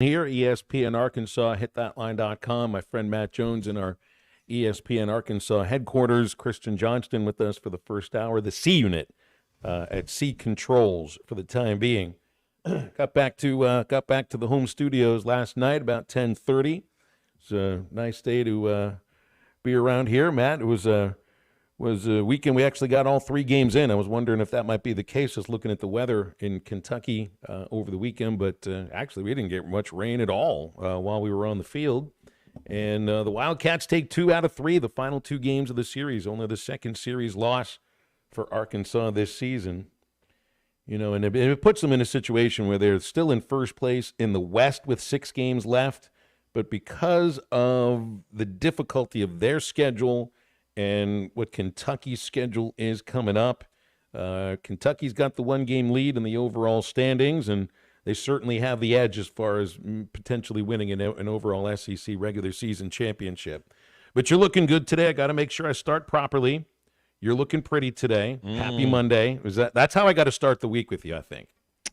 Here, ESPN Arkansas, hitthatline.com. My friend Matt Jones in our ESPN Arkansas headquarters. Christian Johnston with us for the first hour. The C unit at C Controls for the time being. Got back to the home studios last night about 10:30. It's a nice day to be around here, Matt. It was a weekend. We actually got all three games in. I was wondering if that might be the case, just looking at the weather in Kentucky over the weekend. But actually, we didn't get much rain at all while we were on the field. And the Wildcats take 2 out of 3, the final 2 games of the series. Only the second series loss for Arkansas this season. And it puts them in a situation where they're still in first place in the West with 6 games left. But because of the difficulty of their schedule and what Kentucky's schedule is coming up, Kentucky's got the 1-game lead in the overall standings, and they certainly have the edge as far as potentially winning an overall SEC regular season championship. But you're looking good today. I got to make sure I start properly. You're looking pretty today. Happy Monday. That's how I got to start the week with you, I think.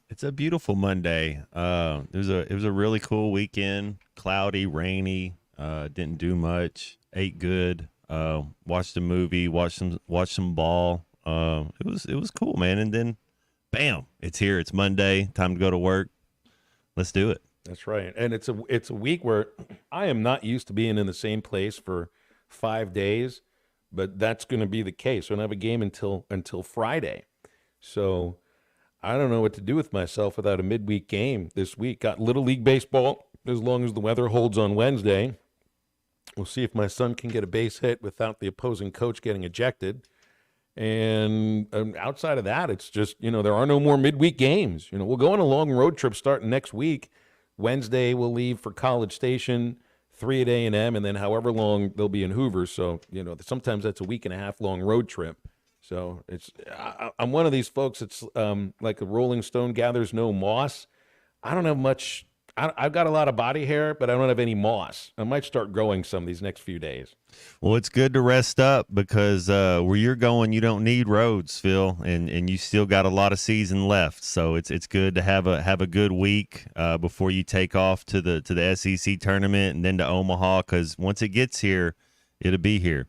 It's a beautiful Monday. It was a really cool weekend. Cloudy, rainy. Didn't do much. Ate good. Watched a movie. Watched some ball. It was cool, man. And then, bam! It's here. It's Monday. Time to go to work. Let's do it. That's right. And it's a week where I am not used to being in the same place for 5 days. But that's going to be the case. I don't have a game until Friday. So I don't know what to do with myself without a midweek game this week. Got Little League Baseball as long as the weather holds on Wednesday. We'll see if my son can get a base hit without the opposing coach getting ejected. And outside of that, it's just, there are no more midweek games. We'll go on a long road trip starting next week. Wednesday, we'll leave for College Station. 3 at A&M, and then however long they'll be in Hoover. So, sometimes that's a week and a half long road trip. So I'm one of these folks that's like a Rolling Stone gathers no moss. I don't have much. I've got a lot of body hair, but I don't have any moss. I might start growing some these next few days. Well, it's good to rest up because where you're going, you don't need roads, Phil, and you still got a lot of season left. So it's good to have a good week before you take off to the SEC tournament and then to Omaha, because once it gets here, it'll be here.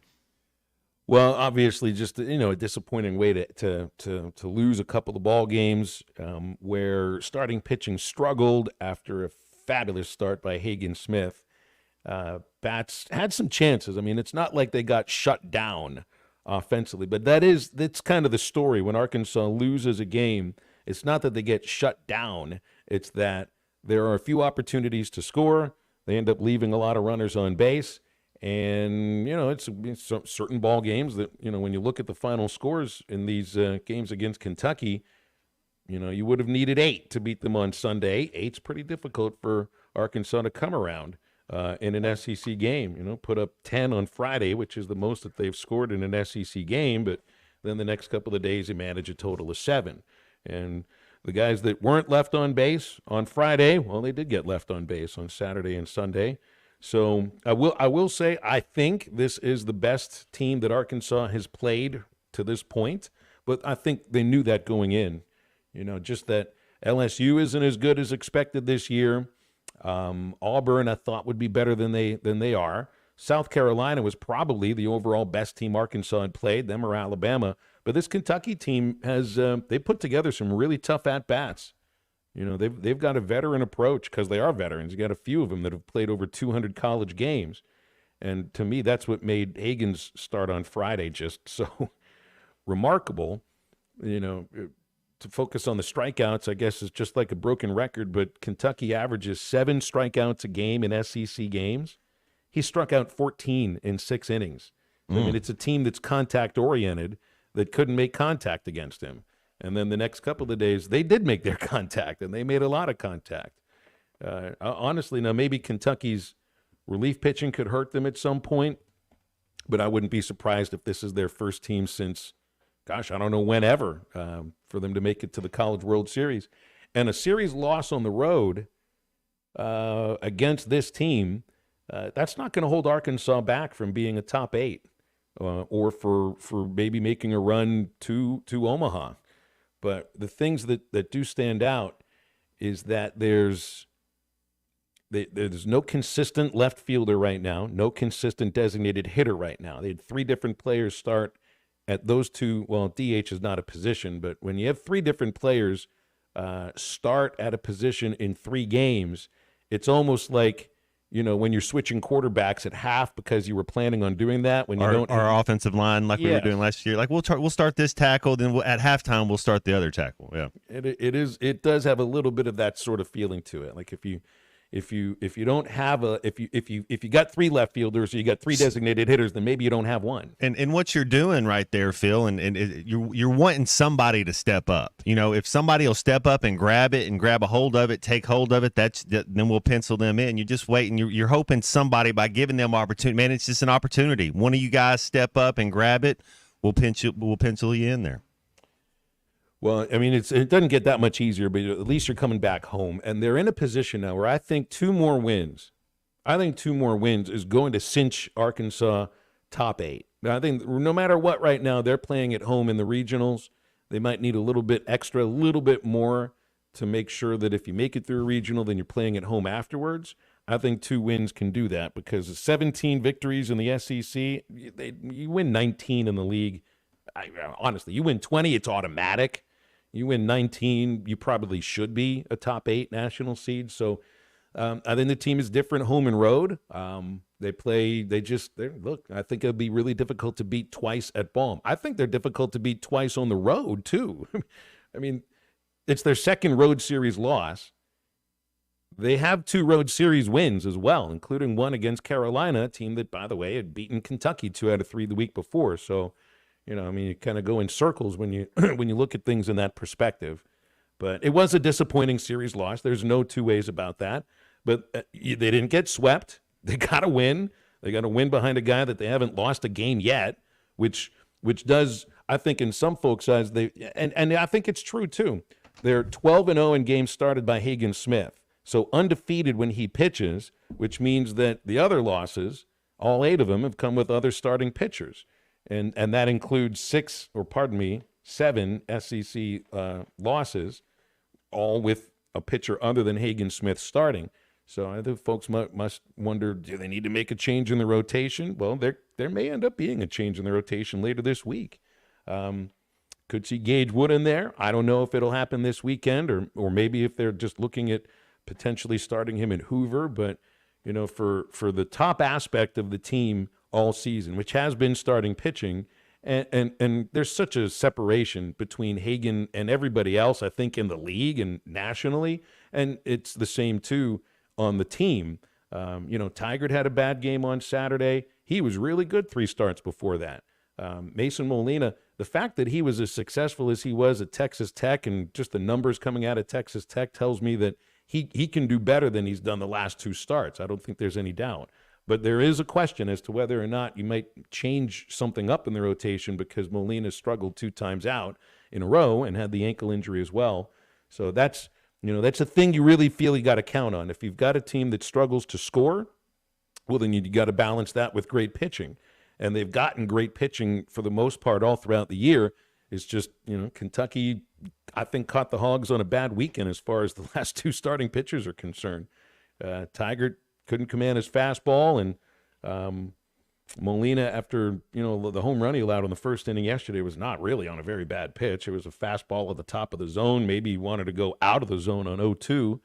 Well, obviously, just a disappointing way to lose a couple of ball games where starting pitching struggled after a fabulous start by Hagen Smith. Bats had some chances. I mean, it's not like they got shut down offensively, but that's kind of the story. When Arkansas loses a game, it's not that they get shut down. It's that there are a few opportunities to score. They end up leaving a lot of runners on base. And, it's certain ball games that, when you look at the final scores in these games against Kentucky, you would have needed 8 to beat them on Sunday. 8's pretty difficult for Arkansas to come around in an SEC game. Put up 10 on Friday, which is the most that they've scored in an SEC game. But then the next couple of days, they manage a total of 7. And the guys that weren't left on base on Friday, well, they did get left on base on Saturday and Sunday. So I will say I think this is the best team that Arkansas has played to this point, but I think they knew that going in. Just that LSU isn't as good as expected this year. Auburn I thought would be better than they are. South Carolina was probably the overall best team Arkansas had played, them or Alabama. But this Kentucky team they put together some really tough at-bats. They've got a veteran approach because they are veterans. You got a few of them that have played over 200 college games. And to me, that's what made Hagen's start on Friday just so remarkable. To focus on the strikeouts, I guess, is just like a broken record, but Kentucky averages 7 strikeouts a game in SEC games. He struck out 14 in 6 innings. I mean, it's a team that's contact-oriented that couldn't make contact against him. And then the next couple of days, they did make their contact, and they made a lot of contact. Honestly, now maybe Kentucky's relief pitching could hurt them at some point, but I wouldn't be surprised if this is their first team since, gosh, I don't know whenever, for them to make it to the College World Series. And a series loss on the road against this team, that's not going to hold Arkansas back from being a top 8 or for maybe making a run to Omaha. But the things that do stand out is that there's There's no consistent left fielder right now, no consistent designated hitter right now. They had three different players start at those two. Well, DH is not a position, but when you have three different players start at a position in 3 games, it's almost like, when you're switching quarterbacks at half because you were planning on doing that. When you don't, our offensive line, like we were doing last year, like we'll start this tackle, then at halftime we'll start the other tackle. Yeah, it does have a little bit of that sort of feeling to it. Like if you don't have if you got 3 left fielders or you got 3 designated hitters, then maybe you don't have one. And what you're doing right there, Phil, you're wanting somebody to step up. If somebody will step up and grab it and grab a hold of it, take hold of it, then we'll pencil them in. You're just waiting. You're hoping somebody, by giving them opportunity, man, it's just an opportunity. One of you guys step up and grab it, we'll pencil you in there. Well, I mean, it doesn't get that much easier, but at least you're coming back home. And they're in a position now where I think 2 more wins is going to cinch Arkansas top 8. Now, I think no matter what right now, they're playing at home in the regionals. They might need a little bit extra, a little bit more to make sure that if you make it through a regional, then you're playing at home afterwards. I think 2 wins can do that because 17 victories in the SEC, you win 19 in the league. Honestly, you win 20, it's automatic. You win 19, you probably should be a top 8 national seed. So I think the team is different home and road. I think it'll be really difficult to beat twice at Baum. I think they're difficult to beat twice on the road, too. I mean, it's their second road series loss. They have 2 road series wins as well, including one against Carolina, a team that, by the way, had beaten Kentucky 2 out of 3 the week before. So, you kind of go in circles when you when you look at things in that perspective. But it was a disappointing series loss. There's no 2 ways about that. But they didn't get swept. They got to win. They got to win behind a guy that they haven't lost a game yet, which does, I think, in some folks' eyes, and I think it's true too. They're 12-0 in games started by Hagen Smith. So undefeated when he pitches, which means that the other losses, all 8 of them, have come with other starting pitchers. And that includes 7 SEC losses, all with a pitcher other than Hagen Smith starting. So I think folks must wonder, do they need to make a change in the rotation? Well, there may end up being a change in the rotation later this week. Could see Gage Wood in there. I don't know if it'll happen this weekend or maybe if they're just looking at potentially starting him in Hoover. But, for the top aspect of the team all season, which has been starting pitching, and there's such a separation between Hagen and everybody else, I think, in the league and nationally, and it's the same, too, on the team. Tigert had a bad game on Saturday. He was really good 3 starts before that. Mason Molina, the fact that he was as successful as he was at Texas Tech and just the numbers coming out of Texas Tech tells me that he can do better than he's done the last 2 starts. I don't think there's any doubt. But there is a question as to whether or not you might change something up in the rotation because Molina struggled 2 times out in a row and had the ankle injury as well. So that's a thing you really feel you got to count on. If you've got a team that struggles to score, well, then you got to balance that with great pitching. And they've gotten great pitching for the most part all throughout the year. It's just, Kentucky, I think, caught the Hogs on a bad weekend as far as the last 2 starting pitchers are concerned. Tigert couldn't command his fastball, and Molina, after the home run he allowed in the first inning yesterday, was not really on a very bad pitch. It was a fastball at the top of the zone. Maybe he wanted to go out of the zone on 0-2,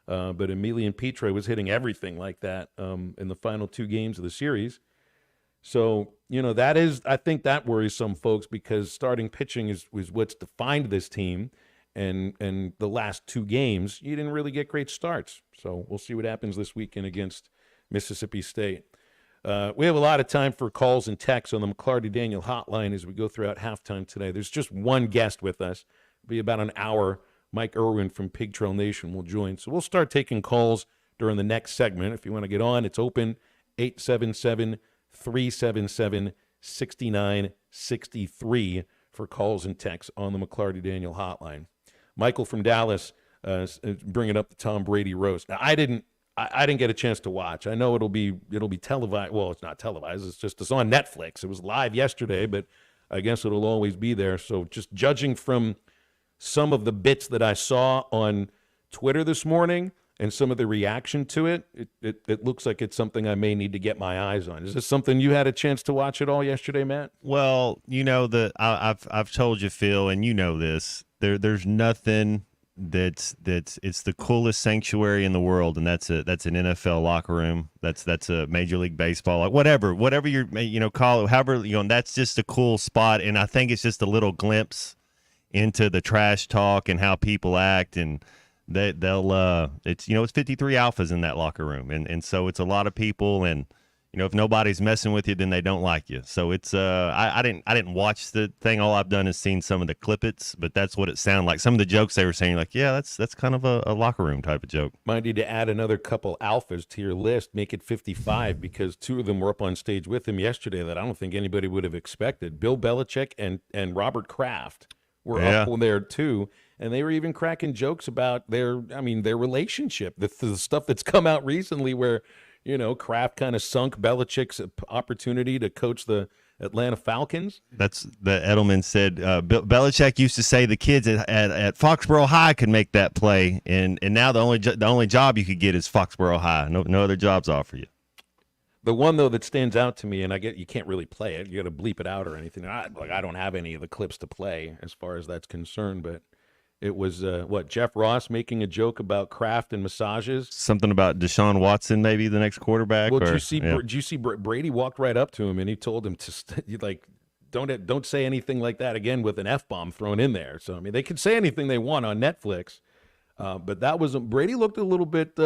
but Emilian Pitre was hitting everything like that in the final 2 games of the series. So, I think that worries some folks because starting pitching is what's defined this team. And the last 2 games, you didn't really get great starts. So we'll see what happens this weekend against Mississippi State. We have a lot of time for calls and texts on the McClarty Daniel hotline as we go throughout halftime today. There's just one guest with us. It'll be about an hour. Mike Irwin from Pig Trail Nation will join. So we'll start taking calls during the next segment. If you want to get on, it's open 877-377-6963 for calls and texts on the McClarty Daniel hotline. Michael from Dallas bringing up the Tom Brady roast. Now, I didn't get a chance to watch. I know it'll be televised. Well, it's not televised. It's on Netflix. It was live yesterday, but I guess it'll always be there. So just judging from some of the bits that I saw on Twitter this morning, and some of the reaction to it looks like it's something I may need to get my eyes on. Is this something you had a chance to watch at all yesterday, Matt? Well, I've told you, Phil, and you know this. There's nothing that's it's the coolest sanctuary in the world, and that's an NFL locker room. That's a Major League Baseball, like whatever you're call it, however that's just a cool spot, and I think it's just a little glimpse into the trash talk and how people act, and they'll it's 53 alphas in that locker room, and so it's a lot of people, and if nobody's messing with you, then they don't like you. So it's I didn't watch the thing. All I've done is seen some of the clippets, but that's what it sounded like. Some of the jokes they were saying, like, yeah, that's kind of a locker room type of joke. Might need to add another couple alphas to your list, make it 55, because two of them were up on stage with him yesterday that I don't think anybody would have expected. Bill Belichick and Robert Kraft were up there too. And they were even cracking jokes about their relationship, the stuff that's come out recently where, Kraft kind of sunk Belichick's opportunity to coach the Atlanta Falcons. That's the Edelman said. Belichick used to say the kids at Foxborough High could make that play, and now the only job you could get is Foxborough High. No other jobs offer you. The one though that stands out to me, and you can't really play it. You got to bleep it out or anything. I don't have any of the clips to play as far as that's concerned, but. It was, Jeff Ross making a joke about Kraft and massages. Something about Deshaun Watson, maybe the next quarterback. Well, did you see Brady walked right up to him and he told him to, don't say anything like that again with an F-bomb thrown in there. So, I mean, they could say anything they want on Netflix. But that was, Brady looked a little bit,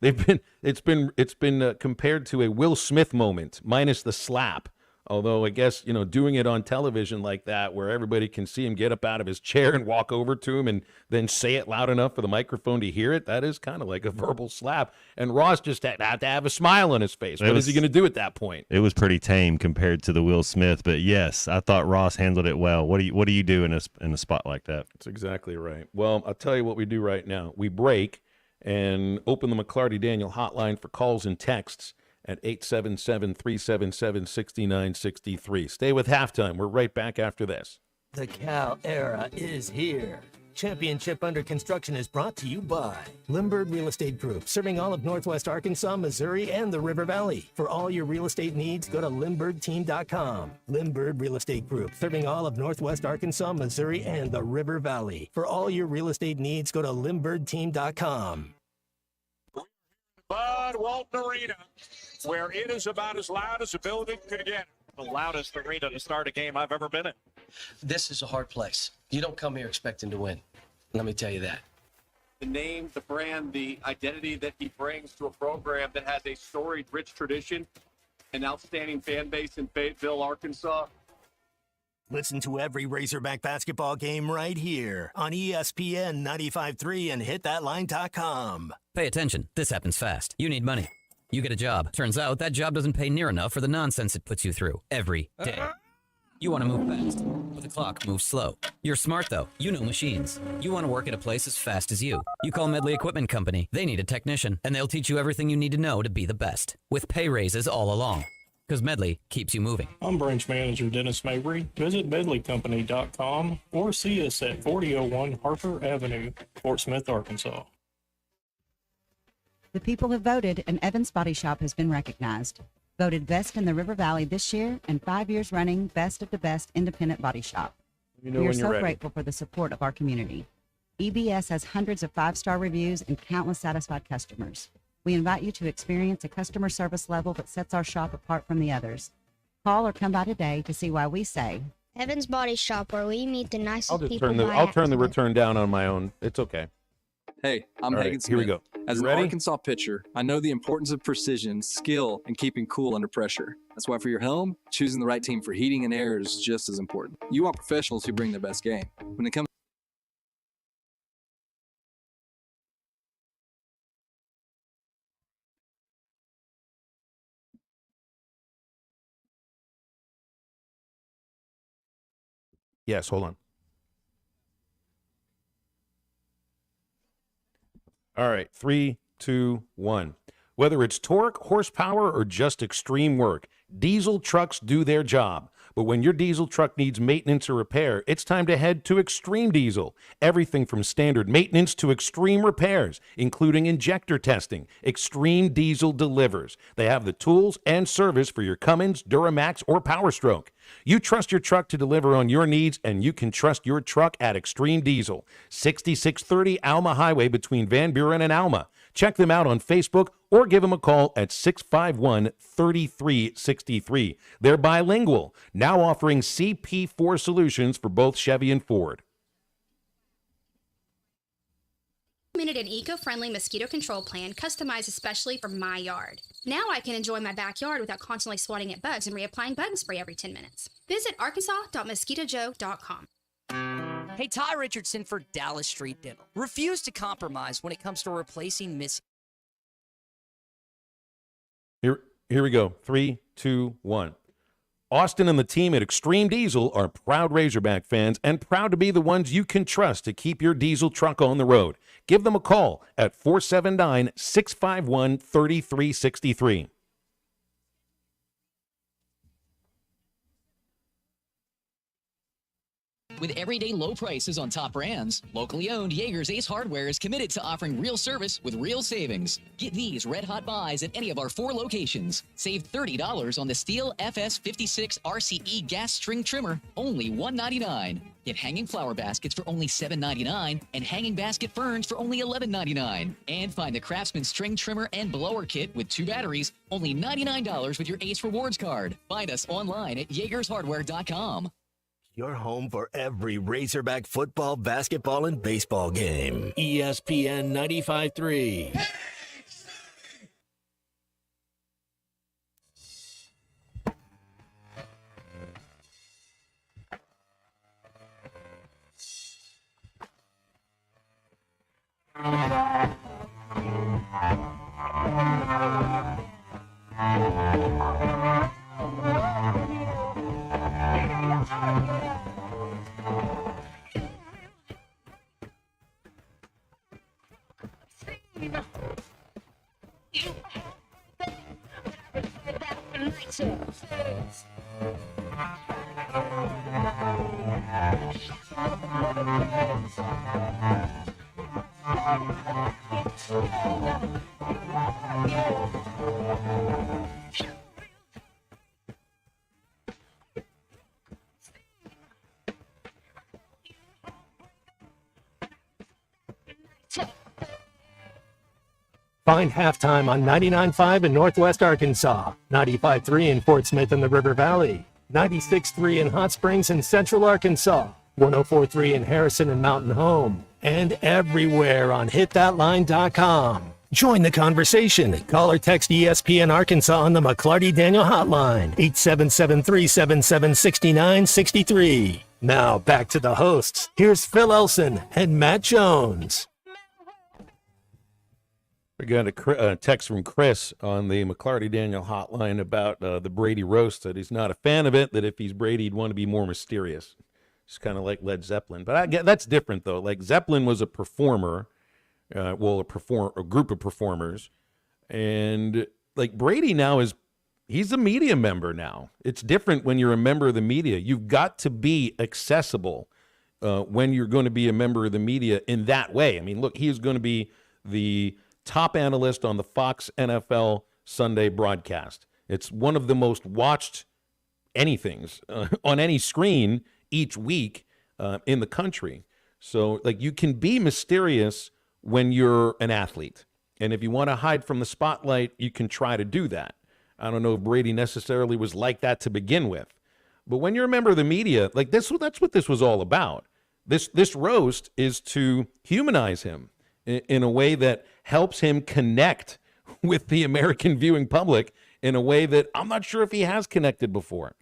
it's been compared to a Will Smith moment, minus the slap. Although I guess, doing it on television like that where everybody can see him get up out of his chair and walk over to him and then say it loud enough for the microphone to hear it, that is kind of like a verbal slap. And Ross just had to have a smile on his face. What is he going to do at that point? It was pretty tame compared to the Will Smith. But, yes, I thought Ross handled it well. What do you do in a spot like that? That's exactly right. Well, I'll tell you what we do right now. We break and open the McClarty Daniel hotline for calls and texts at 877-377-6963. Stay with Halftime. We're right back after this. The Cal era is here. Championship Under Construction is brought to you by Limbird Real Estate Group, serving all of Northwest Arkansas, Missouri, and the River Valley. For all your real estate needs, go to LimbirdTeam.com. Limbird Real Estate Group, serving all of Northwest Arkansas, Missouri, and the River Valley. For all your real estate needs, go to LimbirdTeam.com. Bud Walton Arena, where it is about as loud as a building could get. The loudest arena to start a game I've ever been in. This is a hard place. You don't come here expecting to win. Let me tell you that. The name, the brand, the identity that he brings to a program that has a storied, rich tradition, an outstanding fan base in Fayetteville, Arkansas. Listen to every Razorback basketball game right here on ESPN 95.3 and hitthatline.com. Pay attention. This happens fast. You need money. You get a job. Turns out that job doesn't pay near enough for the nonsense it puts you through every day. You want to move fast, but the clock moves slow. You're smart, though. You know machines. You want to work at a place as fast as you. You call Medley Equipment Company. They need a technician, and they'll teach you everything you need to know to be the best, with pay raises all along. Because Medley keeps you moving. I'm Branch Manager Dennis Mabry. Visit medleycompany.com or see us at 4001 Harper Avenue, Fort Smith, Arkansas. The people have voted, and Evans Body Shop has been recognized. Voted best in the River Valley this year and 5 years running best of the best independent body shop. We are so grateful for the support of our community. EBS has hundreds of 5-star reviews and countless satisfied customers. We invite you to experience a customer service level that sets our shop apart from the others. Call or come by today to see why we say Evans Body Shop, where we meet the nicest people. I'll turn the return down on my own. It's okay. Hey, I'm Hagen Smith. Here we go. As an Arkansas pitcher, I know the importance of precision, skill, and keeping cool under pressure. That's why for your home, choosing the right team for heating and air is just as important. You want professionals who bring their best game. When it comes Yes, hold on. All right, 3, 2, 1. Whether it's torque, horsepower, or just extreme work, Diesel trucks do their job. But when your diesel truck needs maintenance or repair, it's time to head to Extreme Diesel. Everything from standard maintenance to extreme repairs, including injector testing, Extreme Diesel delivers. They have the tools and service for your Cummins, Duramax, or Power Stroke. You trust your truck to deliver on your needs, and you can trust your truck at Extreme Diesel, 6630 Alma Highway between Van Buren and Alma. Check them out on Facebook or give them a call at 651-3363. They're bilingual, now offering CP4 solutions for both Chevy and Ford. Implemented an eco-friendly mosquito control plan customized especially for my yard. Now I can enjoy my backyard without constantly swatting at bugs and reapplying bug spray every 10 minutes. Visit arkansas.mosquitojoe.com. Hey, Ty Richardson for Dallas Street Dental. Refuse to compromise when it comes to replacing missing. Here we go. 3, 2, 1. Austin and the team at Extreme Diesel are proud Razorback fans and proud to be the ones you can trust to keep your diesel truck on the road. Give them a call at 479-651-3363. With everyday low prices on top brands, locally owned Jaeger's Ace Hardware is committed to offering real service with real savings. Get these red-hot buys at any of our 4 locations. Save $30 on the Steel FS56 RCE gas string trimmer, only $199. Get hanging flower baskets for only $7.99 and hanging basket ferns for only $11.99. And find the Craftsman string trimmer and blower kit with 2 batteries, only $99 with your Ace Rewards card. Find us online at JaegersHardware.com. Your home for every Razorback football, basketball, and baseball game. ESPN 95.3. Find halftime on 99.5 in Northwest Arkansas, 95.3 in Fort Smith and the River Valley, 96.3 in Hot Springs and Central Arkansas, 104.3 in Harrison and Mountain Home, and everywhere on hitthatline.com. Join the conversation. Call or text ESPN Arkansas on the McClarty Daniel hotline, 877-377-6963. Now back to the hosts. Here's Phil Elson and Matt Jones. We got a text from Chris on the McClarty Daniel hotline about the Brady roast, that he's not a fan of it, that if he's Brady, he'd want to be more mysterious. It's kind of like Led Zeppelin. But I get that's different, though. Like, Zeppelin was a performer, a group of performers. And, like, Brady now he's a media member now. It's different when you're a member of the media. You've got to be accessible when you're going to be a member of the media in that way. I mean, look, he is going to be the top analyst on the Fox NFL Sunday broadcast. It's one of the most watched anythings on any screen each week in the country. So, like, you can be mysterious when you're an athlete. And if you want to hide from the spotlight, you can try to do that. I don't know if Brady necessarily was like that to begin with. But when you're a member of the media, like this, that's what this was all about. This roast is to humanize him in a way that helps him connect with the American viewing public in a way that I'm not sure if he has connected before.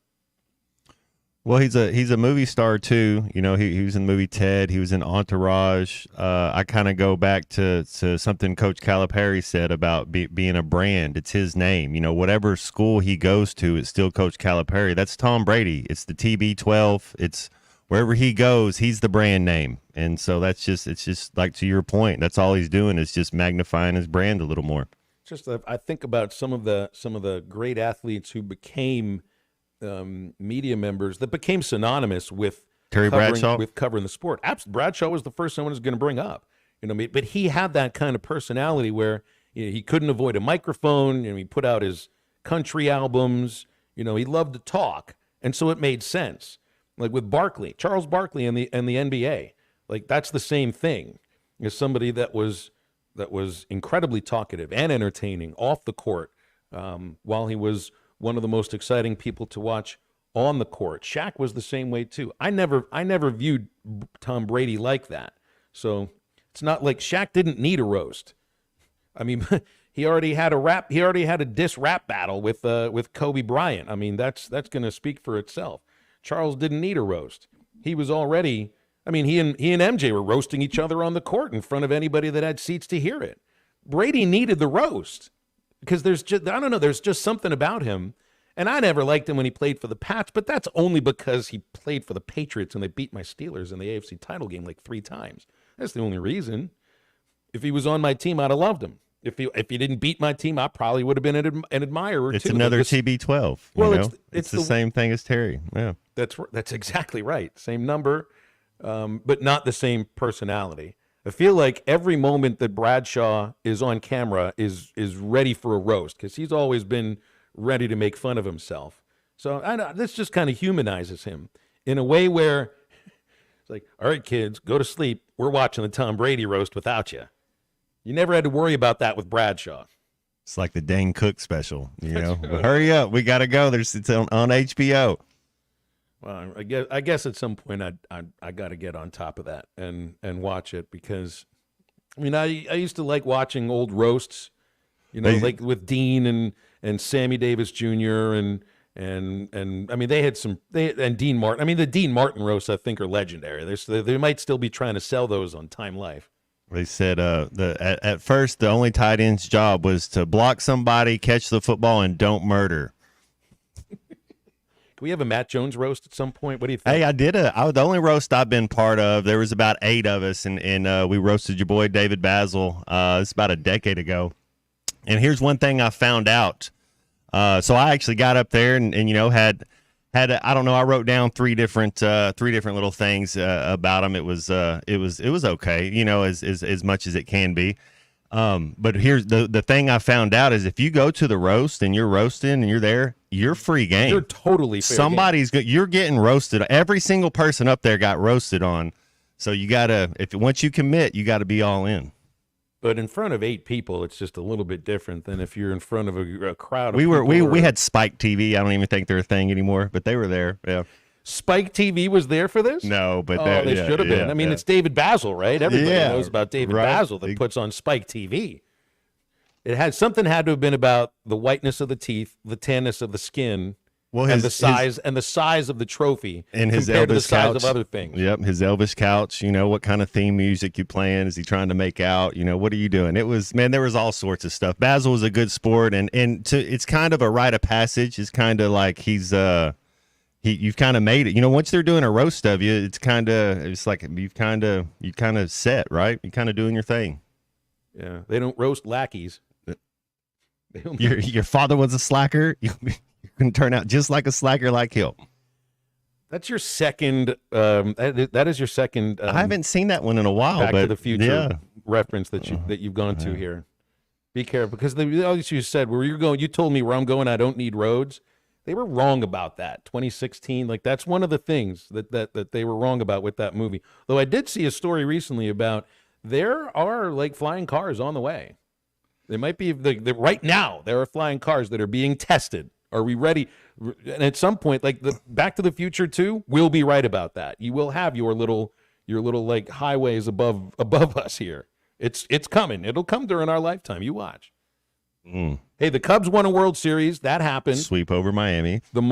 Well, he's a movie star too. You know, he was in the movie Ted. He was in Entourage. I kind of go back to something Coach Calipari said about being a brand. It's his name. You know, whatever school he goes to, it's still Coach Calipari. That's Tom Brady. It's the TB12. It's wherever he goes, he's the brand name. And so it's just like, to your point, that's all he's doing is just magnifying his brand a little more. Just I think about some of the great athletes who became media members that became synonymous with Bradshaw, with covering the sport. Bradshaw was the first someone was going to bring up, but he had that kind of personality where he couldn't avoid a microphone, and he put out his country albums. He loved to talk, and so it made sense. Like with Barkley, Charles Barkley, and the NBA, like that's the same thing. As somebody that was incredibly talkative and entertaining off the court, while he was one of the most exciting people to watch on the court. Shaq was the same way too. I never viewed Tom Brady like that. So it's not like Shaq didn't need a roast. I mean, he already had a diss rap battle with Kobe Bryant. I mean, that's going to speak for itself. Charles didn't need a roast. He was already. I mean, he and MJ were roasting each other on the court in front of anybody that had seats to hear it. Brady needed the roast because there's just something about him. And I never liked him when he played for the Pats, but that's only because he played for the Patriots and they beat my Steelers in the AFC title game like 3 times. That's the only reason. If he was on my team, I'd have loved him. If he didn't beat my team, I probably would have been an admirer. It's too. another TB12. Well, it's the same thing as Terry. Yeah, that's exactly right. Same number. But not the same personality. I feel like every moment that Bradshaw is on camera is ready for a roast because he's always been ready to make fun of himself. So I know this just kind of humanizes him in a way where it's like, all right, kids, go to sleep. We're watching the Tom Brady roast without you. You never had to worry about that with Bradshaw. It's like the Dane Cook special, But hurry up, we got to go. It's on HBO. Well, I guess at some point I got to get on top of that and watch it because, I mean, I used to like watching old roasts, like with Dean and Sammy Davis Jr. and I mean and Dean Martin. I mean the Dean Martin roasts I think are legendary. They might still be trying to sell those on Time Life. They said at first the only tight end's job was to block somebody, catch the football, and don't murder. Can we have a Matt Jones roast at some point? What do you think? Hey, the only roast I've been part of, there was about 8 of us, and we roasted your boy David Basil. It's about a decade ago. And here's one thing I found out. So I actually got up there and had I don't know, I wrote down 3 different little things about him. It was okay, as much as it can be. But here's the thing I found out is if you go to the roast and you're roasting and you're there, you're free game. You're totally fair Somebody's game. You're getting roasted. Every single person up there got roasted on. So you gotta, once you commit, you gotta be all in. But in front of 8 people, it's just a little bit different than if you're in front of a crowd. We had Spike TV. I don't even think they're a thing anymore, but they were there. Yeah. Spike TV was there for this? No, but they should have been. I mean, it's David Basil, right? Everybody knows about David Basil that puts on Spike TV. Something had to have been about the whiteness of the teeth, the tanness of the skin, and the size of the trophy, and his compared Elvis to the size couch of other things. Yep, his Elvis couch. What kind of theme music you playing? Is he trying to make out? What are you doing? There was all sorts of stuff. Basil was a good sport, and it's kind of a rite of passage. It's kind of like you've kind of made it. Once they're doing a roast of you, it's like you kind of set, right? You're kind of doing your thing. Yeah, they don't roast lackeys. Your father was a slacker. You can turn out just like a slacker like him. That's your second. That is your second. I haven't seen that one in a while. Back but to the Future reference that you've gone to here. Be careful because you said where you're going. You told me where I'm going. I don't need roads. They were wrong about that. 2016, that's one of the things that they were wrong about with that movie. Though I did see a story recently about there are flying cars on the way. There might be right now there are flying cars that are being tested. Are we ready? And at some point, the Back to the Future 2 will be right about that. You will have your little highways above us here. It's coming. It'll come during our lifetime. You watch. Hey, the Cubs won a World Series. That happened. Sweep over Miami. The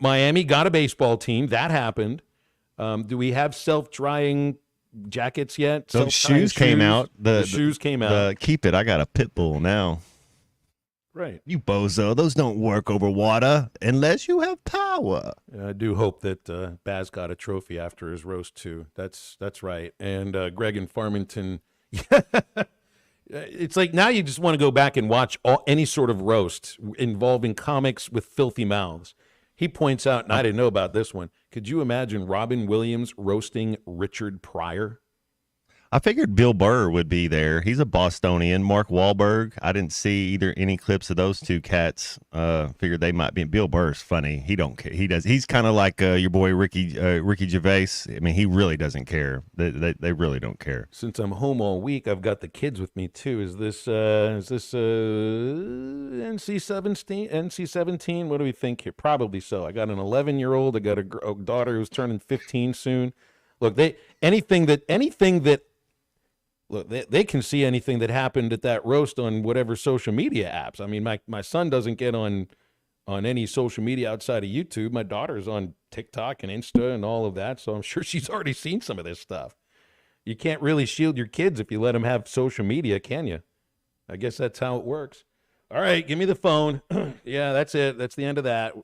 Miami got a baseball team. That happened. Do we have self-drying jackets yet? So shoes came out. The shoes came out. Keep it. I got a pit bull now. Right. You bozo. Those don't work over water unless you have power. I do hope that Baz got a trophy after his roast, too. That's right. And Greg in Farmington... It's like now you just want to go back and watch any sort of roast involving comics with filthy mouths. He points out, and I didn't know about this one, could you imagine Robin Williams roasting Richard Pryor? I figured Bill Burr would be there. He's a Bostonian. Mark Wahlberg. I didn't see any clips of those two cats. Figured they might be. Bill Burr's funny. He don't care. He's kind of like your boy Ricky Gervais. I mean, he really doesn't care. They really don't care. Since I'm home all week, I've got the kids with me too. Is this NC-17? NC-17? What do we think here? Probably so. I got an 11-year-old. I got a daughter who's turning 15 soon. Look, anything that. Look, they can see anything that happened at that roast on whatever social media apps. I mean, my son doesn't get on any social media outside of YouTube. My daughter's on TikTok and Insta and all of that, so I'm sure she's already seen some of this stuff. You can't really shield your kids if you let them have social media, can you? I guess that's how it works. All right, give me the phone. Yeah, that's it. That's the end of that.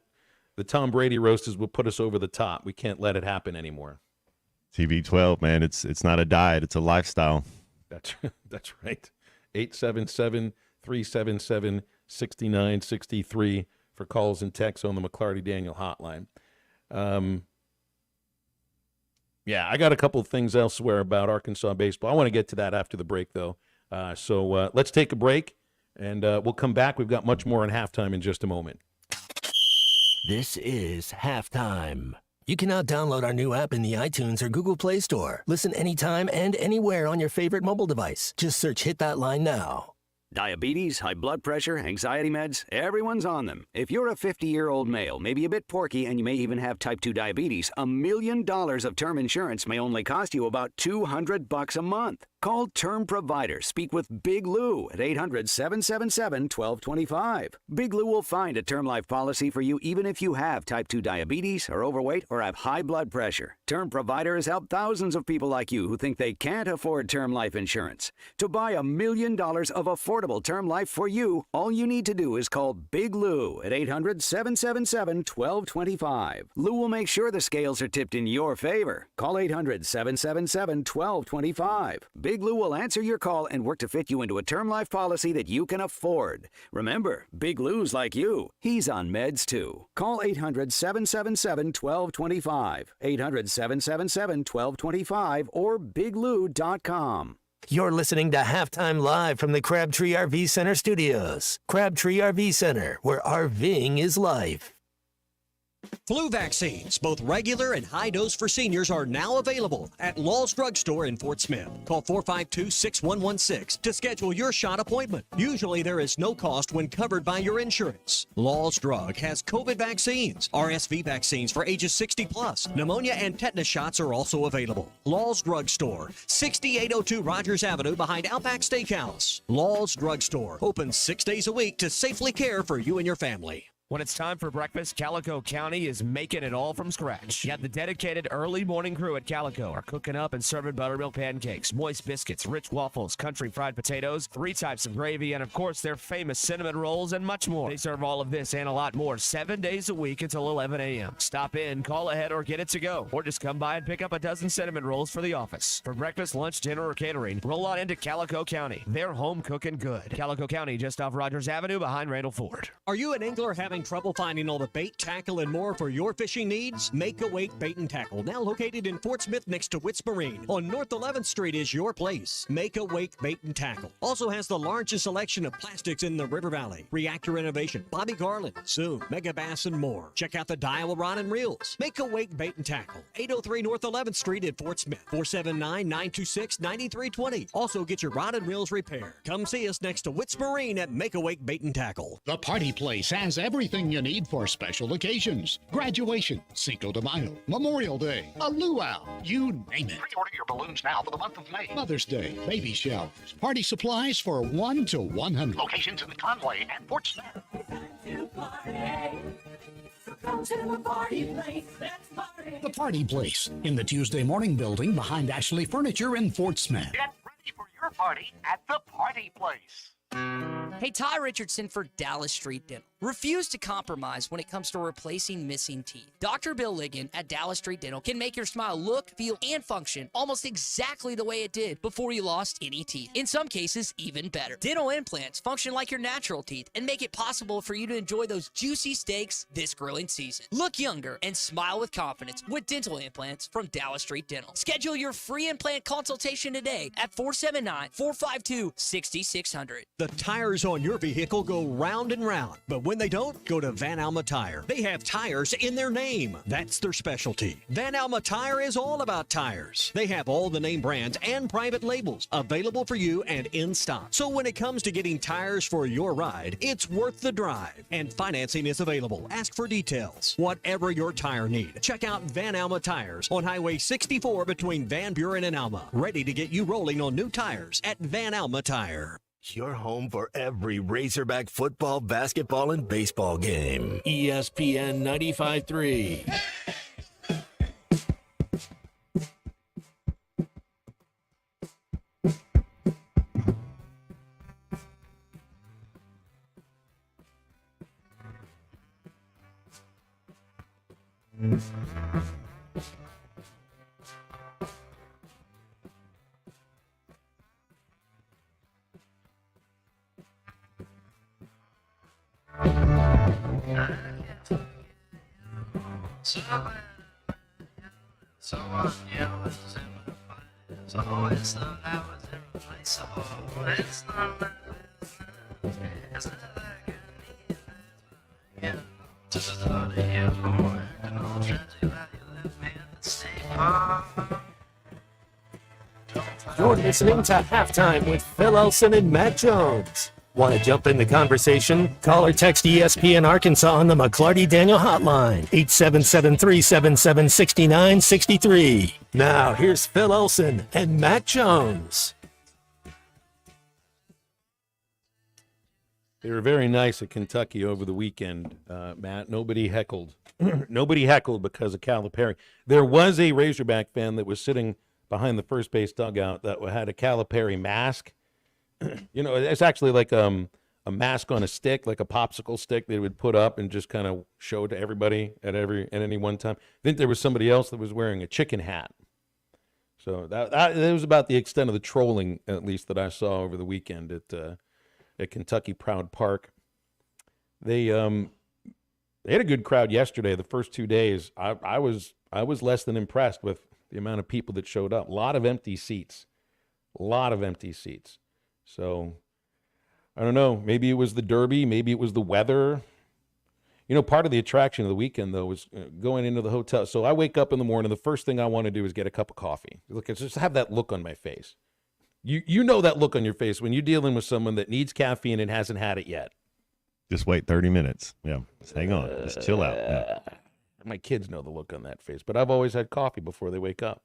The Tom Brady roasters will put us over the top. We can't let it happen anymore. TB12, man, it's not a diet, it's a lifestyle. That's right. 877-377-6963 for calls and texts on the McClarty Daniel hotline. Yeah, I got a couple of things elsewhere about Arkansas baseball. I want to get to that after the break, though. So let's take a break, and we'll come back. We've got much more on halftime in just a moment. This is Halftime. You can now download our new app in the iTunes or Google Play Store. Listen anytime and anywhere on your favorite mobile device. Just search Hit That Line now. Diabetes, high blood pressure, anxiety meds, everyone's on them. If you're a 50-year-old male, maybe a bit porky, and you may even have type 2 diabetes, $1 million of term insurance may only cost you about $200 a month. Call Term Provider. Speak with Big Lou at 800-777-1225. Big Lou will find a term life policy for you even if you have type 2 diabetes, are overweight, or have high blood pressure. Term Provider has helped thousands of people like you who think they can't afford term life insurance. To buy $1 million of affordable term life for you, all you need to do is call Big Lou at 800-777-1225. Lou will make sure the scales are tipped in your favor. Call 800-777-1225. Big Lou will answer your call and work to fit you into a term life policy that you can afford. Remember, Big Lou's like you. He's on meds too. Call 800-777-1225. 800-777-1225 or biglou.com. You're listening to Halftime Live from the Crabtree RV Center studios. Crabtree RV Center, where RVing is life. Flu vaccines, both regular and high dose for seniors, are now available at Law's Drug Store in Fort Smith. Call 452-6116 to schedule your shot appointment. Usually there is no cost when covered by your insurance. Law's Drug has COVID vaccines, RSV vaccines for ages 60 plus. Pneumonia and tetanus shots are also available. Law's Drug Store, 6802 Rogers Avenue behind Outback Steakhouse. Law's Drug Store, open 6 days a week to safely care for you and your family. When it's time for breakfast, Calico County is making it all from scratch. You got the dedicated early morning crew at Calico are cooking up and serving buttermilk pancakes, moist biscuits, rich waffles, country fried potatoes, 3 types of gravy, and of course their famous cinnamon rolls and much more. They serve all of this and a lot more 7 days a week until 11 a.m. Stop in, call ahead, or get it to go. Or just come by and pick up a dozen cinnamon rolls for the office. For breakfast, lunch, dinner, or catering, roll on into Calico County. They're home cooking good. Calico County, just off Rogers Avenue behind Randall Ford. Are you an angler having trouble finding all the bait, tackle, and more for your fishing needs? Make a Wake Bait and Tackle, now located in Fort Smith next to Witts Marine on North 11th Street, is your place. Make a Wake Bait and Tackle also has the largest selection of plastics in the River Valley. Reactor Innovation, Bobby Garland, Zoom, Mega Bass, and more. Check out the Daiwa Rod and Reels. Make a Wake Bait and Tackle, 803 North 11th Street in Fort Smith, 479-926-9320. Also get your rod and reels repaired. Come see us next to Witts Marine at Make a Wake Bait and Tackle. The Party Place has everything you need for special occasions. Graduation, Cinco de Mayo, Memorial Day, a luau, you name it. Pre-order your balloons now for the month of May. Mother's Day, baby showers, party supplies for 1 to 100. Locations in the Conway and Fort Smith. The Party Place in the Tuesday Morning Building behind Ashley Furniture in Fort Smith. Get ready for your party at the Party Place. Hey, Ty Richardson for Dallas Street Dental. Refuse to compromise when it comes to replacing missing teeth. Dr. Bill Ligon at Dallas Street Dental can make your smile look, feel, and function almost exactly the way it did before you lost any teeth. In some cases, even better. Dental implants function like your natural teeth and make it possible for you to enjoy those juicy steaks this grilling season. Look younger and smile with confidence with dental implants from Dallas Street Dental. Schedule your free implant consultation today at 479-452-6600. The tires on your vehicle go round and round, but when they don't, go to Van Alma Tire. They have tires in their name. That's their specialty. Van Alma Tire is all about tires. They have all the name brands and private labels available for you and in stock. So when it comes to getting tires for your ride, it's worth the drive. And financing is available. Ask for details. Whatever your tire need, check out Van Alma Tires on Highway 64 between Van Buren and Alma. Ready to get you rolling on new tires at Van Alma Tire. Your home for every Razorback football, basketball, and baseball game. ESPN 95.3. So yeah, it's always the hours every place. Oh, it's not like it's not like yeah. Just a thought of you, boy, and all tragic that you left me in the state park. You're listening to Halftime with Phil Elson and Matt Jones. Want to jump in the conversation? Call or text ESPN Arkansas on the McClarty Daniel hotline, 877-377-6963. Now, here's Phil Elson and Matt Jones. They were very nice at Kentucky over the weekend, Matt. Nobody heckled. Nobody heckled because of Calipari. There was a Razorback fan that was sitting behind the first base dugout that had a Calipari mask. You know, it's actually like a mask on a stick, like a popsicle stick they would put up and just kind of show to everybody at any one time. I think there was somebody else that was wearing a chicken hat. So that was about the extent of the trolling, at least, that I saw over the weekend at Kentucky Proud Park. They had a good crowd yesterday. The first 2 days, I was less than impressed with the amount of people that showed up. A lot of empty seats. So, I don't know. Maybe it was the Derby. Maybe it was the weather. You know, part of the attraction of the weekend, though, was going into the hotel. So I wake up in the morning. The first thing I want to do is get a cup of coffee. Look, just have that look on my face. You know that look on your face when you're dealing with someone that needs caffeine and hasn't had it yet. Just wait 30 minutes. Yeah, just hang on. Just chill out. Yeah. My kids know the look on that face, but I've always had coffee before they wake up.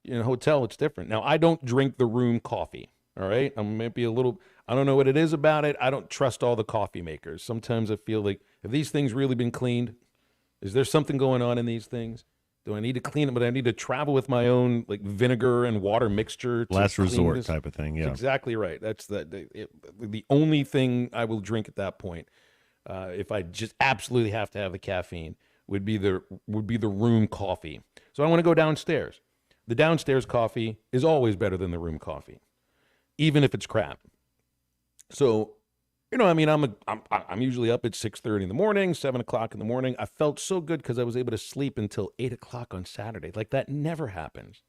In a hotel, it's different. Now, I don't drink the room coffee. All right, I'm maybe a little, I don't know what it is about it. I don't trust all the coffee makers. Sometimes I feel like, have these things really been cleaned? Is there something going on in these things? Do I need to clean them? But I need to travel with my own like vinegar and water mixture. Last resort type of thing, yeah. That's exactly right. That's the only thing I will drink at that point. If I just absolutely have to have the caffeine, would be the room coffee. So I want to go downstairs. The downstairs coffee is always better than the room coffee, even if it's crap. So, you know, I mean, I'm usually up at 6:30 in the morning, 7 o'clock in the morning. I felt so good because I was able to sleep until 8 o'clock on Saturday. Like, that never happens.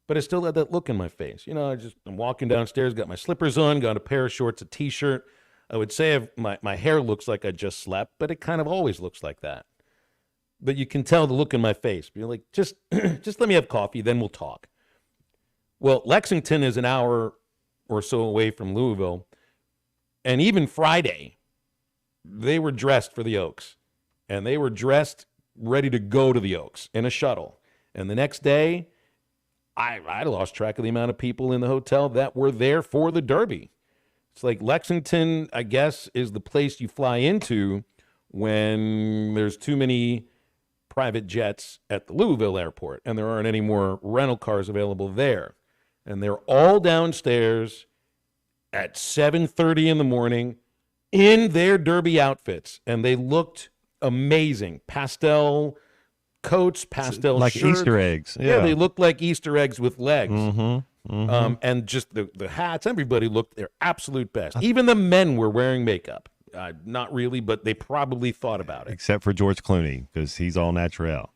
But I still had that look in my face. You know, I'm walking downstairs, got my slippers on, got a pair of shorts, a T-shirt. I would say my hair looks like I just slept, but it kind of always looks like that. But you can tell the look in my face. You're like, just let me have coffee, then we'll talk. Well, Lexington is an hour or so away from Louisville. And even Friday, they were dressed for the Oaks. And they were dressed ready to go to the Oaks in a shuttle. And the next day, I lost track of the amount of people in the hotel that were there for the Derby. It's like Lexington, I guess, is the place you fly into when there's too many private jets at the Louisville airport and there aren't any more rental cars available there. And they're all downstairs at 7:30 in the morning in their Derby outfits, and they looked amazing. Pastel coats, pastel like shirts. Easter eggs. Yeah, they looked like Easter eggs with legs. And just the hats, everybody looked their absolute best. Even the men were wearing makeup. Not really, but they probably thought about it. Except for George Clooney, because he's all natural.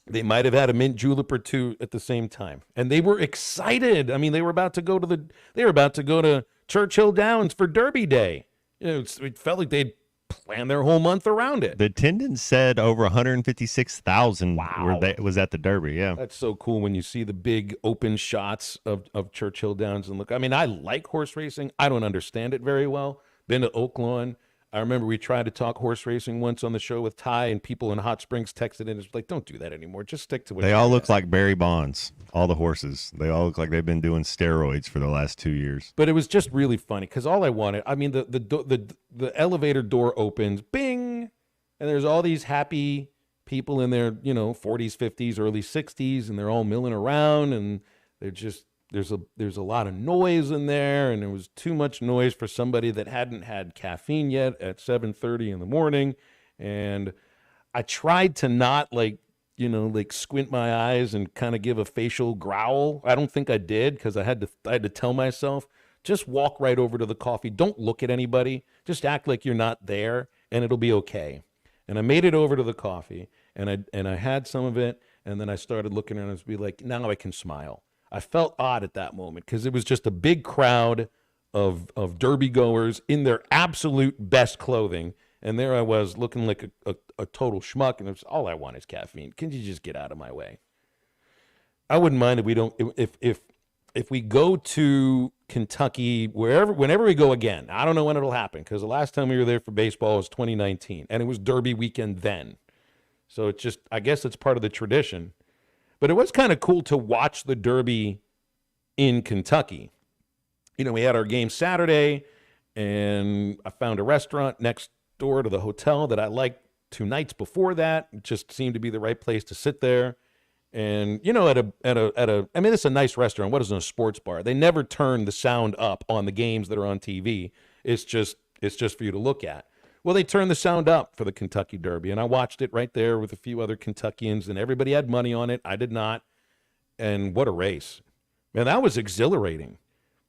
They might have had a mint julep or two at the same time, and they were excited. I mean, they were about to go to Churchill Downs for Derby Day. It felt like they'd planned their whole month around it. The attendance said over 156,000 was at the Derby. Yeah, that's so cool when you see the big open shots of Churchill Downs and look. I mean, I like horse racing. I don't understand it very well. Been to Oak Lawn. I remember we tried to talk horse racing once on the show with Ty, and people in Hot Springs texted in. It's like, don't do that anymore. Just stick to what they all look like Barry Bonds. All the horses. They all look like they've been doing steroids for the last 2 years. But it was just really funny because all I wanted, I mean, the elevator door opens, bing, and there's all these happy people in their 40s, 50s, early 60s, and they're all milling around, and they're just. There's a lot of noise in there, and there was too much noise for somebody that hadn't had caffeine yet at 7:30 in the morning. And I tried to not squint my eyes and kind of give a facial growl. I don't think I did because I had to tell myself, just walk right over to the coffee. Don't look at anybody. Just act like you're not there, and it'll be okay. And I made it over to the coffee, and I had some of it, and then I started looking around and be like, now I can smile. I felt odd at that moment because it was just a big crowd of Derby goers in their absolute best clothing. And there I was looking like a total schmuck. And it was, all I want is caffeine. Can you just get out of my way? I wouldn't mind if we don't, if we go to Kentucky, whenever we go again. I don't know when it'll happen because the last time we were there for baseball was 2019 and it was Derby weekend then. So it's just, I guess it's part of the tradition. But it was kind of cool to watch the Derby in Kentucky. We had our game Saturday, and I found a restaurant next door to the hotel that I liked 2 nights before that. It just seemed to be the right place to sit there. And, it's a nice restaurant. What is a sports bar? They never turn the sound up on the games that are on TV. It's just for you to look at. Well, they turned the sound up for the Kentucky Derby, and I watched it right there with a few other Kentuckians, and everybody had money on it. I did not. And what a race. Man, that was exhilarating.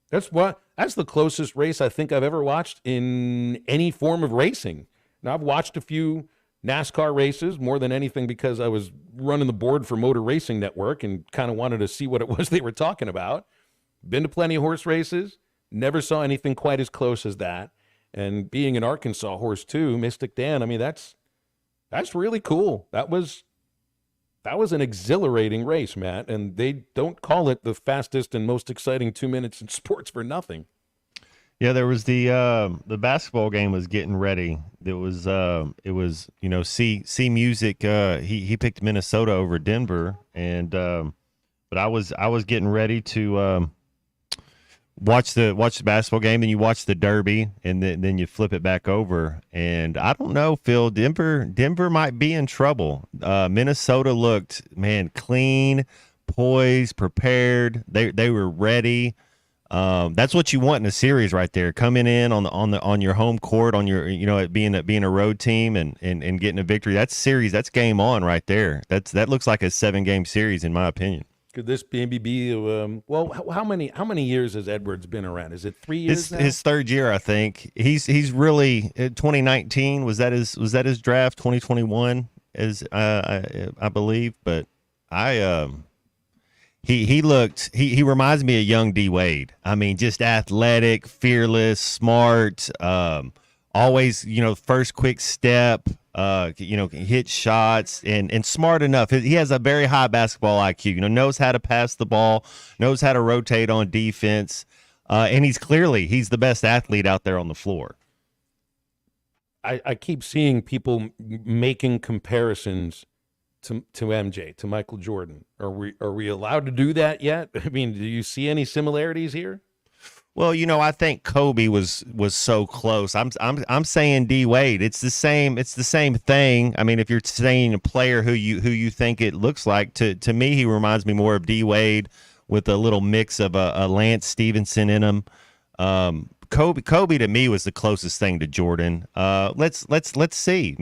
That's the closest race I think I've ever watched in any form of racing. Now, I've watched a few NASCAR races more than anything because I was running the board for Motor Racing Network and kind of wanted to see what it was they were talking about. Been to plenty of horse races. Never saw anything quite as close as that. And being an Arkansas horse too, Mystik Dan, I mean, that's really cool. That was an exhilarating race, Matt, and they don't call it the fastest and most exciting 2 minutes in sports for nothing. Yeah, there was the basketball game was getting ready. It was C Music. He picked Minnesota over Denver, and but I was getting ready to watch the basketball game, then you watch the Derby, and then you flip it back over. And I don't know, Phil, Denver might be in trouble. Minnesota looked, man, clean, poised, prepared. They were ready. That's what you want in a series right there. Coming in on your home court, on your being a road team and getting a victory. That's series. That's game on right there. That looks like a 7-game series in my opinion. Could this maybe be? How many years has Edwards been around? Is it 3 years now? His third year, I think. He's really 2019 was that his draft? 2021 as I believe, but he reminds me of young D Wade. I mean, just athletic, fearless, smart, always first quick step. Hit shots and smart enough. He has a very high basketball IQ. Knows how to pass the ball, knows how to rotate on defense, and he's the best athlete out there on the floor. I keep seeing people making comparisons to MJ, to Michael Jordan. Are we allowed to do that yet? I mean, do you see any similarities here? Well, I think Kobe was so close. I'm saying D Wade. It's the same thing. I mean, if you're saying a player who you think it looks like, to me he reminds me more of D Wade with a little mix of a Lance Stevenson in him. Kobe to me was the closest thing to Jordan. Let's see.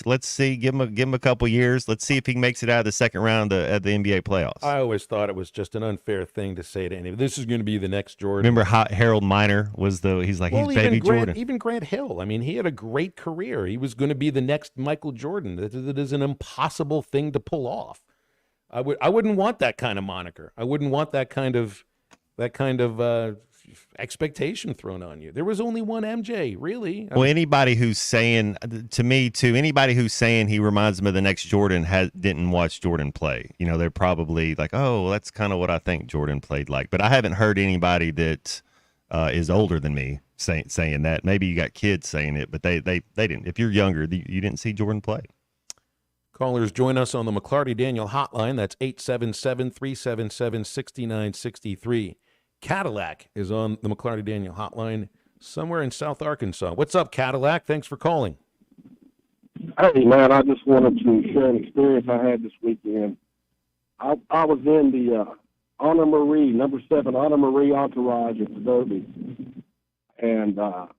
Let's see. Give him a couple years. Let's see if he makes it out of the second round at the NBA playoffs. I always thought it was just an unfair thing to say to anyone. This is going to be the next Jordan. Remember how Harold Miner was he's baby Jordan. Even Grant Hill. I mean, he had a great career. He was going to be the next Michael Jordan. That is an impossible thing to pull off. I wouldn't want that kind of moniker. I wouldn't want that kind of expectation thrown on you. There was only one MJ, really. Well, anybody who's saying he reminds them of the next Jordan didn't watch Jordan play. They're probably like, oh, that's kind of what I think Jordan played like. But I haven't heard anybody that is older than me saying that. Maybe you got kids saying it, but they didn't. If you're younger, you didn't see Jordan play. Callers, join us on the McClarty Daniel hotline. That's 877-377-6963. Cadillac is on the McClarty Daniel hotline somewhere in South Arkansas. What's up, Cadillac? Thanks for calling. Hey, man, I just wanted to share an experience I had this weekend. I was in the Honor Marie, number 7 Honor Marie entourage at the Derby, and got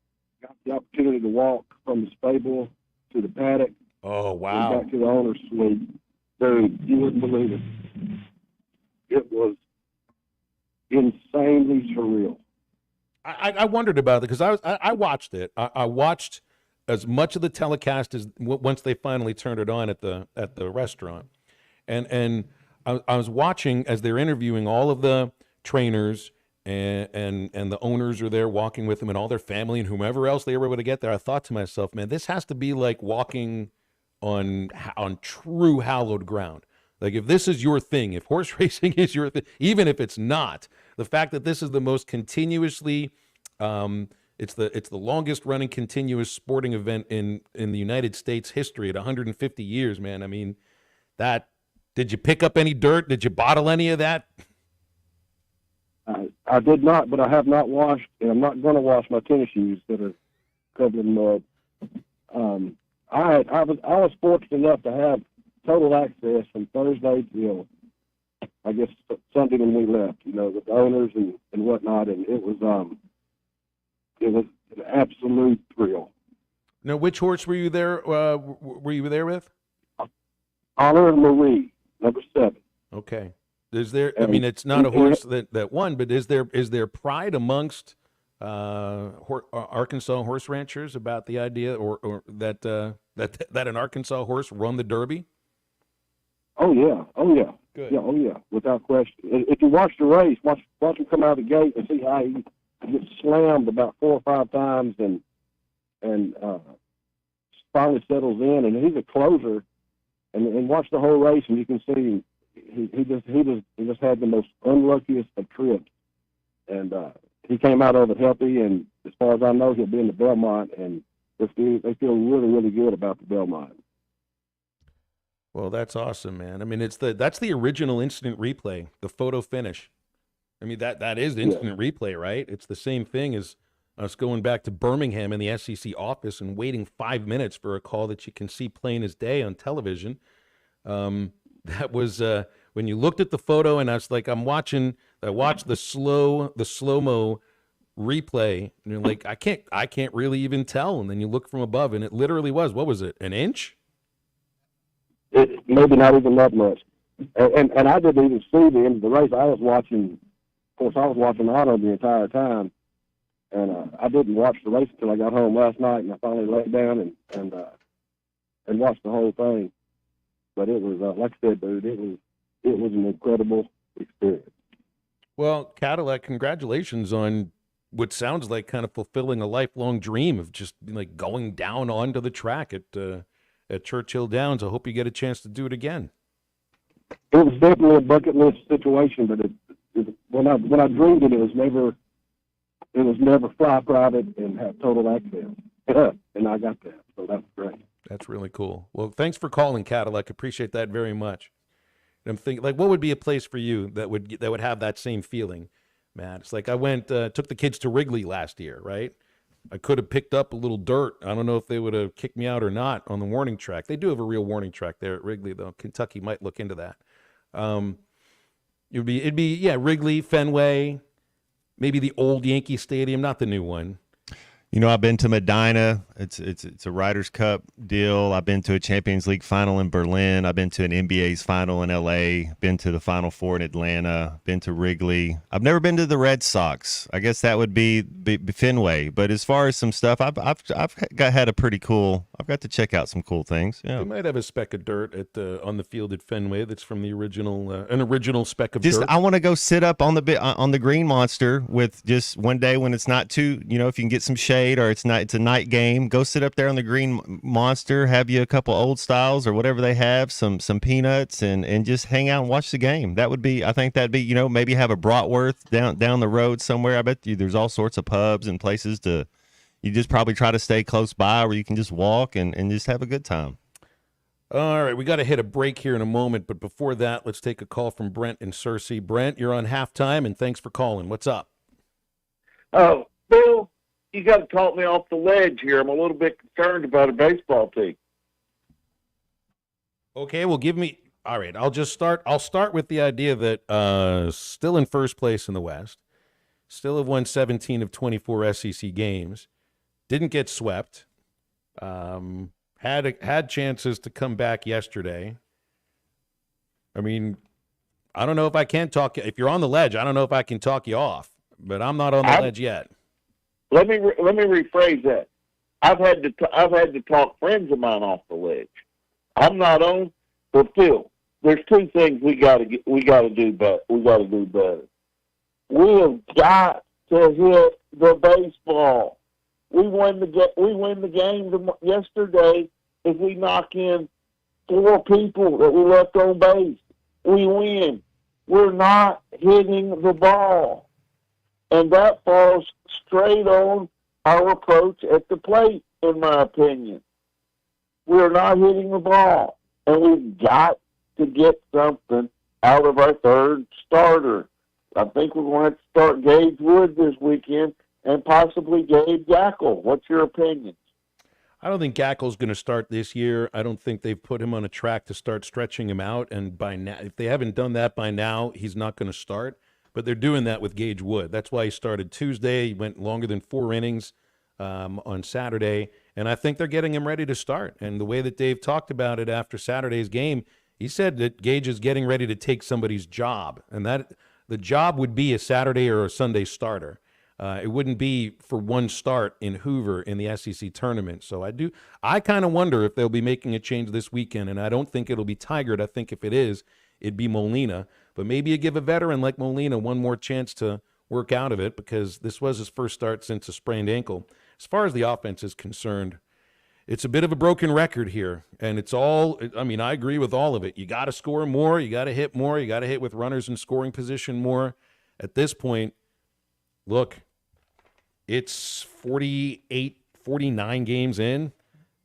the opportunity to walk from the stable to the paddock. Oh, wow. And back to the owner's suite. Dude, you wouldn't believe it. It was insanely surreal. I wondered about it because I watched it. I watched as much of the telecast as once they finally turned it on at the restaurant, and I was watching as they're interviewing all of the trainers and the owners are there walking with them and all their family and whomever else they were able to get there. I thought to myself, man, this has to be like walking on true hallowed ground. Like if this is your thing, if horse racing is your thing, even if it's not, the fact that this is the most continuously, it's the longest running continuous sporting event in the United States history at 150 years, man. I mean, did you pick up any dirt? Did you bottle any of that? I did not, but I have not washed, and I'm not going to wash my tennis shoes that are covered in mud. I was fortunate enough to have total access from Thursday till, I guess, Sunday when we left, with the owners and whatnot, and it was an absolute thrill. Now, which horse were you there? Were you there with? Honor Marie, number 7. Okay. Is there? I mean, it's not a horse that won, but is there pride amongst Arkansas horse ranchers about the idea, or that an Arkansas horse won the Derby? Oh yeah. Good. Yeah, oh yeah, without question. If you watch the race, watch him come out of the gate and see how he gets slammed about 4 or 5 times and finally settles in, and he's a closer. And watch the whole race, and you can see he just had the most unluckiest of trips, and he came out of it healthy. And as far as I know, he'll be in the Belmont, and they feel really, really good about the Belmont. Well, that's awesome, man. I mean, that's the original instant replay, the photo finish. I mean, that is instant replay, right? It's the same thing as us going back to Birmingham in the SEC office and waiting 5 minutes for a call that you can see plain as day on television. That was when you looked at the photo, and I was like, I watched the slow-mo replay, and you're like, I can't really even tell. And then you look from above, and it literally was, what was it, an inch? Maybe not even that much. And I didn't even see the end of the race. I was watching Honor the entire time, and I didn't watch the race until I got home last night, and I finally laid down and watched the whole thing. But it was, like I said, dude, it was an incredible experience. Well, Cadillac, congratulations on what sounds like kind of fulfilling a lifelong dream of just like going down onto the track at Churchill Downs. I hope you get a chance to do it again. It was definitely a bucket list situation, but when I dreamed it, it was never fly private and have total access. And I got that, so that's great. That's really cool. Well, thanks for calling, Cadillac. Appreciate that very much. And I'm thinking, like, what would be a place for you that would have that same feeling, Matt? It's like I took the kids to Wrigley last year, right? I could have picked up a little dirt. I don't know if they would have kicked me out or not on the warning track. They do have a real warning track there at Wrigley, though. Kentucky might look into that. It'd be Wrigley, Fenway, maybe the old Yankee Stadium, not the new one. You know, I've been to Medina. It's a Ryder's Cup deal. I've been to a Champions League final in Berlin. I've been to an NBA's final in LA. Been to the Final Four in Atlanta. Been to Wrigley. I've never been to the Red Sox. I guess that would be Fenway. But as far as some stuff, I've had a pretty cool. I've got to check out some cool things. Yeah. They might have a speck of dirt on the field at Fenway that's from the original, an original speck of dirt. I want to go sit up on the Green Monster with just one day when it's not too. You know, if you can get some shade. Or it's a night game. Go sit up there on the Green Monster, have you a couple old styles or whatever they have, some peanuts, and just hang out and watch the game. I think that'd be, maybe have a Bratwurst down the road somewhere. I bet you there's all sorts of pubs and places you just probably try to stay close by where you can just walk and just have a good time. All right, we got to hit a break here in a moment, but before that, let's take a call from Brent in Searcy. Brent, you're on halftime, and thanks for calling. What's up? Oh, Bill, you got to talk me off the ledge here. I'm a little bit concerned about a baseball team. Okay, well, all right, I'll start with the idea that still in first place in the West, still have won 17 of 24 SEC games, didn't get swept, had chances to come back yesterday. I mean, I don't know if I can talk. If you're on the ledge, I don't know if I can talk you off, but I'm not on the ledge yet. Let me rephrase that. I've had to talk friends of mine off the ledge. I'm not on, but Phil, there's two things we got to do better. We got to do better. We have got to hit the baseball. We win the game yesterday if we knock in 4 people that we left on base. We win. We're not hitting the ball. And that falls straight on our approach at the plate, in my opinion. We're not hitting the ball. And we've got to get something out of our third starter. I think we're going to have to start Gage Wood this weekend and possibly Gabe Gackle. What's your opinion? I don't think Gackle's going to start this year. I don't think they've put him on a track to start stretching him out. And by now, if they haven't done that by now, he's not going to start. But they're doing that with Gage Wood. That's why he started Tuesday. He went longer than 4 innings on Saturday. And I think they're getting him ready to start. And the way that Dave talked about it after Saturday's game, he said that Gage is getting ready to take somebody's job. And that the job would be a Saturday or a Sunday starter. It wouldn't be for one start in Hoover in the SEC tournament. So I kind of wonder if they'll be making a change this weekend. And I don't think it'll be Tigert. I think if it is, it'd be Molina. But maybe you give a veteran like Molina one more chance to work out of it because this was his first start since a sprained ankle. As far as the offense is concerned, it's a bit of a broken record here. And I agree with all of it. You got to score more. You got to hit more. You got to hit with runners in scoring position more. At this point, look, it's 48, 49 games in.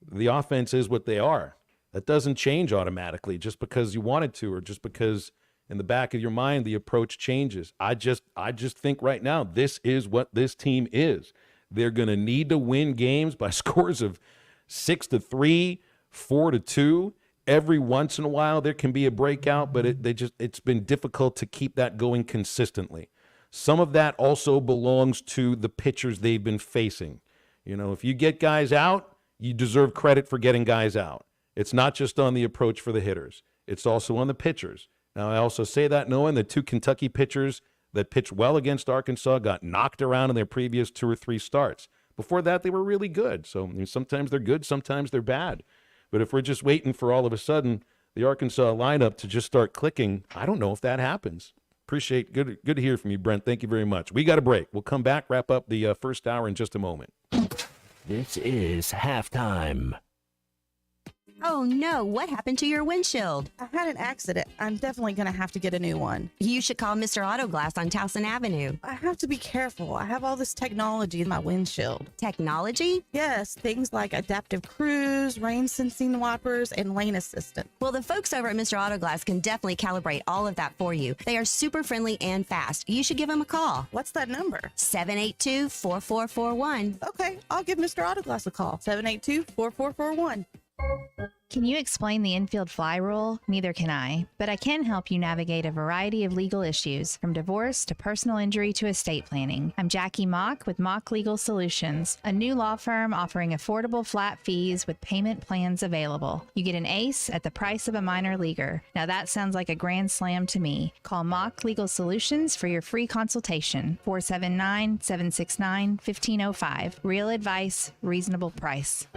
The offense is what they are. That doesn't change automatically just because you want it to or just because in the back of your mind the approach changes. I just think right now this is what this team is. They're going to need to win games by scores of 6-3, 4-2. Every once in a while there can be a breakout, but it's been difficult to keep that going consistently. Some of that also belongs to the pitchers they've been facing. If you get guys out, you deserve credit for getting guys out. It's not just on the approach for the hitters. It's also on the pitchers. Now, I also say that knowing the 2 Kentucky pitchers that pitched well against Arkansas got knocked around in their previous 2 or 3 starts. Before that, they were really good. So sometimes they're good, sometimes they're bad. But if we're just waiting for all of a sudden the Arkansas lineup to just start clicking, I don't know if that happens. Appreciate good to hear from you, Brent. Thank you very much. We got a break. We'll come back, wrap up the first hour in just a moment. This is halftime. Oh no, what happened to your windshield? I had an accident. I'm definitely going to have to get a new one. You should call Mr. Auto Glass on Towson Avenue. I have to be careful. I have all this technology in my windshield. Technology? Yes, things like adaptive cruise, rain sensing wipers, and lane assistant. Well, the folks over at Mr. Auto Glass can definitely calibrate all of that for you. They are super friendly and fast. You should give them a call. What's that number? 782-4441. Okay, I'll give Mr. Auto Glass a call. 782-4441. Can you explain the infield fly rule? Neither can I, but I can help you navigate a variety of legal issues, from divorce to personal injury to estate planning. I'm Jackie Mock with Mock Legal Solutions, a new law firm offering affordable flat fees with payment plans available. You get an ace at the price of a minor leaguer. Now that sounds like a grand slam to me. Call Mock Legal Solutions for your free consultation. 479-769-1505. Real advice, reasonable price.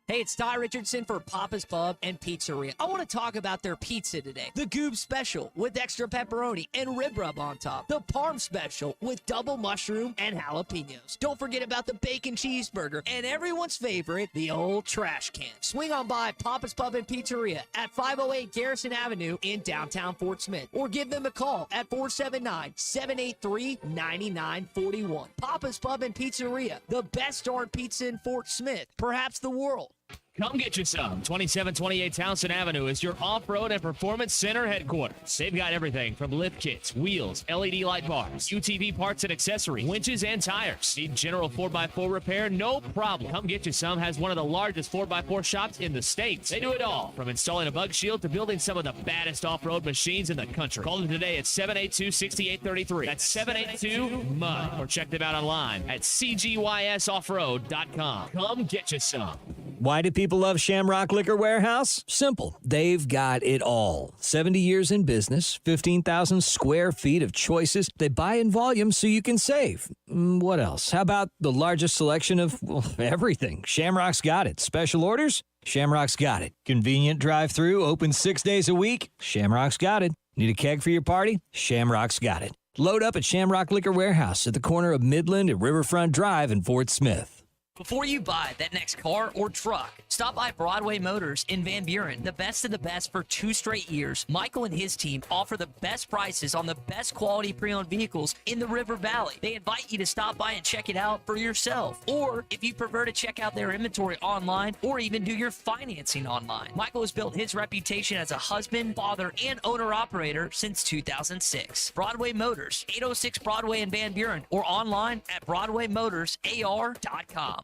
Hey, it's Ty Richardson for Papa's Pub and Pizzeria. I want to talk about their pizza today. The Goob Special with extra pepperoni and rib rub on top. The Parm Special with double mushroom and jalapenos. Don't forget about the bacon cheeseburger and everyone's favorite, the old trash can. Swing on by Papa's Pub and Pizzeria at 508 Garrison Avenue in downtown Fort Smith, or give them a call at 479-783-9941. Papa's Pub and Pizzeria, the best darn pizza in Fort Smith, perhaps the world. Come get you some. 2728 Townsend Avenue is your off-road and performance center headquarters. They've got everything from lift kits, wheels, LED light bars, UTV parts and accessories, winches and tires. Need general 4x4 repair? No problem. Come Get You Some has one of the largest 4x4 shops in the States. They do it all, from installing a bug shield to building some of the baddest off-road machines in the country. Call them today at 782-6833. That's 782-MUD. Or check them out online at cgysoffroad.com. Come get you some. Why do people love Shamrock Liquor Warehouse? Simple. They've got it all. 70 years in business, 15,000 square feet of choices. They buy in volume so you can save. What else? How about the largest selection of everything? Shamrock's got it. Special orders? Shamrock's got it. Convenient drive-through, open 6 days a week? Shamrock's got it. Need a keg for your party? Shamrock's got it. Load up at Shamrock Liquor Warehouse at the corner of Midland and Riverfront Drive in Fort Smith. Before you buy that next car or truck, stop by Broadway Motors in Van Buren, the best of the best for 2 straight years. Michael and his team offer the best prices on the best quality pre-owned vehicles in the River Valley. They invite you to stop by and check it out for yourself. Or if you prefer to check out their inventory online or even do your financing online. Michael has built his reputation as a husband, father, and owner-operator since 2006. Broadway Motors, 806 Broadway in Van Buren, or online at BroadwayMotorsAR.com.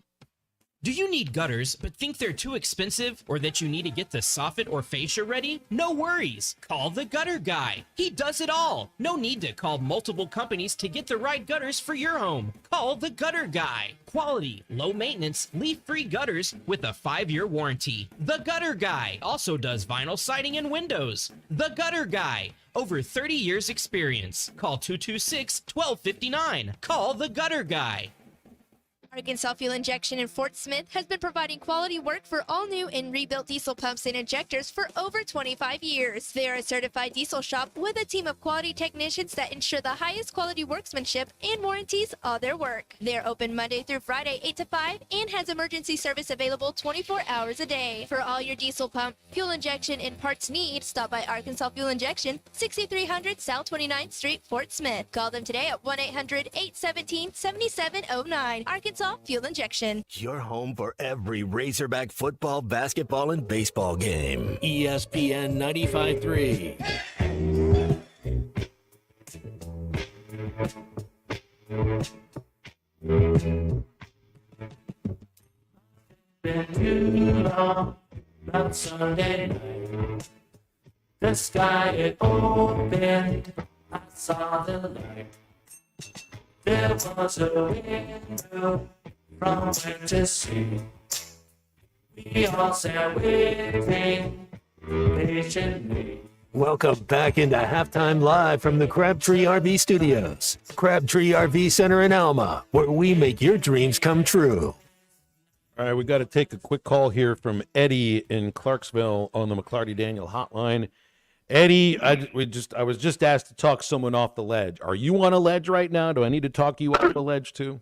Do you need gutters but think they're too expensive, or that you need to get the soffit or fascia ready? No worries. Call the Gutter Guy. He does it all. No need to call multiple companies to get the right gutters for your home. Call the Gutter Guy. Quality, low maintenance, leak-free gutters with a 5-year warranty. The Gutter Guy also does vinyl siding and windows. The Gutter Guy. Over 30 years experience. Call 226-1259. Call the Gutter Guy. Arkansas Fuel Injection in Fort Smith has been providing quality work for all new and rebuilt diesel pumps and injectors for over 25 years. They are a certified diesel shop with a team of quality technicians that ensure the highest quality workmanship and warranties all their work. They are open Monday through Friday 8 to 5 and has emergency service available 24 hours a day. For all your diesel pump, fuel injection, and parts needs, stop by Arkansas Fuel Injection, 6300 South 29th Street, Fort Smith. Call them today at 1-800-817-7709. Arkansas Fuel Injection. Your home for every Razorback football, basketball, and baseball game. ESPN 95.3. Been too long, not Sunday night. The sky it opened, I saw the light. There was a window from where to see. We all sat waiting patiently. Welcome back into Halftime Live from the Crabtree RV Studios. Crabtree RV Center in Alma, where we make your dreams come true. All right, we got to take a quick call here from Eddie in Clarksville on the McClarty Daniel hotline. Eddie, I was just asked to talk someone off the ledge. Are you on a ledge right now? Do I need to talk you off the ledge too?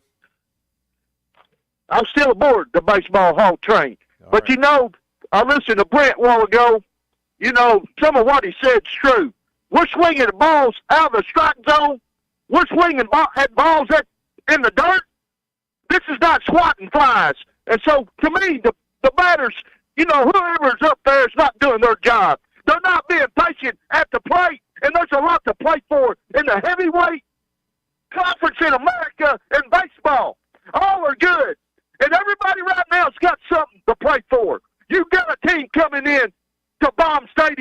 I'm still aboard the baseball hog train. But, you know, I listened to Brent a while ago. You know, some of what he said is true. We're swinging the balls out of the strike zone. We're swinging at balls in the dirt. This is not swatting flies. And so, to me, the batters, you know, whoever's up there is not doing their job. They're not being patient at the plate, and there's a lot to play for in the heavyweight conference in America and baseball. All are good. And everybody right now has got something to play for.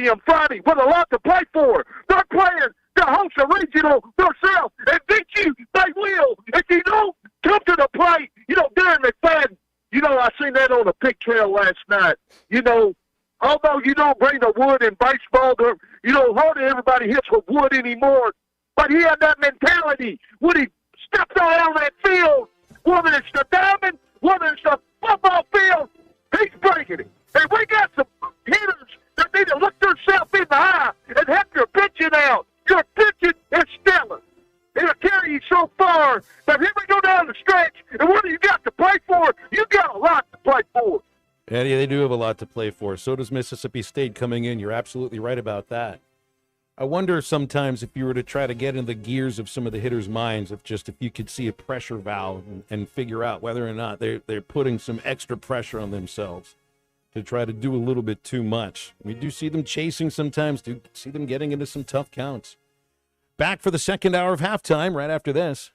Stadium Friday with a lot to play for. They're playing to host a regional themselves and beat you. They will. If you don't come to the plate, Darren McFadden, I seen that on a pig trail last night. Although you don't bring the wood in baseball, hardly everybody hits with wood anymore. But he had that mentality when he stepped out on that field, whether it's the diamond, whether it's the football field, he's breaking it. And we got some hitters that need to look themselves in the eye and help your pitching out. Your pitching is stellar. It'll carry you so far, but here we go down the stretch, and what do you got to play for? You got a lot to play for. Yeah, they do have a lot to play for. So does Mississippi State coming in. You're absolutely right about that. I wonder sometimes if you were to try to get in the gears of some of the hitters' minds, if you could see a pressure valve and figure out whether or not they're putting some extra pressure on themselves to try to do a little bit too much. We do see them chasing sometimes, do see them getting into some tough counts. Back for the second hour of halftime right after this.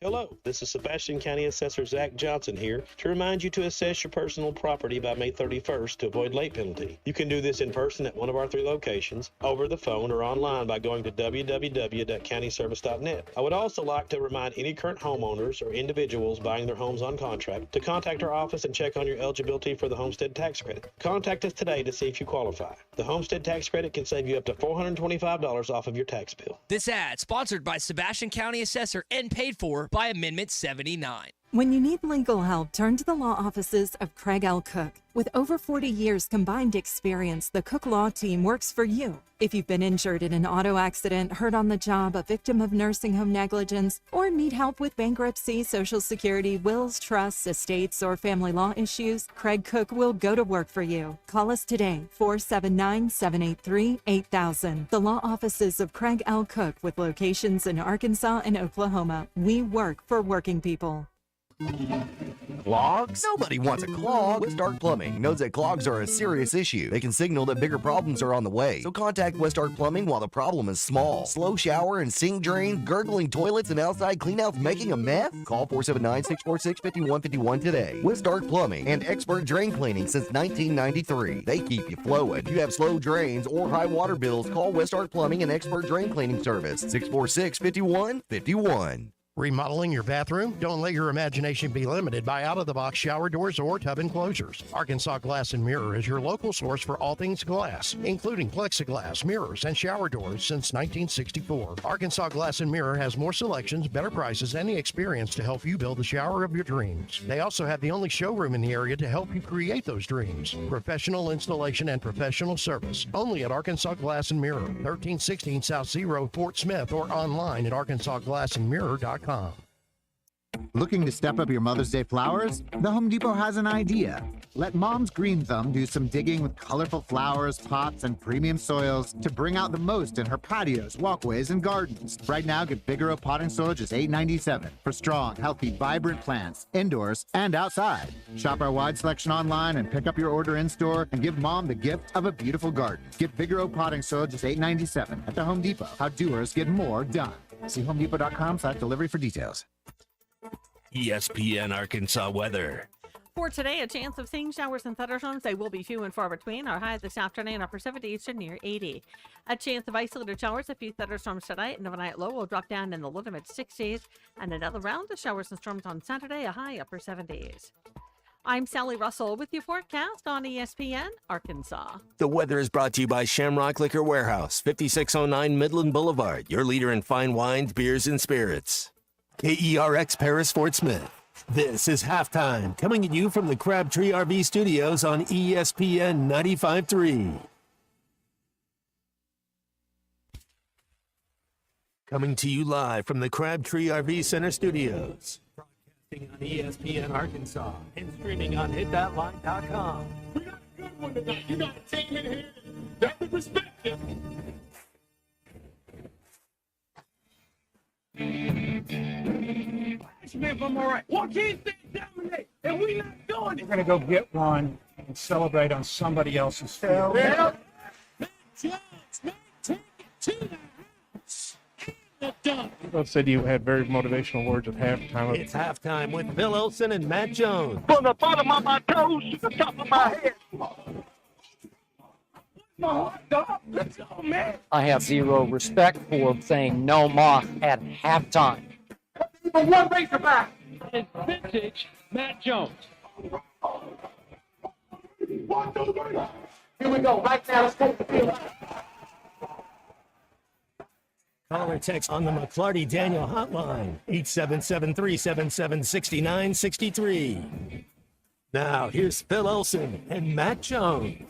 Hello, this is Sebastian County Assessor Zach Johnson here to remind you to assess your personal property by May 31st to avoid late penalty. You can do this in person at one of our 3 locations, over the phone, or online by going to www.countyservice.net. I would also like to remind any current homeowners or individuals buying their homes on contract to contact our office and check on your eligibility for the homestead tax credit. Contact us today to see if you qualify. The homestead tax credit can save you up to $425 off of your tax bill. This ad sponsored by Sebastian County Assessor and paid for by Amendment 79. When you need legal help, turn to the law offices of Craig L. Cook. With over 40 years combined experience, the Cook Law Team works for you. If you've been injured in an auto accident, hurt on the job, a victim of nursing home negligence, or need help with bankruptcy, Social Security, wills, trusts, estates, or family law issues, Craig Cook will go to work for you. Call us today, 479-783-8000. The law offices of Craig L. Cook with locations in Arkansas and Oklahoma. We work for working people. Clogs? Nobody wants a clog. West Ark Plumbing knows that clogs are a serious issue. They can signal that bigger problems are on the way. So contact West Ark Plumbing while the problem is small. Slow shower and sink drain, gurgling toilets, and outside cleanouts making a mess? Call 479-646-5151 today. West Ark Plumbing and expert drain cleaning since 1993. They keep you flowing. If you have slow drains or high water bills, call West Ark Plumbing and expert drain cleaning service. 646-5151. Remodeling your bathroom? Don't let your imagination be limited by out-of-the-box shower doors or tub enclosures. Arkansas Glass and Mirror is your local source for all things glass, including plexiglass, mirrors, and shower doors since 1964. Arkansas Glass and Mirror has more selections, better prices, and the experience to help you build the shower of your dreams. They also have the only showroom in the area to help you create those dreams. Professional installation and professional service. Only at Arkansas Glass and Mirror, 1316 South C Road, Fort Smith, or online at arkansasglassandmirror.com. Looking to step up your Mother's Day flowers? The Home Depot has an idea. Let Mom's Green Thumb do some digging with colorful flowers, pots, and premium soils to bring out the most in her patios, walkways, and gardens. Right now, get Figaro potting soil just $8.97 for strong, healthy, vibrant plants, indoors and outside. Shop our wide selection online and pick up your order in-store and give Mom the gift of a beautiful garden. Get Figaro potting soil just $8.97 at the Home Depot. How doers get more done. See homedepot.com/delivery for details. ESPN Arkansas weather. For today, a chance of seeing showers and thunderstorms. They will be few and far between. Our high this afternoon, upper 70s to near 80. A chance of isolated showers, a few thunderstorms tonight, and overnight low will drop down in the low to mid 60s. And another round of showers and storms on Saturday, a high upper 70s. I'm Sally Russell with your forecast on ESPN Arkansas. The weather is brought to you by Shamrock Liquor Warehouse, 5609 Midland Boulevard, your leader in fine wines, beers, and spirits. KERX Paris Fort Smith. This is Halftime, coming at you from the Crabtree RV Studios on ESPN 95.3. Coming to you live from the Crabtree RV Center Studios. Broadcasting on ESPN Arkansas and streaming on hitthatline.com. We got a good one tonight. You got to take it in hand. That was respected. If I'm all right. Why can't they dominate? And we not doing it. We're going to go get one and celebrate on somebody else's field. Well, Judge may take it to the house. Both said you had very motivational words at halftime. It's halftime with Bill Olson and Matt Jones. From the bottom of my toes to the top of my head. Let's go, man. I have zero respect for saying no mock at halftime. Number one Razorback is vintage Matt Jones. 1, 2, 3. Here we go. Right now, let's take the field. Call or text on the McClarty Daniel hotline, 877-377-6963. Now, here's Phil Olson and Matt Jones.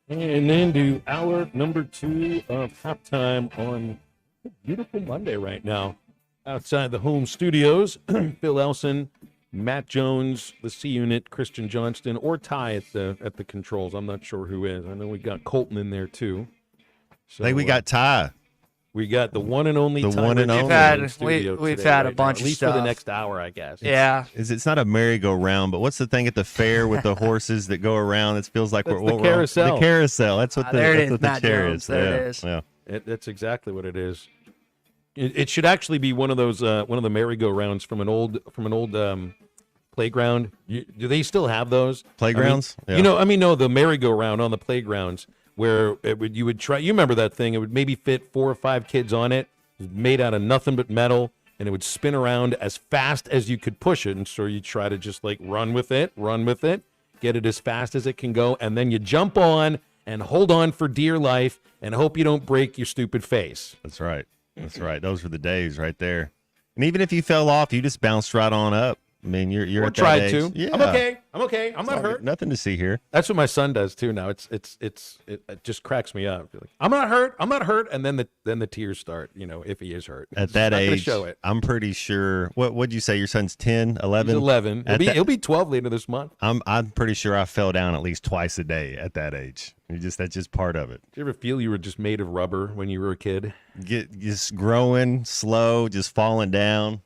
And then to hour number 2 of halftime on a beautiful Monday right now. Outside the home studios, Phil Elson, Matt Jones, the C unit, Christian Johnston, or Ty at the controls. I'm not sure who is. I know we got Colton in there too. So, I think we got Ty. We got the one and only. The Ty one and Richards only. in the studio We've today had a right now, bunch at of least stuff. for the next hour, I guess. Yeah. It's not a merry-go-round, but what's the thing at the fair with the horses that go around? It feels like That's we're the carousel. The carousel. That's what there it that's is, what the Matt chair Jones. is. There yeah. it is. Yeah. That's exactly what it is. It should actually be one of those one of the merry-go-rounds from an old playground. Do they still have those Playgrounds? I mean, Yeah. no, the merry-go-round on the playgrounds where you would try. You remember that thing? It would maybe fit 4 or 5 kids on it. It was made out of nothing but metal, and it would spin around as fast as you could push it. And so you try to just like run with it, get it as fast as it can go, and then you jump on and hold on for dear life and hope you don't break your stupid face. That's right. That's right. Those were the days right there. And even if you fell off, you just bounced right on up. I mean, you're Or at that tried age. to. Yeah. I'm okay. I'm not hurt. Nothing to see here. That's what my son does too now. It just cracks me up. Like, I'm not hurt, and then the tears start. If he is hurt At He's that not gonna age, show it. I'm pretty sure. What'd you say? Your son's 10, 11? He's 11. He'll be 12 later this month. I'm pretty sure I fell down at least twice a day at that age. That's just part of it. Did you ever feel you were just made of rubber when you were a kid? Just growing slow, just falling down.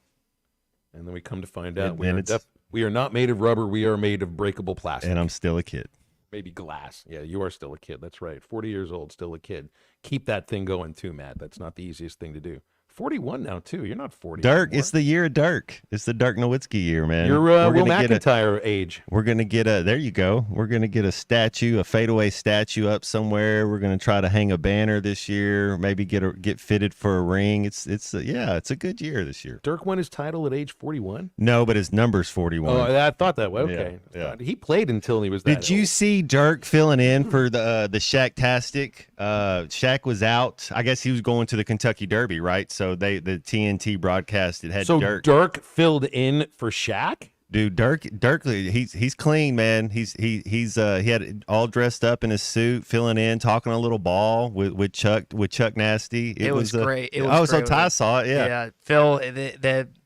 And then we come to find out And we are not made of rubber. We are made of breakable plastic. And I'm still a kid. Maybe glass. Yeah, you are still a kid. That's right. 40 years old, still a kid. Keep that thing going too, Matt. That's not the easiest thing to do. 41 now, too. You're not 40 Dirk, anymore. it's the year of Dirk. It's the Dirk Nowitzki year, man. You're We're Will gonna get McIntyre age. We're going to get there you go. We're going to get a statue, a fadeaway statue up somewhere. We're going to try to hang a banner this year, maybe get fitted for a ring. It's a good year this year. Dirk won his title at age 41? No, but his number's 41. Oh, I thought that way. Okay. Yeah. He played until he was that Did you see Dirk filling in for the Shaq-tastic? Shaq was out. I guess he was going to the Kentucky Derby, right? So the TNT broadcast, it had So Dirk. Dirk filled in for Shaq? Dude, Dirk, he's clean, man. He had it all dressed up in his suit, filling in, talking a little ball with Chuck Nasty. It was great. It was oh, great so with Ty it. saw it, yeah. Yeah, Phil.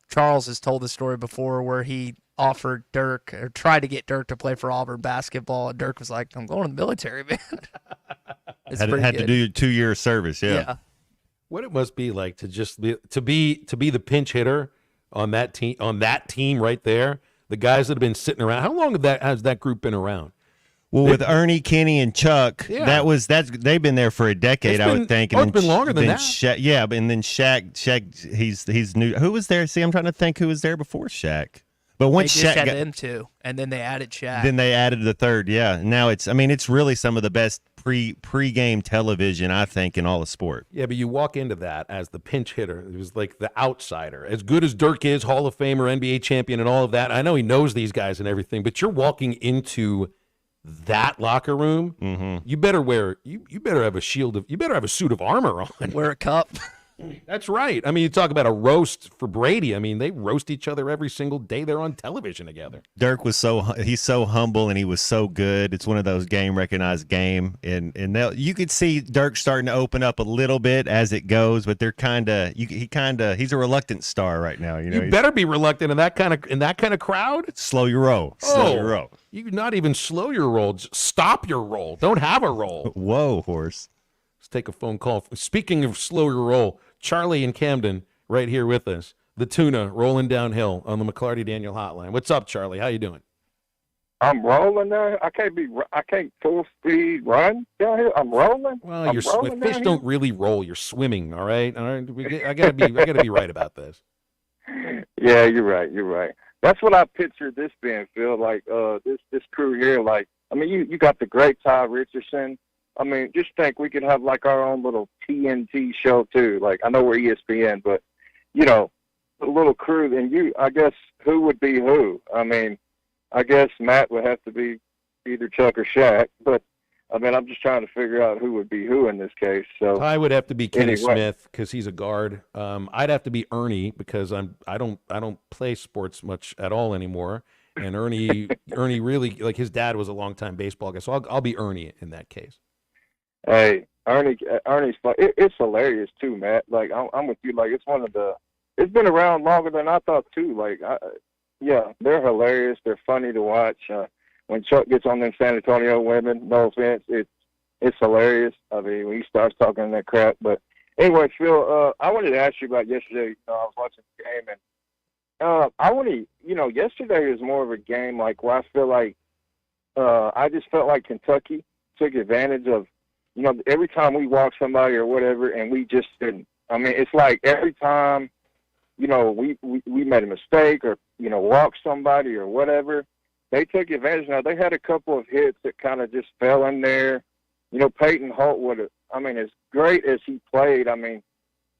Charles has told the story before where he offered Dirk or tried to get Dirk to play for Auburn basketball, and Dirk was like, "I'm going to the military, man." Had to do your 2-year service, yeah. What it must be like to just be the pinch hitter on that team right there. The guys that have been sitting around. How long has that group been around? Well, with Ernie, Kenny, and Chuck, Yeah. they've been there for a decade, I would think. It's been longer than that. Shaq, and then Shaq, he's new. Who was there? See, I'm trying to think who was there before Shaq. But once they just Shaq had got, them two, and then they added Shaq. then they added the third. Yeah, now it's really some of the best pre-game television, I think, in all of sport. Yeah, but you walk into that as the pinch hitter. It was like the outsider. As good as Dirk is, Hall of Famer, NBA champion, and all of that. I know he knows these guys and everything, but you're walking into that locker room. Mm-hmm. You better have a you better have a suit of armor on. Wear a cup. That's right. I mean, you talk about a roast for Brady. I mean, they roast each other every single day they're on television together. Dirk was he's so humble and he was so good. It's one of those game recognized game, and you could see Dirk starting to open up a little bit as it goes, but he's a reluctant star right now. You better be reluctant in that kind of crowd. Slow your roll. Slow your roll. You not even slow your roll. Just stop your roll. Don't have a roll. Whoa, horse. Let's take a phone call. Speaking of slow your roll, Charlie in Camden right here with us. The tuna rolling downhill on the McClarty Daniel hotline. What's up, Charlie? How you doing? I'm rolling now. I can't full speed run down here. I'm rolling. Well, fish down don't really roll. You're swimming. All right. I gotta be right about this. Yeah, you're right. That's what I pictured this being, Phil. Like this crew here. Like, I mean, you got the great Ty Richardson. I mean, just think we could have like our own little TNT show too. Like, I know we're ESPN, but you know, a little crew. And I guess who would be who? I mean, I guess Matt would have to be either Chuck or Shaq, but I mean, I'm just trying to figure out who would be who in this case. So I would have to be Kenny Anyway. Smith because he's a guard. I'd have to be Ernie because I don't play sports much at all anymore. And Ernie really, like, his dad was a longtime baseball guy, so I'll be Ernie in that case. Hey, Ernie's fun. It's hilarious too, Matt. Like, I'm with you. Like, it's been around longer than I thought too. Like, yeah, they're hilarious. They're funny to watch. When Chuck gets on them San Antonio women, no offense, it's hilarious. I mean, when he starts talking that crap. But anyway, Phil, I wanted to ask you about yesterday. I was watching the game, and yesterday was more of a game like where I feel like I just felt like Kentucky took advantage of, every time we walk somebody or whatever, and we just didn't. I mean, it's like every time, we made a mistake or, walked somebody or whatever, they took advantage. Now, they had a couple of hits that kind of just fell in there. Peyton Holt as great as he played, I mean,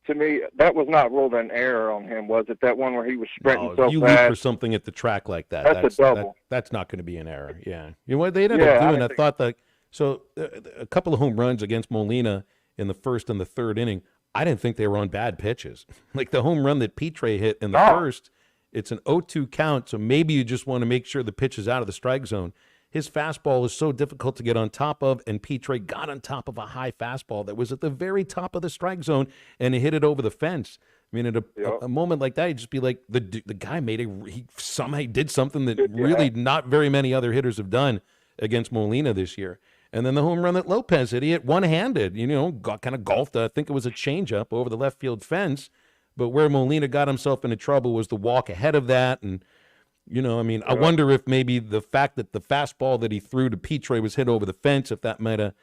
to me, that was not ruled an error on him, was it? That one where he was sprinting so if you fast. leap for something at the track like that, That's a double. That's not going to be an error. Yeah. What they ended up doing, I thought that. So a couple of home runs against Molina in the first and the third inning, I didn't think they were on bad pitches. Like the home run that Pitre hit in the first, it's an 0-2 count, so maybe you just want to make sure the pitch is out of the strike zone. His fastball is so difficult to get on top of, and Pitre got on top of a high fastball that was at the very top of the strike zone, and he hit it over the fence. I mean, at a moment like that, you'd just be like, the guy he somehow did something that really not very many other hitters have done against Molina this year. And then the home run that Lopez hit, he hit one-handed, got kind of golfed. I think it was a changeup over the left field fence. But where Molina got himself into trouble was the walk ahead of that. And, I wonder if maybe the fact that the fastball that he threw to Pitre was hit over the fence, if that might have,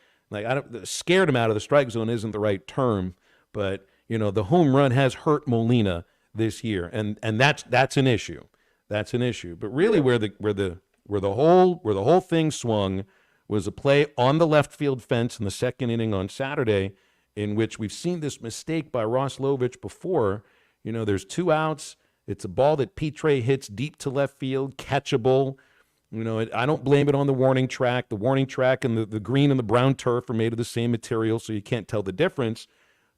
scared him out of the strike zone isn't the right term. But, the home run has hurt Molina this year. And that's an issue. That's an issue. But really where the whole thing swung was a play on the left field fence in the second inning on Saturday, in which we've seen this mistake by Ross Lovich before. There's 2 outs. It's a ball that Pitre hits deep to left field, catchable. I don't blame it on the warning track. The warning track and the green and the brown turf are made of the same material, so you can't tell the difference.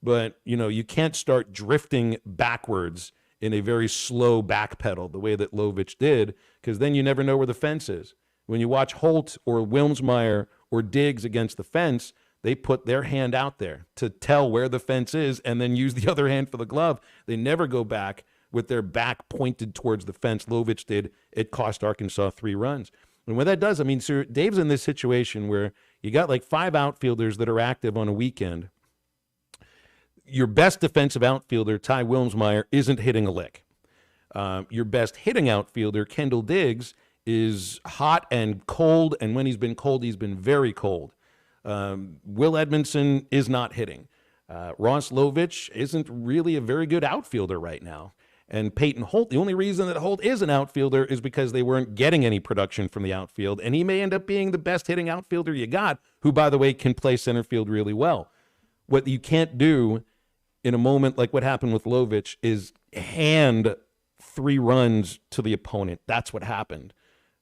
But, you can't start drifting backwards in a very slow back pedal the way that Lovich did, because then you never know where the fence is. When you watch Holt or Wilmsmeyer or Diggs against the fence, they put their hand out there to tell where the fence is and then use the other hand for the glove. They never go back with their back pointed towards the fence. Lovich did. It cost Arkansas 3 runs. And what that does, sir, Dave's in this situation where you got like 5 outfielders that are active on a weekend. Your best defensive outfielder, Ty Wilmsmeyer, isn't hitting a lick. Your best hitting outfielder, Kendall Diggs, is hot and cold, and when he's been cold, he's been very cold. Will Edmondson is not hitting. Ross Lovich isn't really a very good outfielder right now. And Peyton Holt, the only reason that Holt is an outfielder is because they weren't getting any production from the outfield, and he may end up being the best hitting outfielder you got, who, by the way, can play center field really well. What you can't do in a moment like what happened with Lovich is hand 3 runs to the opponent. That's what happened.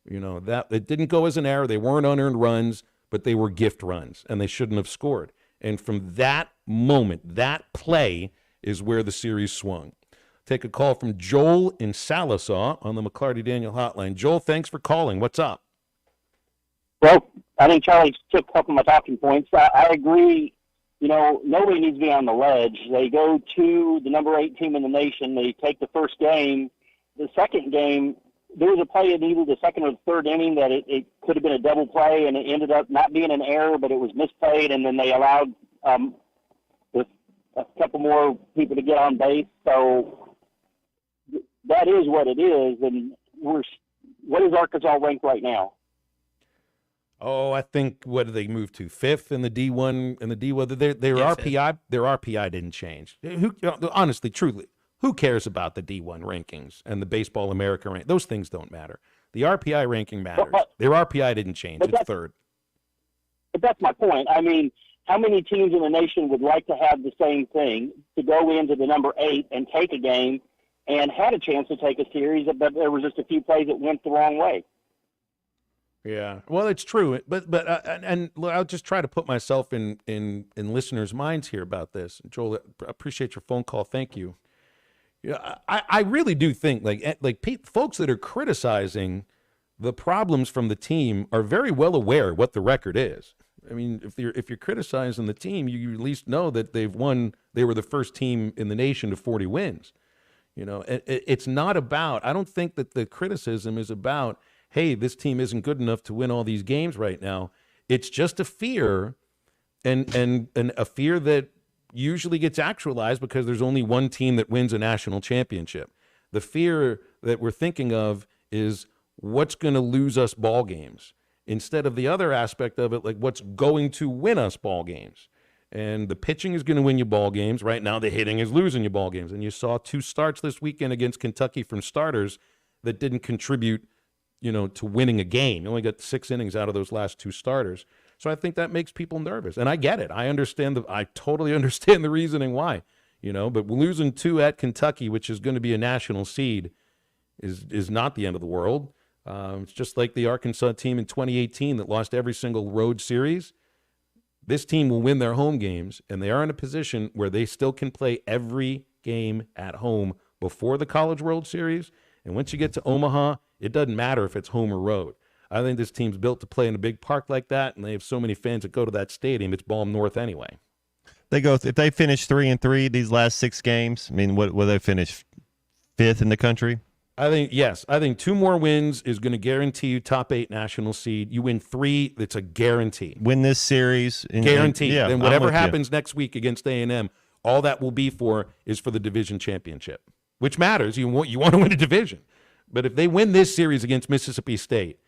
That it didn't go as an error. They weren't unearned runs, but they were gift runs, and they shouldn't have scored. And from that moment, that play is where the series swung. Take a call from Joel in Salisaw on the McClarty Daniel hotline. Joel, thanks for calling. What's up? Well, I think Charlie took a couple of my talking points. I agree. Nobody needs to be on the ledge. They go to the number 8 team in the nation. They take the first game. The second game, there was a play in either the second or the third inning that it could have been a double play, and it ended up not being an error, but it was misplayed, and then they allowed with a couple more people to get on base. So that is what it is, and what is Arkansas ranked right now? Oh, I think, what did they move to? 5th in the D1? In the D1, their RPI didn't change. Honestly, truly, Who cares about the D1 rankings and the Baseball America rank? Those things don't matter. The RPI ranking matters. Their RPI didn't change. It's third. But that's my point. I mean, how many teams in the nation would like to have the same thing, to go into the number 8 and take a game and had a chance to take a series, but there was just a few plays that went the wrong way? Yeah, well, it's true, but I'll just try to put myself in listeners' minds here about this. Joel, I appreciate your phone call. Thank you. Yeah, I really do think folks that are criticizing the problems from the team are very well aware what the record is. I mean, if you're criticizing the team, you at least know that they've won. They were the first team in the nation to 40 wins. You know, it's not about. I don't think that the criticism is about, hey, this team isn't good enough to win all these games right now. It's just a fear, and a fear that usually gets actualized because there's only one team that wins a national championship. The fear that we're thinking of is what's going to lose us ball games, instead of the other aspect of it, like what's going to win us ball games. And the pitching is going to win you ball games. Right now, the hitting is losing you ball games. And you saw 2 starts this weekend against Kentucky from starters that didn't contribute, to winning a game. You only got 6 innings out of those last 2 starters. So I think that makes people nervous. And I get it. I totally understand the reasoning why, but losing 2 at Kentucky, which is going to be a national seed, is not the end of the world. It's just like the Arkansas team in 2018 that lost every single road series. This team will win their home games, and they are in a position where they still can play every game at home before the College World Series. And once you get to Omaha, it doesn't matter if it's home or road. I think this team's built to play in a big park like that, and they have so many fans that go to that stadium. It's Balm North anyway. If they finish 3-3 these last 6 games, I mean, will they finish 5th in the country? I think, yes. I think 2 more wins is going to guarantee you top 8 national seed. You win 3, it's a guarantee. Win this series. Guarantee. Yeah, then whatever happens next week against A&M, all that will be is for the division championship, which matters. You want to win a division. But if they win this series against Mississippi State,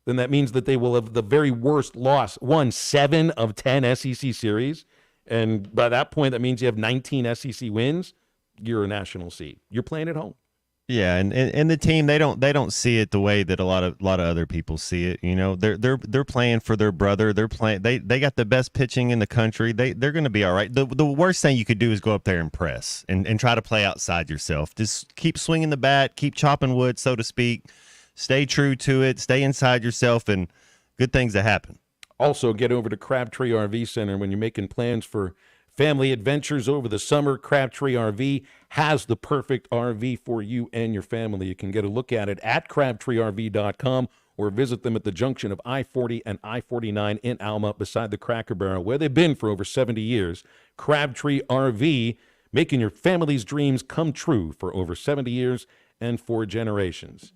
then that means that they will have the very worst loss, won 7 of 10 SEC series. And by that point, that means you have 19 SEC wins. You're a national seed. You're playing at home. Yeah, and the team, they don't see it the way that a lot of other people see it. They're playing for their brother. They're playing. They got the best pitching in the country. They're going to be all right. The worst thing you could do is go up there and press and try to play outside yourself. Just keep swinging the bat, keep chopping wood, so to speak. Stay true to it. Stay inside yourself, and good things to happen. Also, get over to Crabtree RV Center when you're making plans for family adventures over the summer. Crabtree RV has the perfect RV for you and your family. You can get a look at it at crabtreerv.com or visit them at the junction of I-40 and I-49 in Alma beside the Cracker Barrel, where they've been for over 70 years. Crabtree RV, making your family's dreams come true for over 70 years and 4 generations.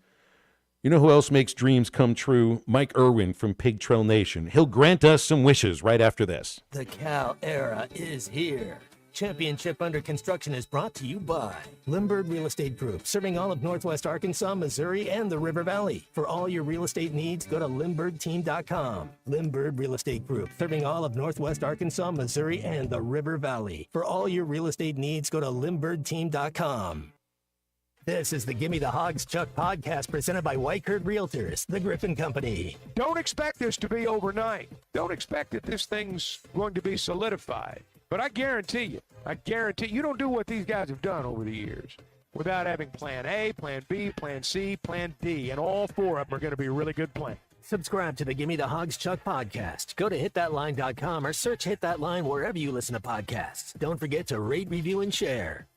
You know who else makes dreams come true? Mike Irwin from Pig Trail Nation. He'll grant us some wishes right after this. The Cal era is here. Championship Under Construction is brought to you by Limbird Real Estate Group, serving all of Northwest Arkansas, Missouri, and the River Valley. For all your real estate needs, go to LimbirdTeam.com. Limbird Real Estate Group, serving all of Northwest Arkansas, Missouri, and the River Valley. For all your real estate needs, go to LimbirdTeam.com. This is the Gimme the Hogs Chuck podcast presented by Whitekirk Realtors, the Griffin Company. Don't expect this to be overnight. Don't expect that this thing's going to be solidified. But I guarantee you don't do what these guys have done over the years without having plan A, plan B, plan C, plan D, and all 4 of them are going to be really good plans. Subscribe to the Gimme the Hogs Chuck podcast. Go to hitthatline.com or search Hit That Line wherever you listen to podcasts. Don't forget to rate, review, and share.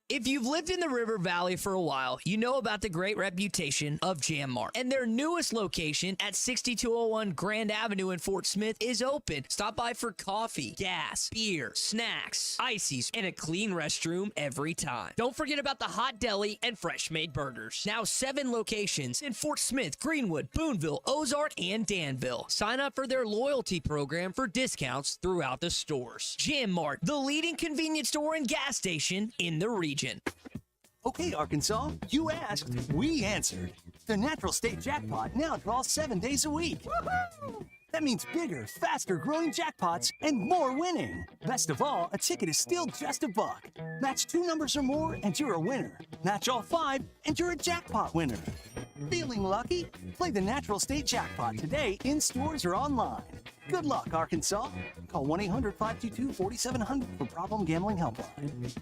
If you've lived in the River Valley for a while, you know about the great reputation of Jam Mart. And their newest location at 6201 Grand Avenue in Fort Smith is open. Stop by for coffee, gas, beer, snacks, ices, and a clean restroom every time. Don't forget about the hot deli and fresh-made burgers. Now 7 locations in Fort Smith, Greenwood, Boonville, Ozark, and Danville. Sign up for their loyalty program for discounts throughout the stores. Jam Mart, the leading convenience store and gas station in the region. Okay, Arkansas, you asked, we answered. The Natural State Jackpot now draws 7 days a week. Woo-hoo! That means bigger, faster growing jackpots and more winning. Best of all, a ticket is still just $1. Match 2 numbers or more and you're a winner. Match all 5 and you're a jackpot winner. Feeling lucky? Play the Natural State Jackpot today in stores or online. Good luck, Arkansas. Call 1-800-522-4700 for Problem Gambling Helpline.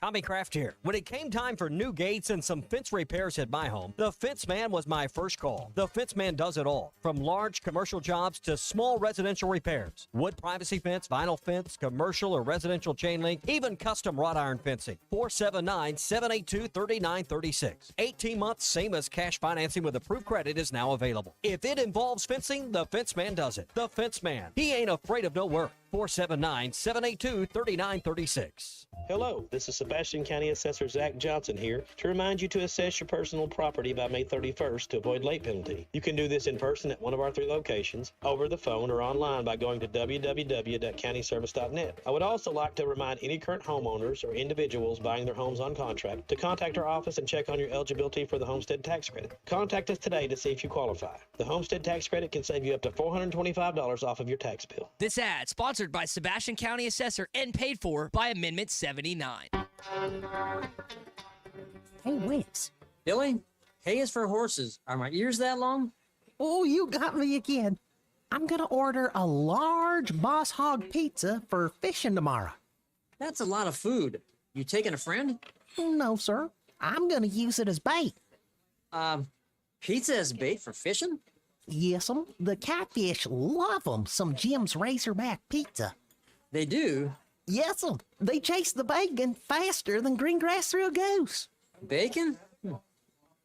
Tommy Kraft here. When it came time for new gates and some fence repairs at my home, the Fence Man was my first call. The Fence Man does it all, from large commercial jobs to small residential repairs. Wood privacy fence, vinyl fence, commercial or residential chain link, even custom wrought iron fencing. 479-782-3936. 18 months, same as cash financing with approved credit is now available. If it involves fencing, the Fence Man does it. The Fence Man. He ain't afraid of no work. 479-782-3936. Hello, this is Sebastian County Assessor Zach Johnson here to remind you to assess your personal property by May 31st to avoid late penalty. You can do this in person at one of our 3 locations, over the phone, or online by going to www.countyservice.net. I would also like to remind any current homeowners or individuals buying their homes on contract to contact our office and check on your eligibility for the homestead tax credit. Contact us today to see if you qualify. The homestead tax credit can save you up to $425 off of your tax bill. This ad sponsored by Sebastian County Assessor and paid for by Amendment 79. Hey, Wes. Billy, hay is for horses. Are my ears that long? Oh, you got me again. I'm gonna order a large Boss Hog pizza for fishing tomorrow. That's a lot of food. You taking a friend? No, sir. I'm gonna use it as bait. Pizza as bait for fishing? Yes'm. The catfish love 'em. Some Jim's Razorback pizza. They do? Yes'm. They chase the bacon faster than green grass through a goose. Bacon?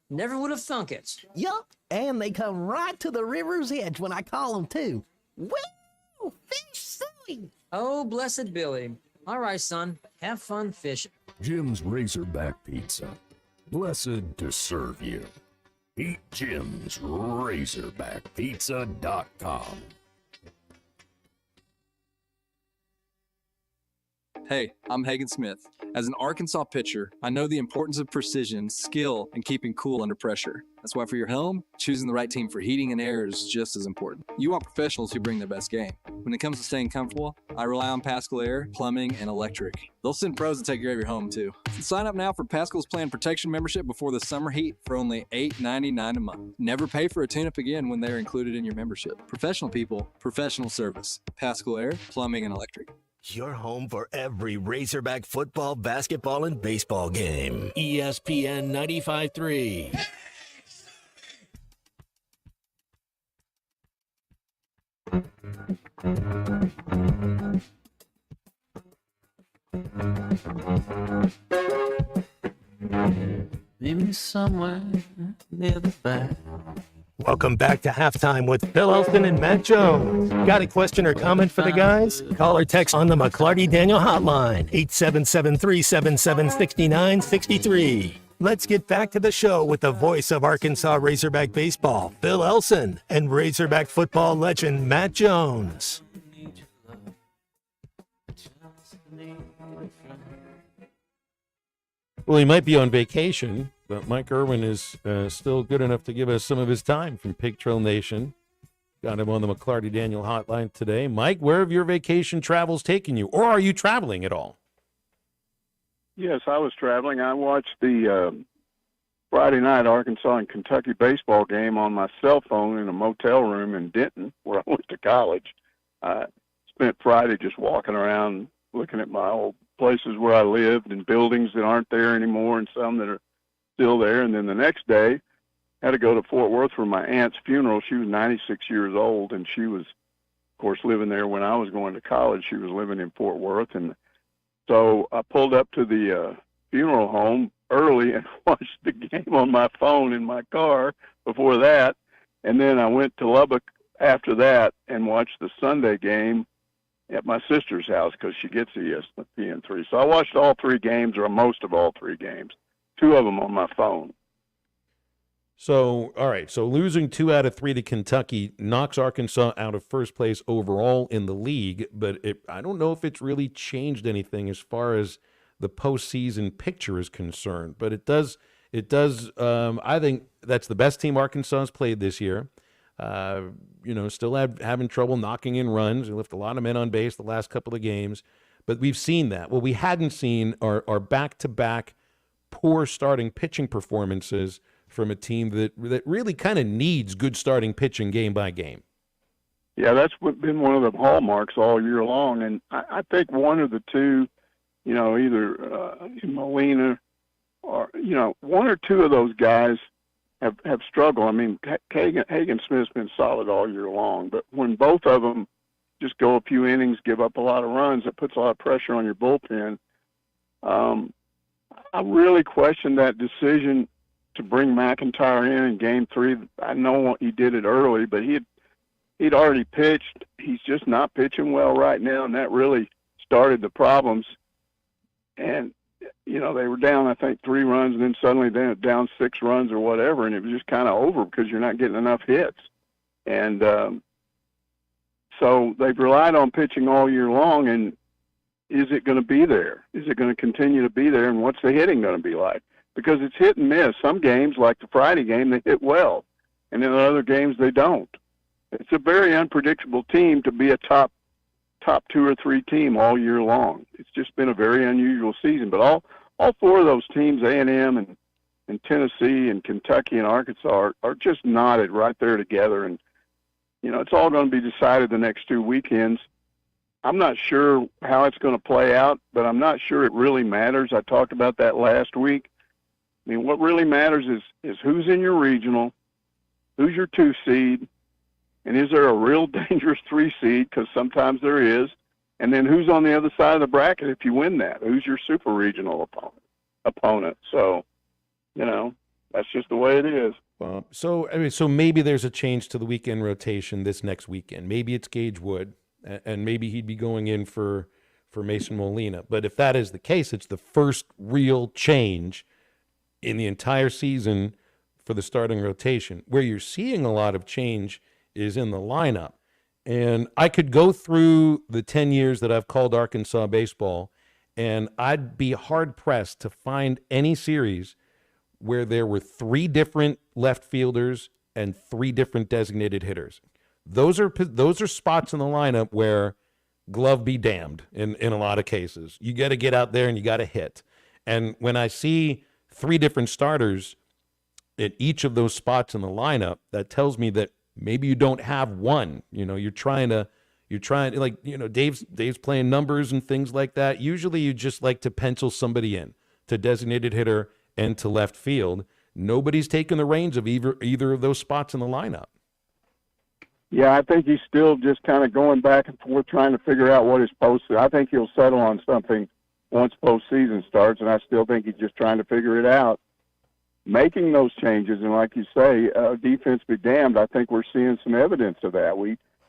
Never would have thunk it. Yup. And they come right to the river's edge when I call them too. Woo! Fish suey! Oh, blessed Billy. All right, son. Have fun fishing. Jim's Razorback Pizza. Blessed to serve you. Eat Jim's RazorbackPizza.com. Hey, I'm Hagen Smith. As an Arkansas pitcher, I know the importance of precision, skill, and keeping cool under pressure. That's why for your home, choosing the right team for heating and air is just as important. You want professionals who bring their best game. When it comes to staying comfortable, I rely on Pascal Air, Plumbing, and Electric. They'll send pros to take care of your home, too. So sign up now for Pascal's Plan Protection membership before the summer heat for only $8.99 a month. Never pay for a tune-up again when they're included in your membership. Professional people, professional service. Pascal Air, Plumbing, and Electric. Your home for every Razorback football, basketball, and baseball game. ESPN 95.3. Maybe somewhere near the back. Welcome back to Halftime with Bill Elson and Matt Jones. Got a question or comment for the guys? Call or text on the McClarty Daniel hotline, 877-377-6963. Let's get back to the show with the voice of Arkansas Razorback baseball, Bill Elson, and Razorback football legend Matt Jones. Well, he might be on vacation, but Mike Irwin is still good enough to give us some of his time from Pig Trail Nation. Got him on the McClarty Daniel hotline today. Mike, where have your vacation travels taken you? Or are you traveling at all? Yes, I was traveling. I watched the Friday night Arkansas and Kentucky baseball game on my cell phone in a motel room in Denton, where I went to college. I spent Friday just walking around looking at my old places where I lived and buildings that aren't there anymore and some that are still there. And then the next day, I had to go to Fort Worth for my aunt's funeral. She was 96 years old, and she was, of course, living there when I was going to college. She was living in Fort Worth. And so I pulled up to the funeral home early and watched the game on my phone in my car before that. And then I went to Lubbock after that and watched the Sunday game at my sister's house because she gets ESPN3. So I watched all 3 games, or most of all 3 games, 2 of them on my phone. So, all right, so losing 2 out of 3 to Kentucky knocks Arkansas out of first place overall in the league, but I don't know if it's really changed anything as far as the postseason picture is concerned. But it does. I think that's the best team Arkansas has played this year. Still having trouble knocking in runs. He left a lot of men on base the last couple of games. But we've seen that. What we hadn't seen are back-to-back poor starting pitching performances from a team that really kind of needs good starting pitching game by game. Yeah, that's been one of the hallmarks all year long. And I think one of the two, either Molina or, one or two of those guys have struggled. I mean, Hagen Smith's been solid all year long. But when both of them just go a few innings, give up a lot of runs, it puts a lot of pressure on your bullpen. I really question that decision to bring McIntyre in Game 3. I know he did it early, but he'd already pitched. He's just not pitching well right now, and that really started the problems. And, they were down, I think, 3 runs, and then suddenly they're down 6 runs or whatever, and it was just kind of over because you're not getting enough hits. And so they've relied on pitching all year long, and is it going to be there? Is it going to continue to be there, and what's the hitting going to be like? Because it's hit and miss. Some games, like the Friday game, they hit well, and in other games they don't. It's a very unpredictable team to be a top 2 or 3 team all year long. It's just been a very unusual season. But all 4 of those teams, A&M and Tennessee and Kentucky and Arkansas, are just knotted right there together. And, it's all going to be decided the next 2 weekends. I'm not sure how it's going to play out, but I'm not sure it really matters. I talked about that last week. I mean, what really matters is who's in your regional, who's your 2 seed, and is there a real dangerous 3 seed? Because sometimes there is. And then who's on the other side of the bracket if you win that? Who's your super regional opponent? So, that's just the way it is. Well, so maybe there's a change to the weekend rotation this next weekend. Maybe it's Gage Wood, and maybe he'd be going in for Mason Molina. But if that is the case, it's the first real change in the entire season for the starting rotation. Where you're seeing a lot of change is in the lineup. And I could go through the 10 years that I've called Arkansas baseball, and I'd be hard-pressed to find any series where there were 3 different left fielders and 3 different designated hitters. Those are spots in the lineup where glove be damned in a lot of cases. You got to get out there and you got to hit. And when I see 3 different starters at each of those spots in the lineup, that tells me that maybe you don't have one. You're trying Dave's playing numbers and things like that. Usually you just like to pencil somebody in to designated hitter and to left field. Nobody's taken the reins of either of those spots in the lineup. Yeah, I think he's still just kind of going back and forth trying to figure out what his post is. I think he'll settle on something once postseason starts, and I still think he's just trying to figure it out. Making those changes, and like you say, defense be damned, I think we're seeing some evidence of that.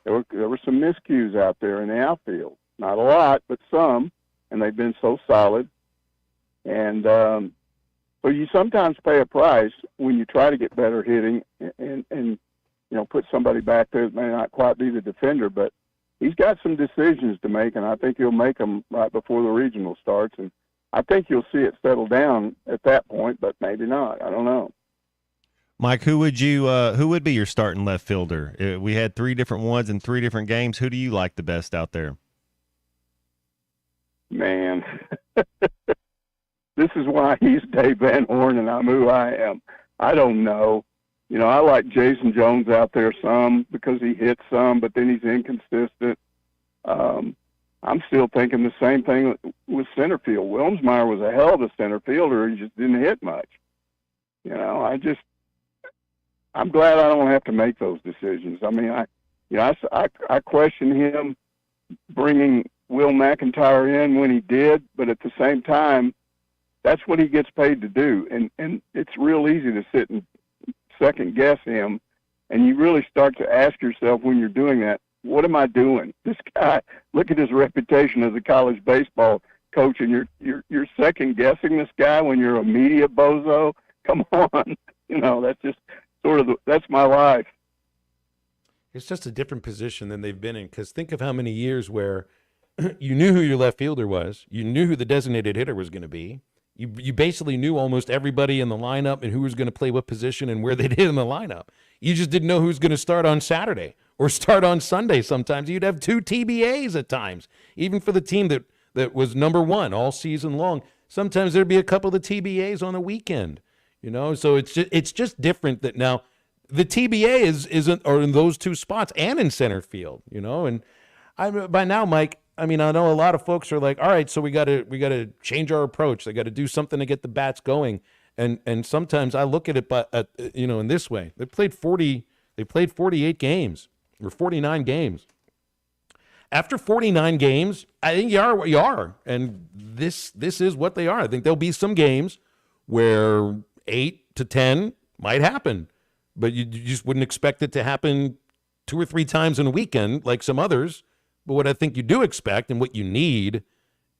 There were some miscues out there in the outfield. Not a lot, but some, and they've been so solid. And so you sometimes pay a price when you try to get better hitting and put somebody back there that may not quite be the defender, but he's got some decisions to make, and I think he'll make them right before the regional starts. And I think you'll see it settle down at that point, but maybe not. I don't know. Mike, who would be your starting left fielder? We had 3 different ones in 3 different games. Who do you like the best out there? Man, this is why he's Dave Van Horn and I'm who I am. I don't know. I like Jason Jones out there some because he hits some, but then he's inconsistent. I'm still thinking the same thing with center field. Wilmsmeyer was a hell of a center fielder. He just didn't hit much. I'm glad I don't have to make those decisions. I mean, I question him bringing Will McIntyre in when he did, but at the same time, that's what he gets paid to do. And it's real easy to sit and second guess him. And you really start to ask yourself when you're doing that, what am I doing? This guy, look at his reputation as a college baseball coach, and you're second guessing this guy when you're a media bozo. Come on, that's just that's my life. It's just a different position than they've been in. Because think of how many years where you knew who your left fielder was, you knew who the designated hitter was going to be, You basically knew almost everybody in the lineup and who was going to play what position and where they did in the lineup. You just didn't know who was going to start on Saturday or start on Sunday. Sometimes you'd have 2 TBAs at times, even for the team that was number 1 all season long. Sometimes there'd be a couple of the TBAs on the weekend, So it's just different that now the TBA isn't or in those 2 spots and in center field, And by now, Mike, I know a lot of folks are like, all right, so we got to change our approach. They got to do something to get the bats going. And sometimes I look at it, in this way. They played 48 games or 49 games. After 49 games, I think you are what you are, and this is what they are. I think there'll be some games where 8 to 10 might happen, but you just wouldn't expect it to happen 2 or 3 times in a weekend like some others. But what I think you do expect and what you need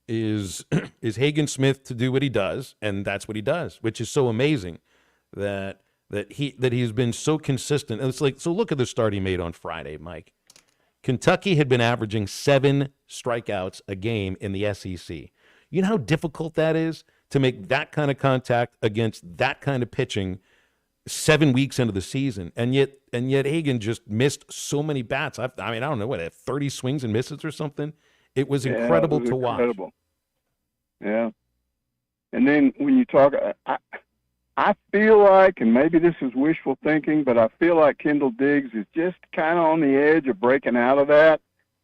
is Hagen Smith to do what he does, and that's what he does, which is so amazing that he's been so consistent. And it's like, so look at the start he made on Friday, Mike. Kentucky had been averaging 7 strikeouts a game in the SEC. You know how difficult that is to make that kind of contact against that kind of pitching 7 weeks into the season, and yet Hagen just missed so many bats. I don't know, 30 swings and misses or something. It was incredible to watch. Yeah, and then when you talk, I feel like, and maybe this is wishful thinking, but I feel like Kendall Diggs is just kind of on the edge of breaking out of that.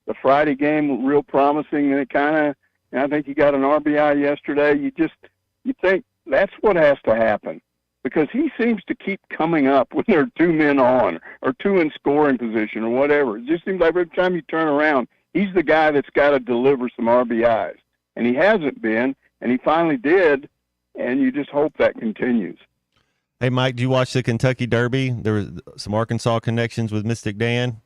The Friday game was real promising, and I think he got an RBI yesterday. You think that's what has to happen. Because he seems to keep coming up when there are 2 men on or 2 in scoring position or whatever. It just seems like every time you turn around, he's the guy that's got to deliver some RBIs. And he hasn't been, and he finally did, and you just hope that continues. Hey, Mike, do you watch the Kentucky Derby? There was some Arkansas connections with Mystik Dan.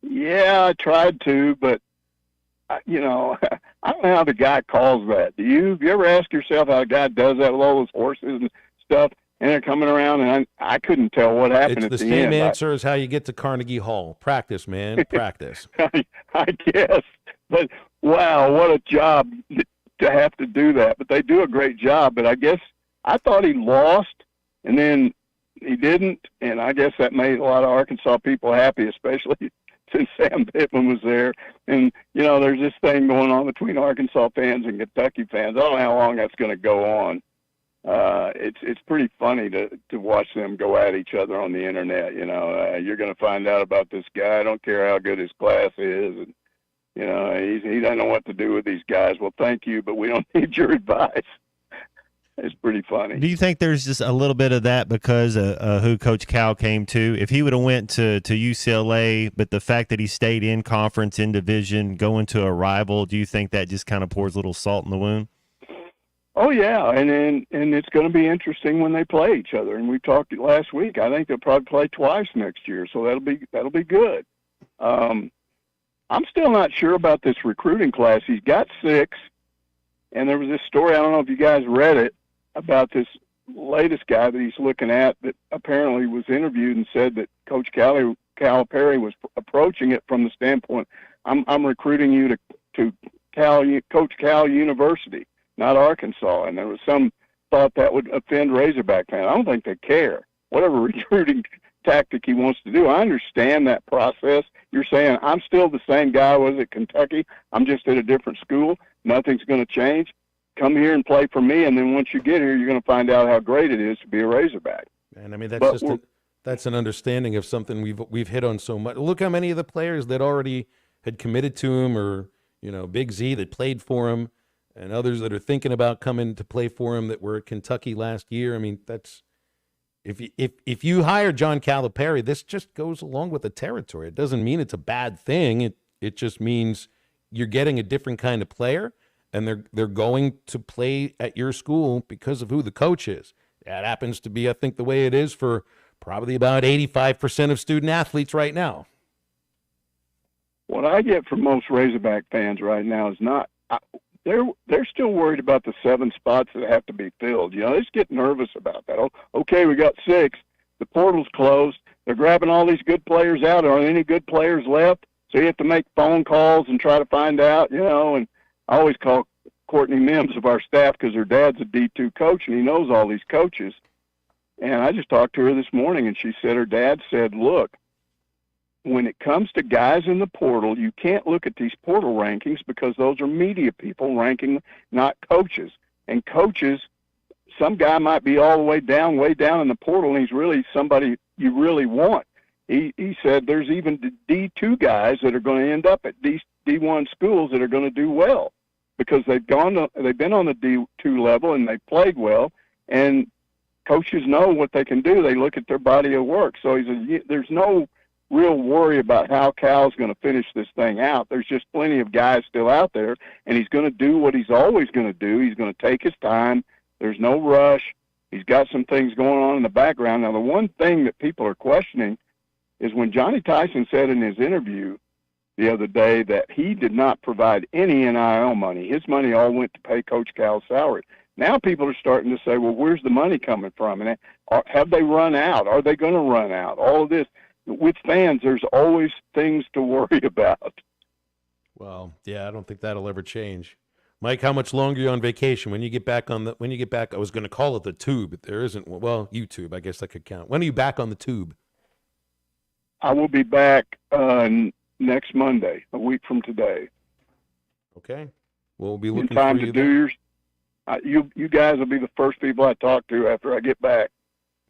Yeah, I tried to, but, I don't know how the guy calls that. Do you? Have you ever asked yourself how a guy does that with all those horses and stuff, and they're coming around, and I couldn't tell what happened at the end. It's the same answer as how you get to Carnegie Hall. Practice, man, practice. I guess, but wow, what a job to have to do that. But they do a great job. But I guess I thought he lost, and then he didn't, and I guess that made a lot of Arkansas people happy, especially since Sam Pittman was there. And, there's this thing going on between Arkansas fans and Kentucky fans. I don't know how long that's going to go on. It's pretty funny to watch them go at each other on the internet. You're going to find out about this guy. I don't care how good his class is, and he doesn't know what to do with these guys. Well, thank you, but we don't need your advice. It's pretty funny. Do you think there's just a little bit of that because of who Coach Cal came to? If he would have went to UCLA, but the fact that he stayed in conference, in division, going to a rival, do you think that just kind of pours a little salt in the wound? Oh yeah, and it's going to be interesting when they play each other. And we talked last week. I think they'll probably play twice next year, so that'll be good. I'm still not sure about this recruiting class. He's got 6, and there was this story. I don't know if you guys read it about this latest guy that he's looking at that apparently was interviewed and said that Coach Calipari was approaching it from the standpoint, I'm recruiting you to Coach Cal University, not Arkansas. And there was some thought that would offend Razorback fans. I don't think they care. Whatever recruiting tactic he wants to do, I understand that process. You're saying, I'm still the same guy I was at Kentucky. I'm just at a different school. Nothing's going to change. Come here and play for me, and then once you get here, you're going to find out how great it is to be a Razorback. And that's an understanding of something we've hit on so much. Look how many of the players that already had committed to him, or Big Z that played for him, and others that are thinking about coming to play for him that were at Kentucky last year. I mean, that's if you hire John Calipari, this just goes along with the territory. It doesn't mean it's a bad thing. It just means you're getting a different kind of player, and they're going to play at your school because of who the coach is. That happens to be, I think, the way it is for probably about 85% of student athletes right now. What I get from most Razorback fans right now is not they're still worried about the 7 spots that have to be filled. They just get nervous about that. Oh, okay, we got 6. The portal's closed. They're grabbing all these good players out. Are there any good players left? So you have to make phone calls and try to find out, And I always call Courtney Mims of our staff because her dad's a D2 coach and he knows all these coaches. And I just talked to her this morning, and she said her dad said, look, when it comes to guys in the portal, you can't look at these portal rankings because those are media people ranking, not coaches. And coaches, some guy might be all the way down in the portal, and he's really somebody you really want. He said there's even D2 guys that are going to end up at D1 schools that are going to do well because they've been on the D2 level and they played well, and coaches know what they can do. They look at their body of work. So there's no real worry about how Cal's going to finish this thing out. There's just plenty of guys still out there, and he's going to do what he's always going to do. He's going to take his time. There's no rush. He's got some things going on in the background. Now, the one thing that people are questioning is when Johnny Tyson said in his interview the other day that he did not provide any NIL money. His money all went to pay Coach Cal's salary. Now people are starting to say, well, where's the money coming from? And have they run out? Are they going to run out? All of this. With fans, there's always things to worry about. Well, yeah, I don't think that'll ever change. Mike, how much longer are you on vacation? When you get back, I was going to call it the tube, but there isn't. Well, YouTube, I guess that could count. When are you back on the tube? I will be back next Monday, a week from today. Okay. We'll be looking in time for you to do then. yours. You guys will be the first people I talk to after I get back.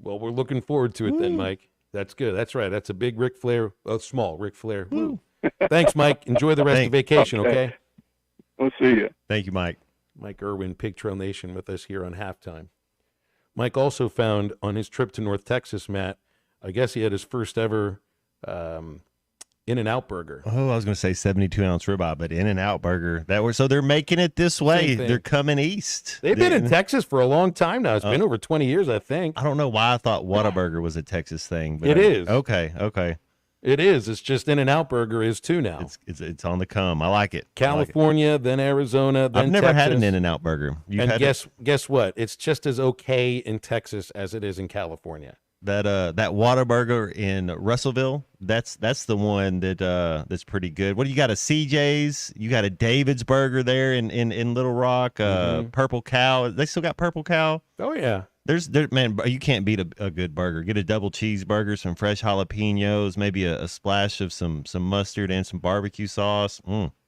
Well, we're looking forward to it then, Mike. That's good. That's right. That's a big Ric Flair, small Ric Flair. Woo. Thanks, Mike. Enjoy the rest of vacation, okay? We'll see you. Thank you, Mike. Mike Irwin, Pig Trail Nation, with us here on Halftime. Mike also found on his trip to North Texas, Matt, I guess he had his first ever In-N-Out burger. Oh, I was going to say 72-ounce ribeye, but In-N-Out burger. So they're making it this way. They're coming east. They've been in Texas for a long time now. It's been over 20 years, I think. I don't know why I thought Whataburger was a Texas thing. But It is. Okay. It is. It's just In-N-Out burger is too now. It's on the come. I like it. California, then Arizona, then I've never had Texas. an In-N-Out burger. And guess what? It's just as okay in Texas as it is in California. That Whataburger in Russellville, that's the one that's pretty good. What do you got? A CJ's, you got a David's Burger there in Little Rock, Purple Cow. They still got Purple Cow. Oh yeah. Man, you can't beat a good burger. Get a double cheeseburger, some fresh jalapenos, maybe a splash of some mustard and some barbecue sauce.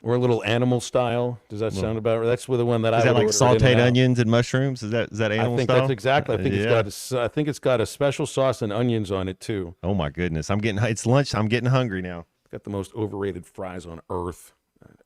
Or a little animal style. Does that sound about right? That's the one that Is I that would like order sauteed In-N-Out. onions and mushrooms? Is that animal I think style? that's exactly. I think it's got a special sauce and onions on it too. Oh my goodness! It's lunch. I'm getting hungry now. It's got the most overrated fries on earth.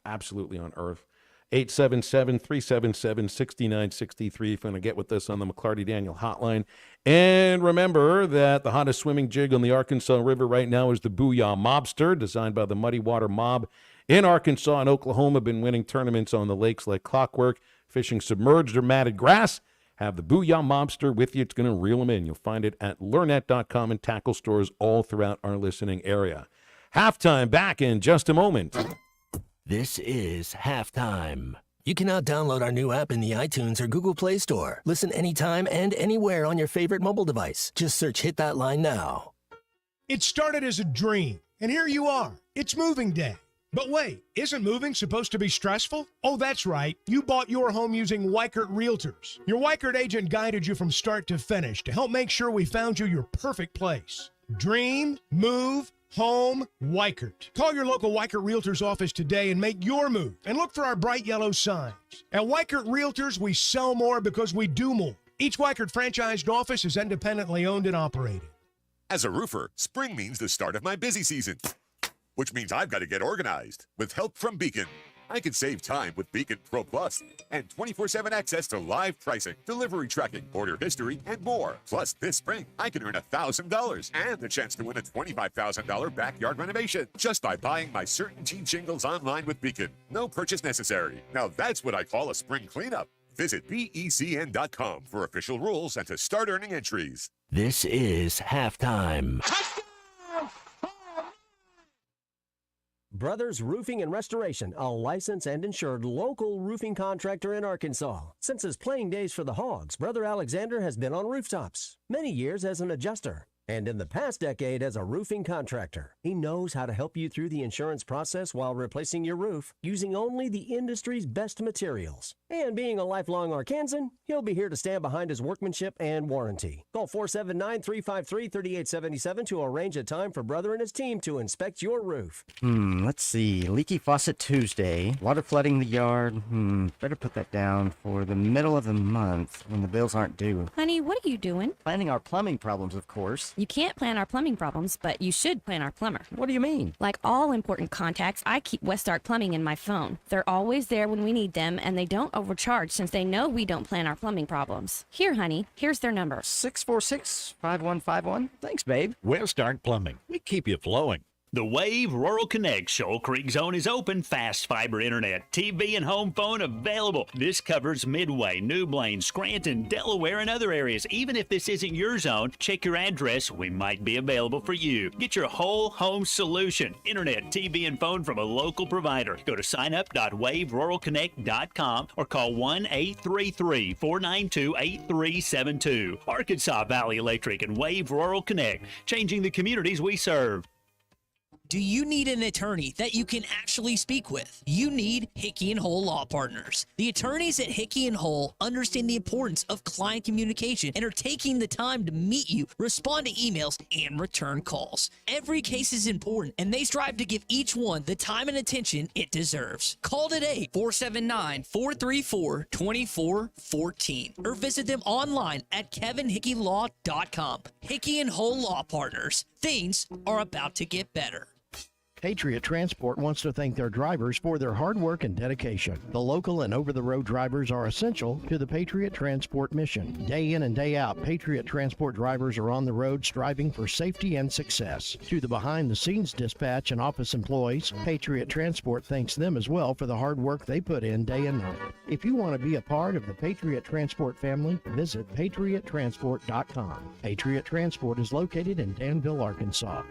Absolutely on earth. 877-377-6963 if you want to get with us on the McClarty Daniel hotline. And remember that the hottest swimming jig on the Arkansas River right now is the Booyah Mobster, designed by the Muddy Water Mob in Arkansas and Oklahoma. Been winning tournaments on the lakes like clockwork, fishing submerged or matted grass. Have the Booyah Mobster with you. It's going to reel them in. You'll find it at lurnet.com and tackle stores all throughout our listening area. Halftime back in just a moment. This is Halftime. You can now download our new app in the iTunes or Google Play Store. Listen anytime and anywhere on your favorite mobile device. Just search Hit That Line now. It started as a dream, and here you are. It's moving day. But wait, isn't moving supposed to be stressful? Oh, that's right. You bought your home using Weichert Realtors. Your Weichert agent guided you from start to finish to help make sure we found you your perfect place. Dream, move, home, Weichert. Call your local Weichert Realtors office today and make your move. And look for our bright yellow signs. At Weichert Realtors, we sell more because we do more. Each Weichert franchised office is independently owned and operated. As a roofer, spring means the start of my busy season, which means I've got to get organized. With help from Beacon, I can save time with Beacon Pro Plus and 24/7 access to live pricing, delivery tracking, order history, and more. Plus, this spring, I can earn $1,000 and the chance to win a $25,000 backyard renovation just by buying my CertainTeed shingles online with Beacon. No purchase necessary. Now that's what I call a spring cleanup. Visit BECN.com for official rules and to start earning entries. This is Halftime. Brothers Roofing and Restoration, a licensed and insured local roofing contractor in Arkansas. Since his playing days for the Hogs, Brother Alexander has been on rooftops, many years as an adjuster. And in the past decade as a roofing contractor, he knows how to help you through the insurance process while replacing your roof using only the industry's best materials. And being a lifelong Arkansan, he'll be here to stand behind his workmanship and warranty. Call 479-353-3877 to arrange a time for Brother and his team to inspect your roof. Let's see. Leaky faucet Tuesday. Water flooding the yard. Better put that down for the middle of the month when the bills aren't due. Honey, what are you doing? Planning our plumbing problems, of course. You can't plan our plumbing problems, but you should plan our plumber. What do you mean? Like all important contacts, I keep Westark Plumbing in my phone. They're always there when we need them, and they don't overcharge since they know we don't plan our plumbing problems. Here, honey, here's their number. 646-5151. Thanks, babe. Westark Plumbing. We keep you flowing. The Wave Rural Connect Shoal Creek Zone is open. Fast fiber internet, TV, and home phone available. This covers Midway, New Blaine, Scranton, Delaware, and other areas. Even if this isn't your zone, check your address. We might be available for you. Get your whole home solution. Internet, TV, and phone from a local provider. Go to signup.waveruralconnect.com or call 1-833-492-8372. Arkansas Valley Electric and Wave Rural Connect, changing the communities we serve. Do you need an attorney that you can actually speak with? You need Hickey & Hull Law Partners. The attorneys at Hickey & Hull understand the importance of client communication and are taking the time to meet you, respond to emails, and return calls. Every case is important, and they strive to give each one the time and attention it deserves. Call today, 479-434-2414, or visit them online at kevinhickeylaw.com. Hickey & Hull Law Partners. Things are about to get better. Patriot Transport wants to thank their drivers for their hard work and dedication. The local and over-the-road drivers are essential to the Patriot Transport mission. Day in and day out, Patriot Transport drivers are on the road striving for safety and success. To the behind-the-scenes dispatch and office employees, Patriot Transport thanks them as well for the hard work they put in day and night. If you want to be a part of the Patriot Transport family, visit patriottransport.com. Patriot Transport is located in Danville, Arkansas.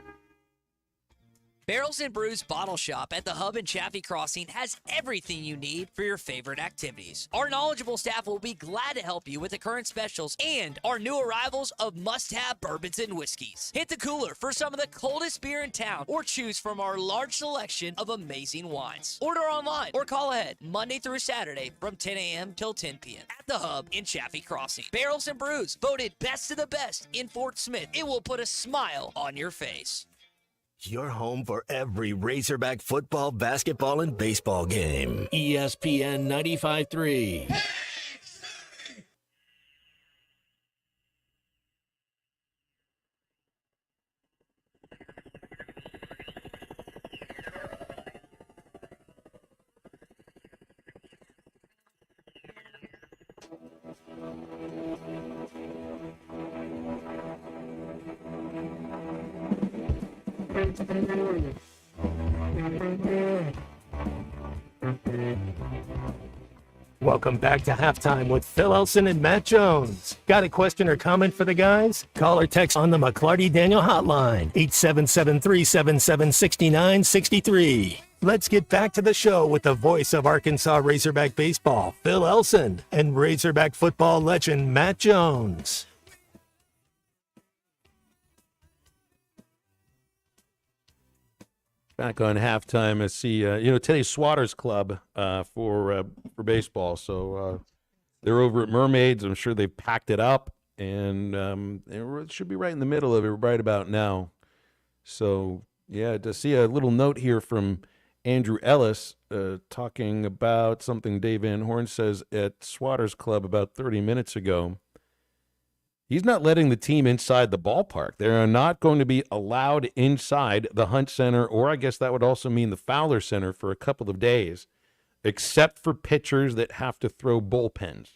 Barrels and Brews Bottle Shop at the Hub and Chaffee Crossing has everything you need for your favorite activities. Our knowledgeable staff will be glad to help you with the current specials and our new arrivals of must-have bourbons and whiskeys. Hit the cooler for some of the coldest beer in town or choose from our large selection of amazing wines. Order online or call ahead Monday through Saturday from 10 a.m. till 10 p.m. at the Hub in Chaffee Crossing. Barrels and Brews, voted best of the best in Fort Smith. It will put a smile on your face. Your home for every Razorback football, basketball, and baseball game. ESPN 95.3. Welcome back to Halftime with Phil Elson and Matt Jones. Got a question or comment for the guys? Call or text on the McClarty Daniel hotline, 877-377-6963. Let's get back to the show with the voice of Arkansas Razorback baseball, Phil Elson, and Razorback football legend Matt Jones. Back on halftime, I see, today's Swatters Club for baseball. So they're over at Mermaids. I'm sure they packed it up, and it should be right in the middle of it right about now. So, yeah, to see a little note here from Andrew Ellis talking about something Dave Van Horn says at Swatters Club about 30 minutes ago. He's not letting the team inside the ballpark. They are not going to be allowed inside the Hunt Center, or I guess that would also mean the Fowler Center, for a couple of days, except for pitchers that have to throw bullpens.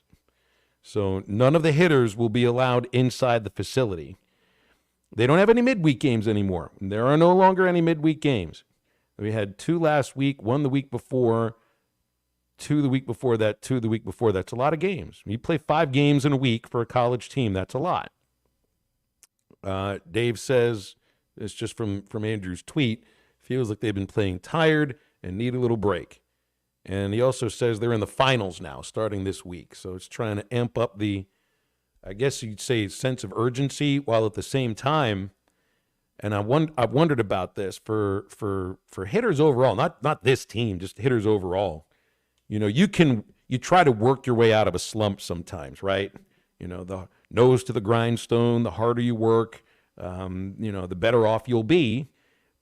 So none of the hitters will be allowed inside the facility. They don't have any midweek games anymore. There are no longer any midweek games. We had 2 last week, 1 the week before, 2 the week before that, 2 the week before. That's a lot of games. You play 5 games in a week for a college team. That's a lot. Dave says, it's just from Andrew's tweet, feels like they've been playing tired and need a little break. And he also says they're in the finals now, starting this week. So it's trying to amp up the I guess you'd say, sense of urgency, while at the same time, and I've wondered about this for hitters overall, not this team, just hitters overall. You know, you try to work your way out of a slump sometimes, right? You know, the nose to the grindstone, the harder you work, you know, the better off you'll be.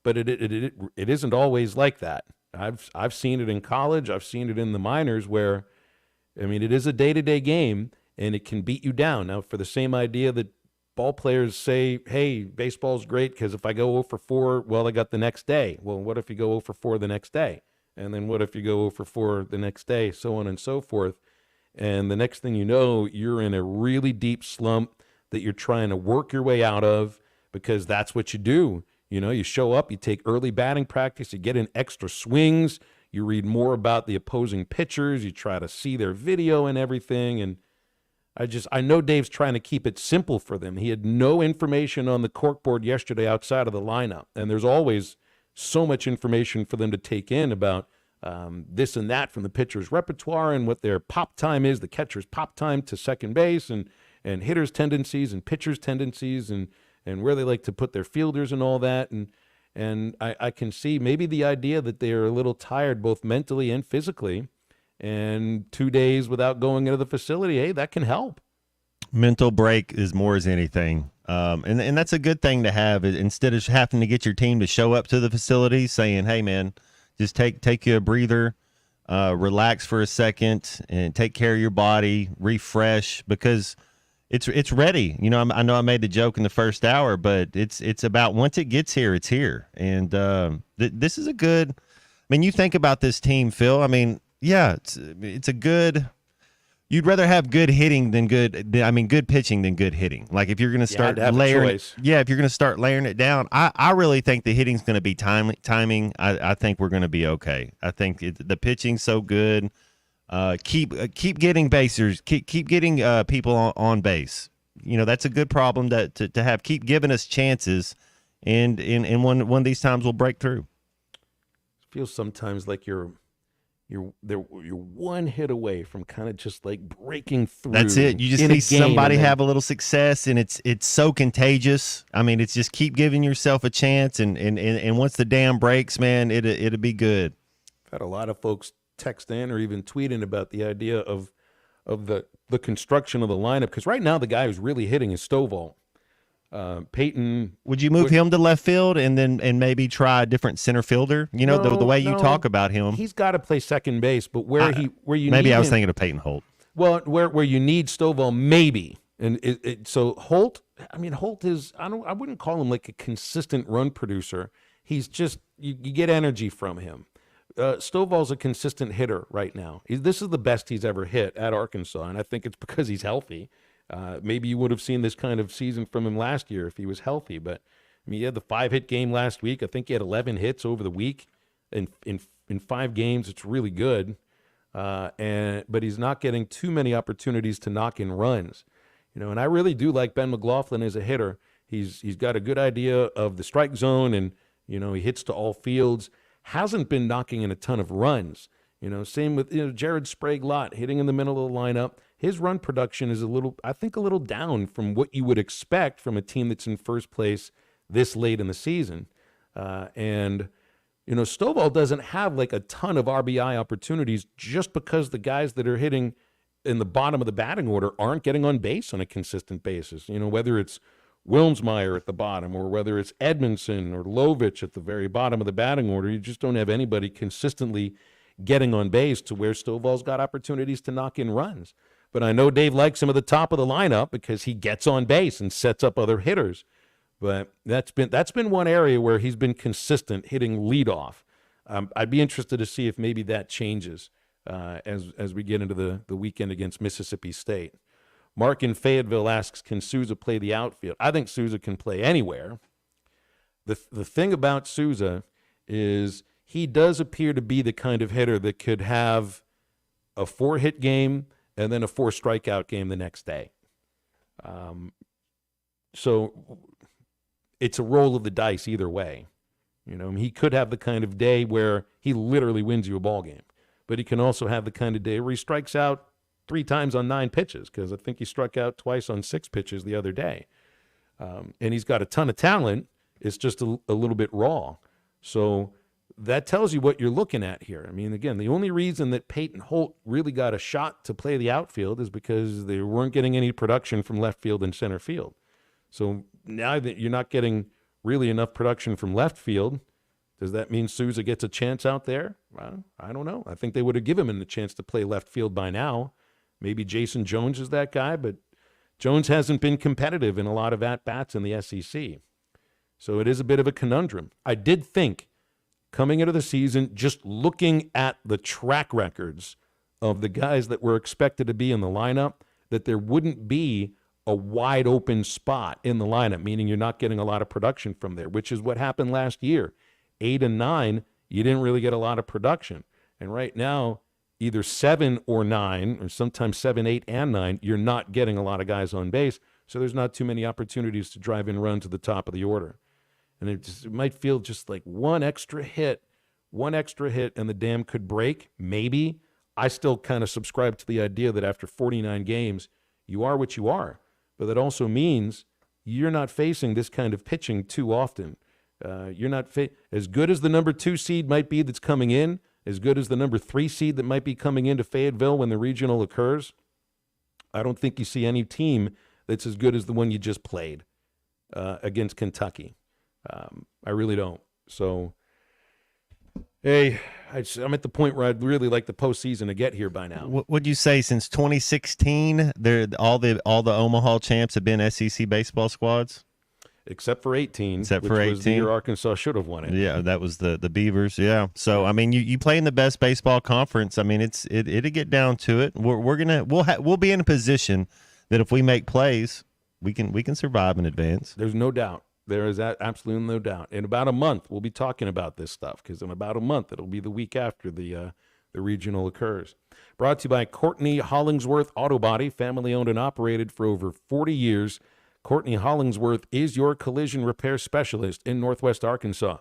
But it isn't always like that. I've seen it in college. I've seen it in the minors where, I mean, it is a day-to-day game, and it can beat you down. Now, for the same idea that ball players say, hey, baseball's great because if I go 0 for 4, well, I got the next day. Well, what if you go 0 for 4 the next day? And then what if you go 0 for 4 the next day, so on and so forth. And the next thing you know, you're in a really deep slump that you're trying to work your way out of, because that's what you do. You know, you show up, you take early batting practice, you get in extra swings, you read more about the opposing pitchers, you try to see their video and everything. And I know Dave's trying to keep it simple for them. He had no information on the corkboard yesterday outside of the lineup. And there's always so much information for them to take in about this and that from the pitcher's repertoire and what their pop time is, the catcher's pop time to second base, and hitters' tendencies and pitchers' tendencies, and where they like to put their fielders and all that. And I can see maybe the idea that they are a little tired both mentally and physically, and 2 days without going into the facility, hey, that can help. Mental break is more as anything. And that's a good thing to have. Instead of having to get your team to show up to the facility saying, hey, man, just take you a breather, relax for a second, and take care of your body, refresh, because it's ready. You know, I know I made the joke in the first hour, but it's about once it gets here, it's here. And this is a good – I mean, you think about this team, Phil. I mean, yeah, it's a good – you'd rather have good hitting than good pitching than good hitting. Like if you're going to start layering – yeah, if you're going to start layering it down, I really think the hitting's going to be timing. I think we're going to be okay. I think the pitching's so good. Keep getting basers. Keep getting people on base. You know, that's a good problem to have. Keep giving us chances, and one of these times we'll break through. It feels sometimes like you're one hit away from kind of just like breaking through. That's it. You just see somebody have a little success, and it's so contagious. I mean, it's just keep giving yourself a chance, and once the dam breaks, man, it'll be good. I've had a lot of folks text in or even tweeting about the idea of the construction of the lineup, because right now the guy who's really hitting is Stovall. Peyton, would you move him to left field and maybe try a different center fielder? You know, the way you talk about him, he's got to play second base. But where you maybe need I was him, thinking of Peyton Holt. Well, where you need Stovall, maybe. And so Holt, I mean, Holt is I wouldn't call him like a consistent run producer. He's just you get energy from him. Stovall's a consistent hitter right now. This is the best he's ever hit at Arkansas, and I think it's because he's healthy. Maybe you would have seen this kind of season from him last year if he was healthy. But I mean, he had the 5-hit game last week. I think he had 11 hits over the week in 5 games. It's really good. But he's not getting too many opportunities to knock in runs. You know, and I really do like Ben McLaughlin as a hitter. He's got a good idea of the strike zone, and you know, he hits to all fields. Hasn't been knocking in a ton of runs. You know, same with Jared Sprague-Lott hitting in the middle of the lineup. His run production is a little down from what you would expect from a team that's in first place this late in the season. And, you know, Stovall doesn't have like a ton of RBI opportunities just because the guys that are hitting in the bottom of the batting order aren't getting on base on a consistent basis. You know, whether it's Wilmsmeyer at the bottom or whether it's Edmondson or Lovich at the very bottom of the batting order, you just don't have anybody consistently getting on base to where Stovall's got opportunities to knock in runs. But I know Dave likes him at the top of the lineup because he gets on base and sets up other hitters. But that's been one area where he's been consistent hitting leadoff. I'd be interested to see if maybe that changes as we get into the weekend against Mississippi State. Mark in Fayetteville asks, can Souza play the outfield? I think Souza can play anywhere. The thing about Souza is he does appear to be the kind of hitter that could have a 4-hit game and then a 4-strikeout game the next day. So it's a roll of the dice either way. You know, he could have the kind of day where he literally wins you a ball game, but he can also have the kind of day where he strikes out 3 times on 9 pitches, because I think he struck out twice on 6 pitches the other day. And he's got a ton of talent. It's just a little bit raw. So that tells you what you're looking at here. I mean, again, the only reason that Peyton Holt really got a shot to play the outfield is because they weren't getting any production from left field and center field. So now that you're not getting really enough production from left field, does that mean Souza gets a chance out there? Well, I don't know. I think they would have given him a chance to play left field by now. Maybe Jason Jones is that guy, but Jones hasn't been competitive in a lot of at-bats in the SEC. So it is a bit of a conundrum. I did think coming into the season, just looking at the track records of the guys that were expected to be in the lineup, that there wouldn't be a wide open spot in the lineup, meaning you're not getting a lot of production from there, which is what happened last year. 8 and 9, you didn't really get a lot of production. And right now, either 7 or 9, or sometimes 7, 8, and 9, you're not getting a lot of guys on base, so there's not too many opportunities to drive in runs to the top of the order. And it might feel just like one extra hit, and the dam could break, maybe. I still kind of subscribe to the idea that after 49 games, you are what you are. But that also means you're not facing this kind of pitching too often. You're not as good as the number 2 seed might be that's coming in, as good as the number 3 seed that might be coming into Fayetteville when the regional occurs. I don't think you see any team that's as good as the one you just played against Kentucky. I really don't. So, hey, I'm at the point where I'd really like the postseason to get here by now. What would you say since 2016? All the Omaha champs have been SEC baseball squads, except for 18. Except which for was the 18, year Arkansas should have won it. Yeah, that was the Beavers. Yeah. So I mean, you play in the best baseball conference. I mean, it'll get down to it. We'll be in a position that if we make plays, we can survive and advance. There's no doubt. There is absolutely no doubt. In about a month, we'll be talking about this stuff, because in about a month, it'll be the week after the regional occurs. Brought to you by Courtney Hollingsworth Auto Body, family-owned and operated for over 40 years. Courtney Hollingsworth is your collision repair specialist in Northwest Arkansas.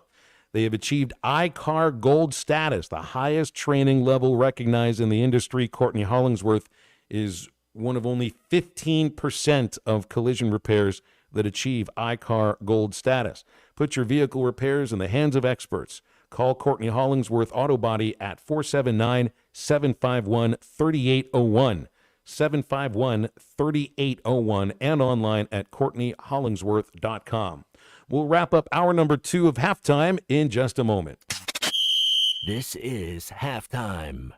They have achieved ICAR Gold status, the highest training level recognized in the industry. Courtney Hollingsworth is one of only 15% of collision repairs that achieve ICAR Gold status. Put your vehicle repairs in the hands of experts. Call Courtney Hollingsworth Auto Body at 479-751-3801. 751-3801 and online at CourtneyHollingsworth.com. We'll wrap up hour number 2 of Halftime in just a moment. This is Halftime.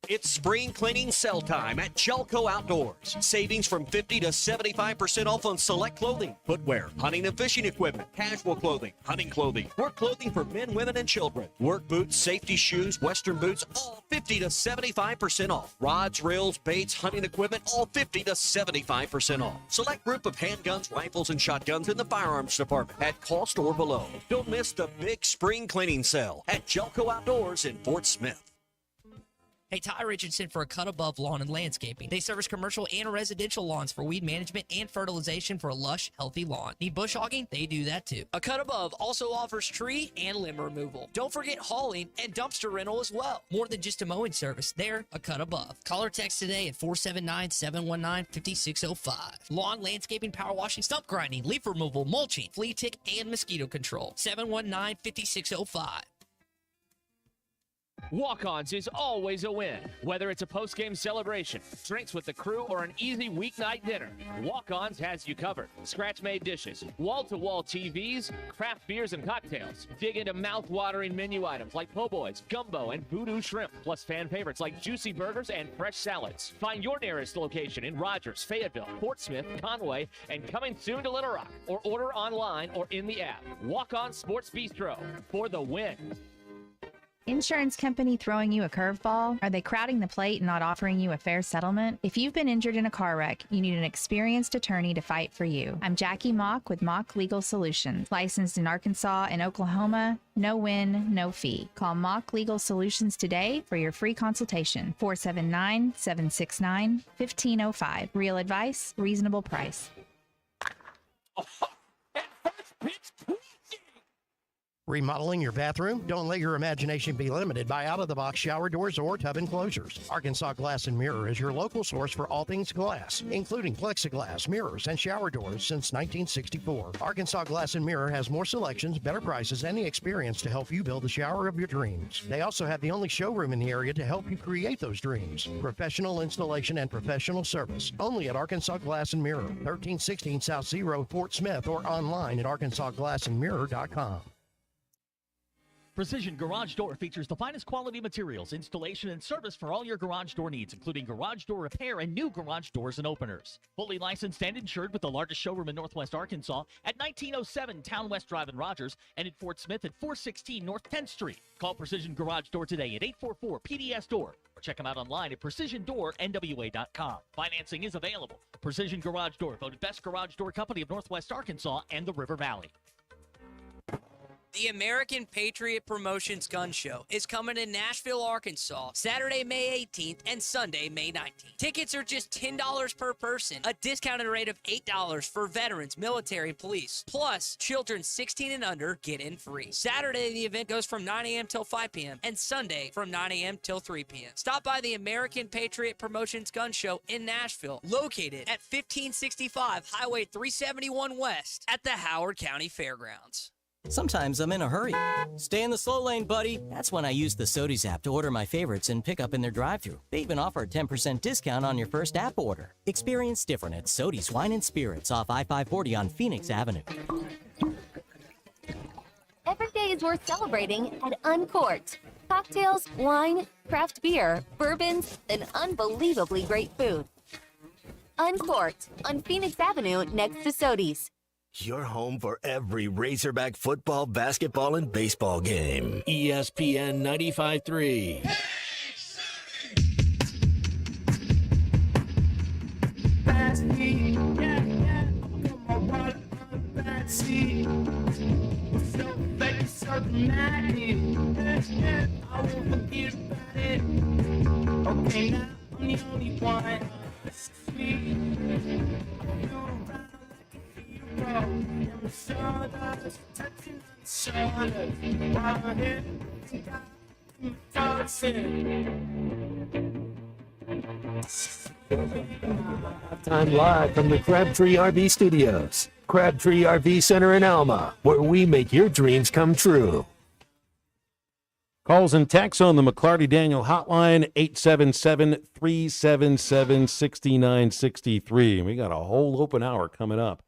It's spring cleaning sale time at Jelco Outdoors. Savings from 50 to 75% off on select clothing, footwear, hunting and fishing equipment, casual clothing, hunting clothing, work clothing for men, women, and children, work boots, safety shoes, western boots, all 50 to 75% off. Rods, reels, baits, hunting equipment, all 50 to 75% off. Select group of handguns, rifles, and shotguns in the firearms department at cost or below. Don't miss the big spring cleaning sale at Jelco Outdoors in Fort Smith. Hey, Ty Richardson for A Cut Above Lawn and Landscaping. They service commercial and residential lawns for weed management and fertilization for a lush, healthy lawn. Need bush hogging? They do that too. A Cut Above also offers tree and limb removal. Don't forget hauling and dumpster rental as well. More than just a mowing service, they're A Cut Above. Call or text today at 479-719-5605. Lawn, landscaping, power washing, stump grinding, leaf removal, mulching, flea tick, and mosquito control. 719-5605. Walk-Ons is always a win. Whether it's a post-game celebration, drinks with the crew, or an easy weeknight dinner, Walk-Ons has you covered. Scratch-made dishes, wall-to-wall TVs, craft beers and cocktails. Dig into mouth-watering menu items like po' boys, gumbo, and voodoo shrimp, plus fan favorites like juicy burgers and fresh salads. Find your nearest location in Rogers, Fayetteville, Fort Smith, Conway, and coming soon to Little Rock, or order online or in the app. Walk-On Sports Bistro for the win. Insurance company throwing you a curveball? Are they crowding the plate and not offering you a fair settlement? If you've been injured in a car wreck, you need an experienced attorney to fight for you. I'm Jackie Mock with Mock Legal Solutions. Licensed in Arkansas and Oklahoma, no win, no fee. Call Mock Legal Solutions today for your free consultation. 479-769-1505. Real advice, reasonable price. Remodeling your bathroom? Don't let your imagination be limited by out-of-the-box shower doors or tub enclosures. Arkansas Glass and Mirror is your local source for all things glass, including plexiglass, mirrors, and shower doors since 1964. Arkansas Glass and Mirror has more selections, better prices, and the experience to help you build the shower of your dreams. They also have the only showroom in the area to help you create those dreams. Professional installation and professional service. Only at Arkansas Glass and Mirror, 1316 South Z Road, Fort Smith, or online at arkansasglassandmirror.com. Precision Garage Door features the finest quality materials, installation, and service for all your garage door needs, including garage door repair and new garage doors and openers. Fully licensed and insured with the largest showroom in Northwest Arkansas at 1907 Town West Drive in Rogers and in Fort Smith at 416 North 10th Street. Call Precision Garage Door today at 844-PDS-DOOR or check them out online at PrecisionDoorNWA.com. Financing is available. Precision Garage Door, voted best garage door company of Northwest Arkansas and the River Valley. The American Patriot Promotions Gun Show is coming to Nashville, Arkansas, Saturday, May 18th and Sunday, May 19th. Tickets are just $10 per person, a discounted rate of $8 for veterans, military, and police. Plus, children 16 and under get in free. Saturday, the event goes from 9 a.m. till 5 p.m. and Sunday from 9 a.m. till 3 p.m. Stop by the American Patriot Promotions Gun Show in Nashville, located at 1565 Highway 371 West at the Howard County Fairgrounds. Sometimes I'm in a hurry. Stay in the slow lane, buddy. That's when I use the Sodies app to order my favorites and pick up in their drive-thru. They even offer a 10% discount on your first app order. Experience different at Sodies Wine and Spirits off I-540 on Phoenix Avenue. Every day is worth celebrating at Uncorked. Cocktails, wine, craft beer, bourbons, and unbelievably great food. Uncorked on Phoenix Avenue next to Sodies. Your home for every Razorback football, basketball, and baseball game. ESPN 95.3. Okay, now I'm the only one. Time live from the Crabtree RV Studios. Crabtree RV Center in Alma, where we make your dreams come true. Calls and texts on the McClarty Daniel hotline, 877-377-6963. We got a whole open hour coming up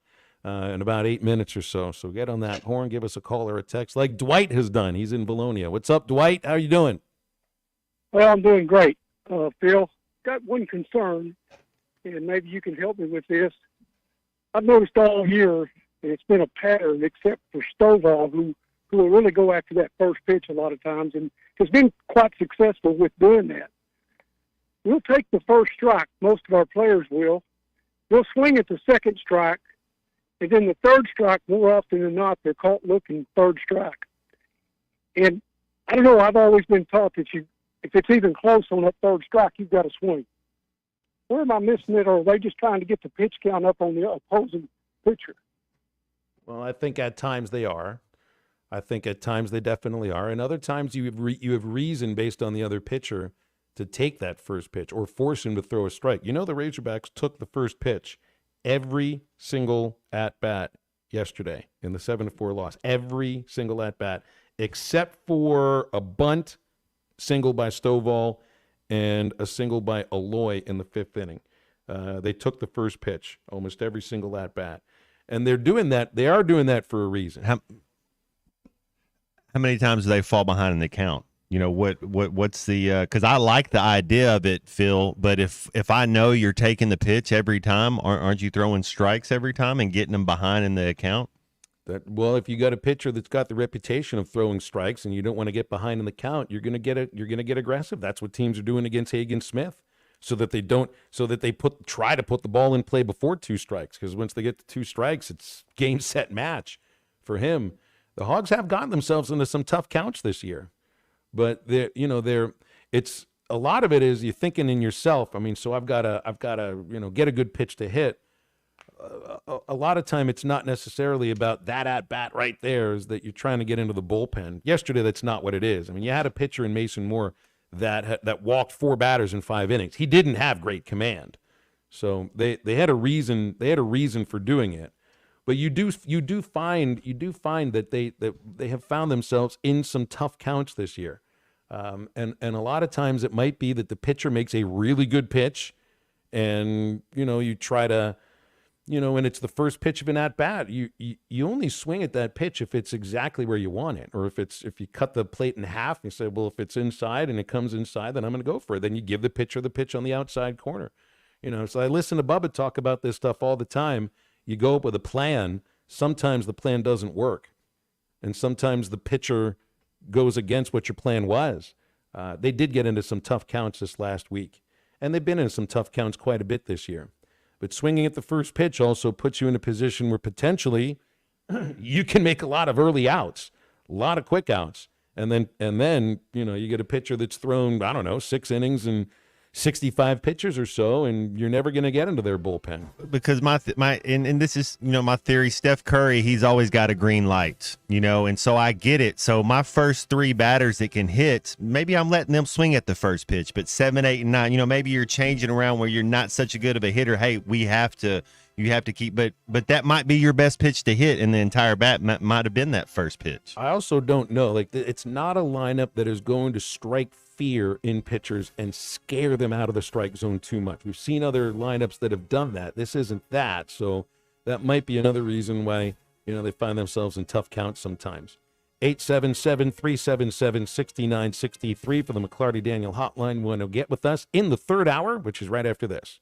in about 8 minutes or so. So get on that horn, give us a call or a text like Dwight has done. He's in Bologna. What's up, Dwight? How you doing? Well, I'm doing great, Phil. Got one concern, and maybe you can help me with this. I've noticed all year, and it's been a pattern, except for Stovall, who will really go after that first pitch a lot of times and has been quite successful with doing that. We'll take the first strike. Most of our players will. We'll swing at the second strike, and then the third strike, more often than not, they're caught looking third strike. And I don't know, I've always been taught that if it's even close on that third strike, you've got to swing. Where am I missing it, or are they just trying to get the pitch count up on the opposing pitcher? Well, I think at times they are. I think at times they definitely are. And other times you have reason based on the other pitcher to take that first pitch or force him to throw a strike. You know, the Razorbacks took the first pitch every single at-bat yesterday in the 7-4 loss. Every single at-bat, except for a bunt, single by Stovall, and a single by Aloy in the 5th inning. They took the first pitch almost every single at-bat. And they're doing that. They are doing that for a reason. How many times do they fall behind in the count? You know, what's the because I like the idea of it, Phil, but if I know you're taking the pitch every time, aren't you throwing strikes every time and getting them behind in the account? Well, if you got a pitcher that's got the reputation of throwing strikes and you don't want to get behind in the count, you're gonna get aggressive. That's what teams are doing against Hagen Smith, so that they try to put the ball in play before 2 strikes, because once they get to 2 strikes, it's game, set, match for him. The Hogs have gotten themselves into some tough counts this year, but it's a lot of it is you're thinking in yourself. I mean, so I've got to get a good pitch to hit. a lot of time it's not necessarily about that at bat right there, is that you're trying to get into the bullpen. Yesterday, that's not what it is. I mean, you had a pitcher in Mason Moore that walked 4 batters in 5 innings. He didn't have great command, so they had a reason. They had a reason for doing it. But you do find that they have found themselves in some tough counts this year, and a lot of times it might be that the pitcher makes a really good pitch, and you try to, when it's the first pitch of an at bat, you only swing at that pitch if it's exactly where you want it, or if you cut the plate in half and you say, well, if it's inside and it comes inside, then I'm going to go for it. Then you give the pitcher the pitch on the outside corner, So I listen to Bubba talk about this stuff all the time. You go up with a plan. Sometimes the plan doesn't work, and sometimes the pitcher goes against what your plan was. They did get into some tough counts this last week, and they've been in some tough counts quite a bit this year. But swinging at the first pitch also puts you in a position where potentially you can make a lot of early outs, a lot of quick outs, and then you get a pitcher that's thrown, 6 innings and 65 pitchers or so, and you're never going to get into their bullpen. Because and this is, my theory, Steph Curry, he's always got a green light, and so I get it. So my first 3 batters that can hit, maybe I'm letting them swing at the first pitch, but 7, 8, and 9, maybe you're changing around where you're not such a good of a hitter. Hey, you have to keep, but that might be your best pitch to hit in the entire bat. Might have been that first pitch. I also don't know, it's not a lineup that is going to strike fear in pitchers and scare them out of the strike zone too much. We've seen other lineups that have done that. This isn't that, so that might be another reason why they find themselves in tough counts sometimes. 877-377-6963 for the McClarty Daniel hotline. Want to get with us in the third hour, which is right after this.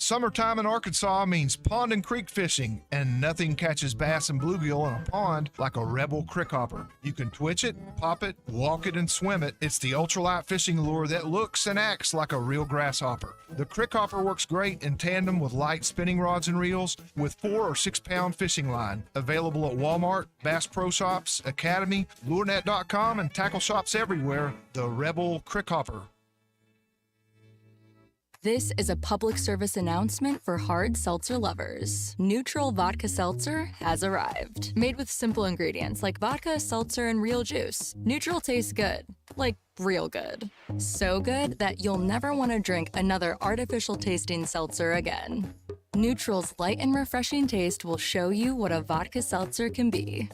Summertime in Arkansas means pond and creek fishing, and nothing catches bass and bluegill in a pond like a Rebel crickhopper. You can twitch it, pop it, walk it, and swim it. It's the ultralight fishing lure that looks and acts like a real grasshopper. The crickhopper works great in tandem with light spinning rods and reels with 4 or 6 pound fishing line. Available at Walmart, Bass Pro Shops, Academy, LureNet.com, and tackle shops everywhere. The Rebel crickhopper. This is a public service announcement for hard seltzer lovers. Neutral Vodka Seltzer has arrived. Made with simple ingredients like vodka, seltzer, and real juice. Neutral tastes good. Like real good. So good that you'll never want to drink another artificial tasting seltzer again. Neutral's light and refreshing taste will show you what a vodka seltzer can be.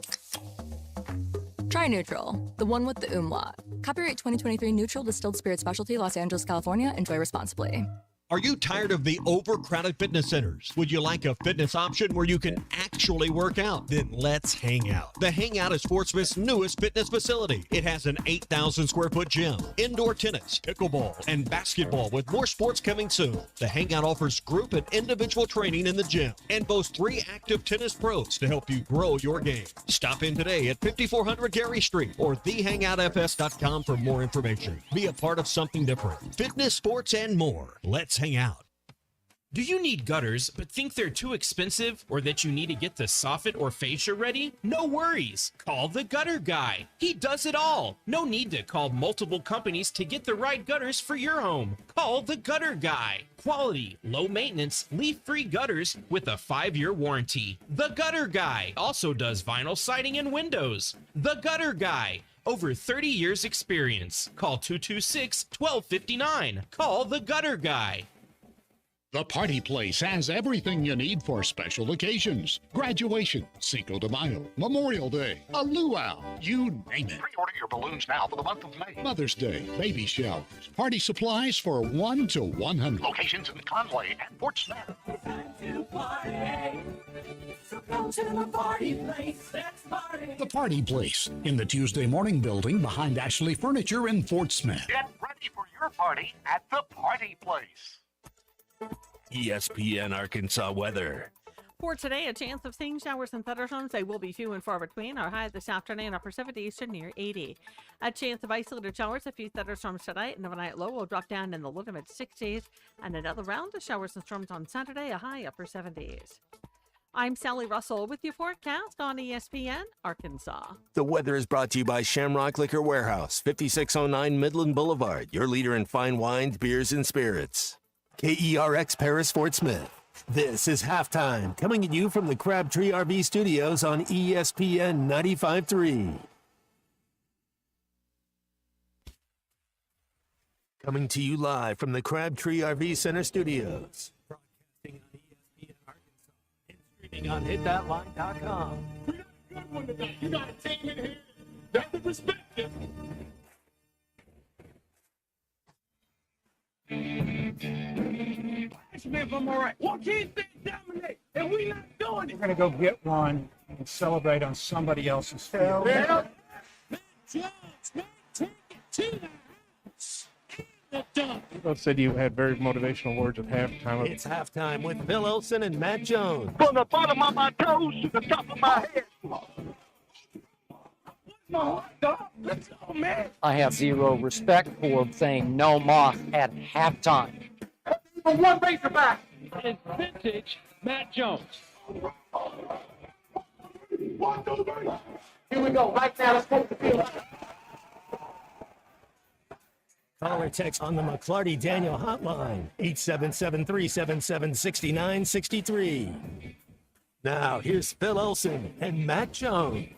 Try Neutral, the one with the umlaut. Copyright 2023 Neutral Distilled Spirit Specialty, Los Angeles, California. Enjoy responsibly. Are you tired of the overcrowded fitness centers? Would you like a fitness option where you can actually work out? Then let's hang out. The Hangout is Fort Smith's newest fitness facility. It has an 8,000 square foot gym, indoor tennis, pickleball, and basketball with more sports coming soon. The Hangout offers group and individual training in the gym and boasts 3 active tennis pros to help you grow your game. Stop in today at 5400 Gary Street or thehangoutfs.com for more information. Be a part of something different. Fitness, sports, and more. Let's hang out. Do you need gutters but think they're too expensive or that you need to get the soffit or fascia ready? No worries. Call the Gutter Guy. He does it all. No need to call multiple companies to get the right gutters for your home. Call the Gutter Guy. Quality, low maintenance, leaf-free gutters with a 5-year warranty. The Gutter Guy also does vinyl siding and windows. The Gutter Guy. Over 30 years experience. Call 226-1259. Call the Gutter Guy. The Party Place has everything you need for special occasions. Graduation, Cinco de Mayo, Memorial Day, a luau, you name it. Pre-order your balloons now for the month of May. Mother's Day, baby showers, party supplies for 1 to 100. Locations in Conway and Fort Smith. So come to the Party Place. Let's party. The Party Place in the Tuesday Morning Building behind Ashley Furniture in Fort Smith. Get ready for your party at the Party Place. ESPN Arkansas weather. For today, a chance of seeing showers and thunderstorms. They will be few and far between. Our high this afternoon, upper 70s to near 80. A chance of isolated showers, a few thunderstorms tonight, and overnight low will drop down in the low to mid 60s. And another round of showers and storms on Saturday, a high upper 70s. I'm Sally Russell with your forecast on ESPN Arkansas. The weather is brought to you by Shamrock Liquor Warehouse, 5609 Midland Boulevard, your leader in fine wines, beers, and spirits. KERX Paris, Fort Smith. This is Halftime, coming at you from the Crabtree RV Studios on ESPN 95.3. Coming to you live from the Crabtree RV Center Studios. Broadcasting on ESPN Arkansas and streaming on hitthatline.com. We got a good one tonight. You got a team in here that will respect it. Ask me if I'm all right. What can't they dominate? And we not doing it. We're going to go get one and celebrate on somebody else's field. Well, Jones, take it to the house. Both said you had very motivational words at halftime. It's Halftime with Phil Elson and Matt Jones. From the bottom of my toes to the top of my head. Let's go, man. I have zero respect for saying no moss at halftime. For one Razorback. It's vintage Matt Jones. 1, 2, 3. Here we go. Right now, let's take the field. Call or text on the McClarty Daniel hotline, 877-377-6963. Now, here's Phil Elson and Matt Jones.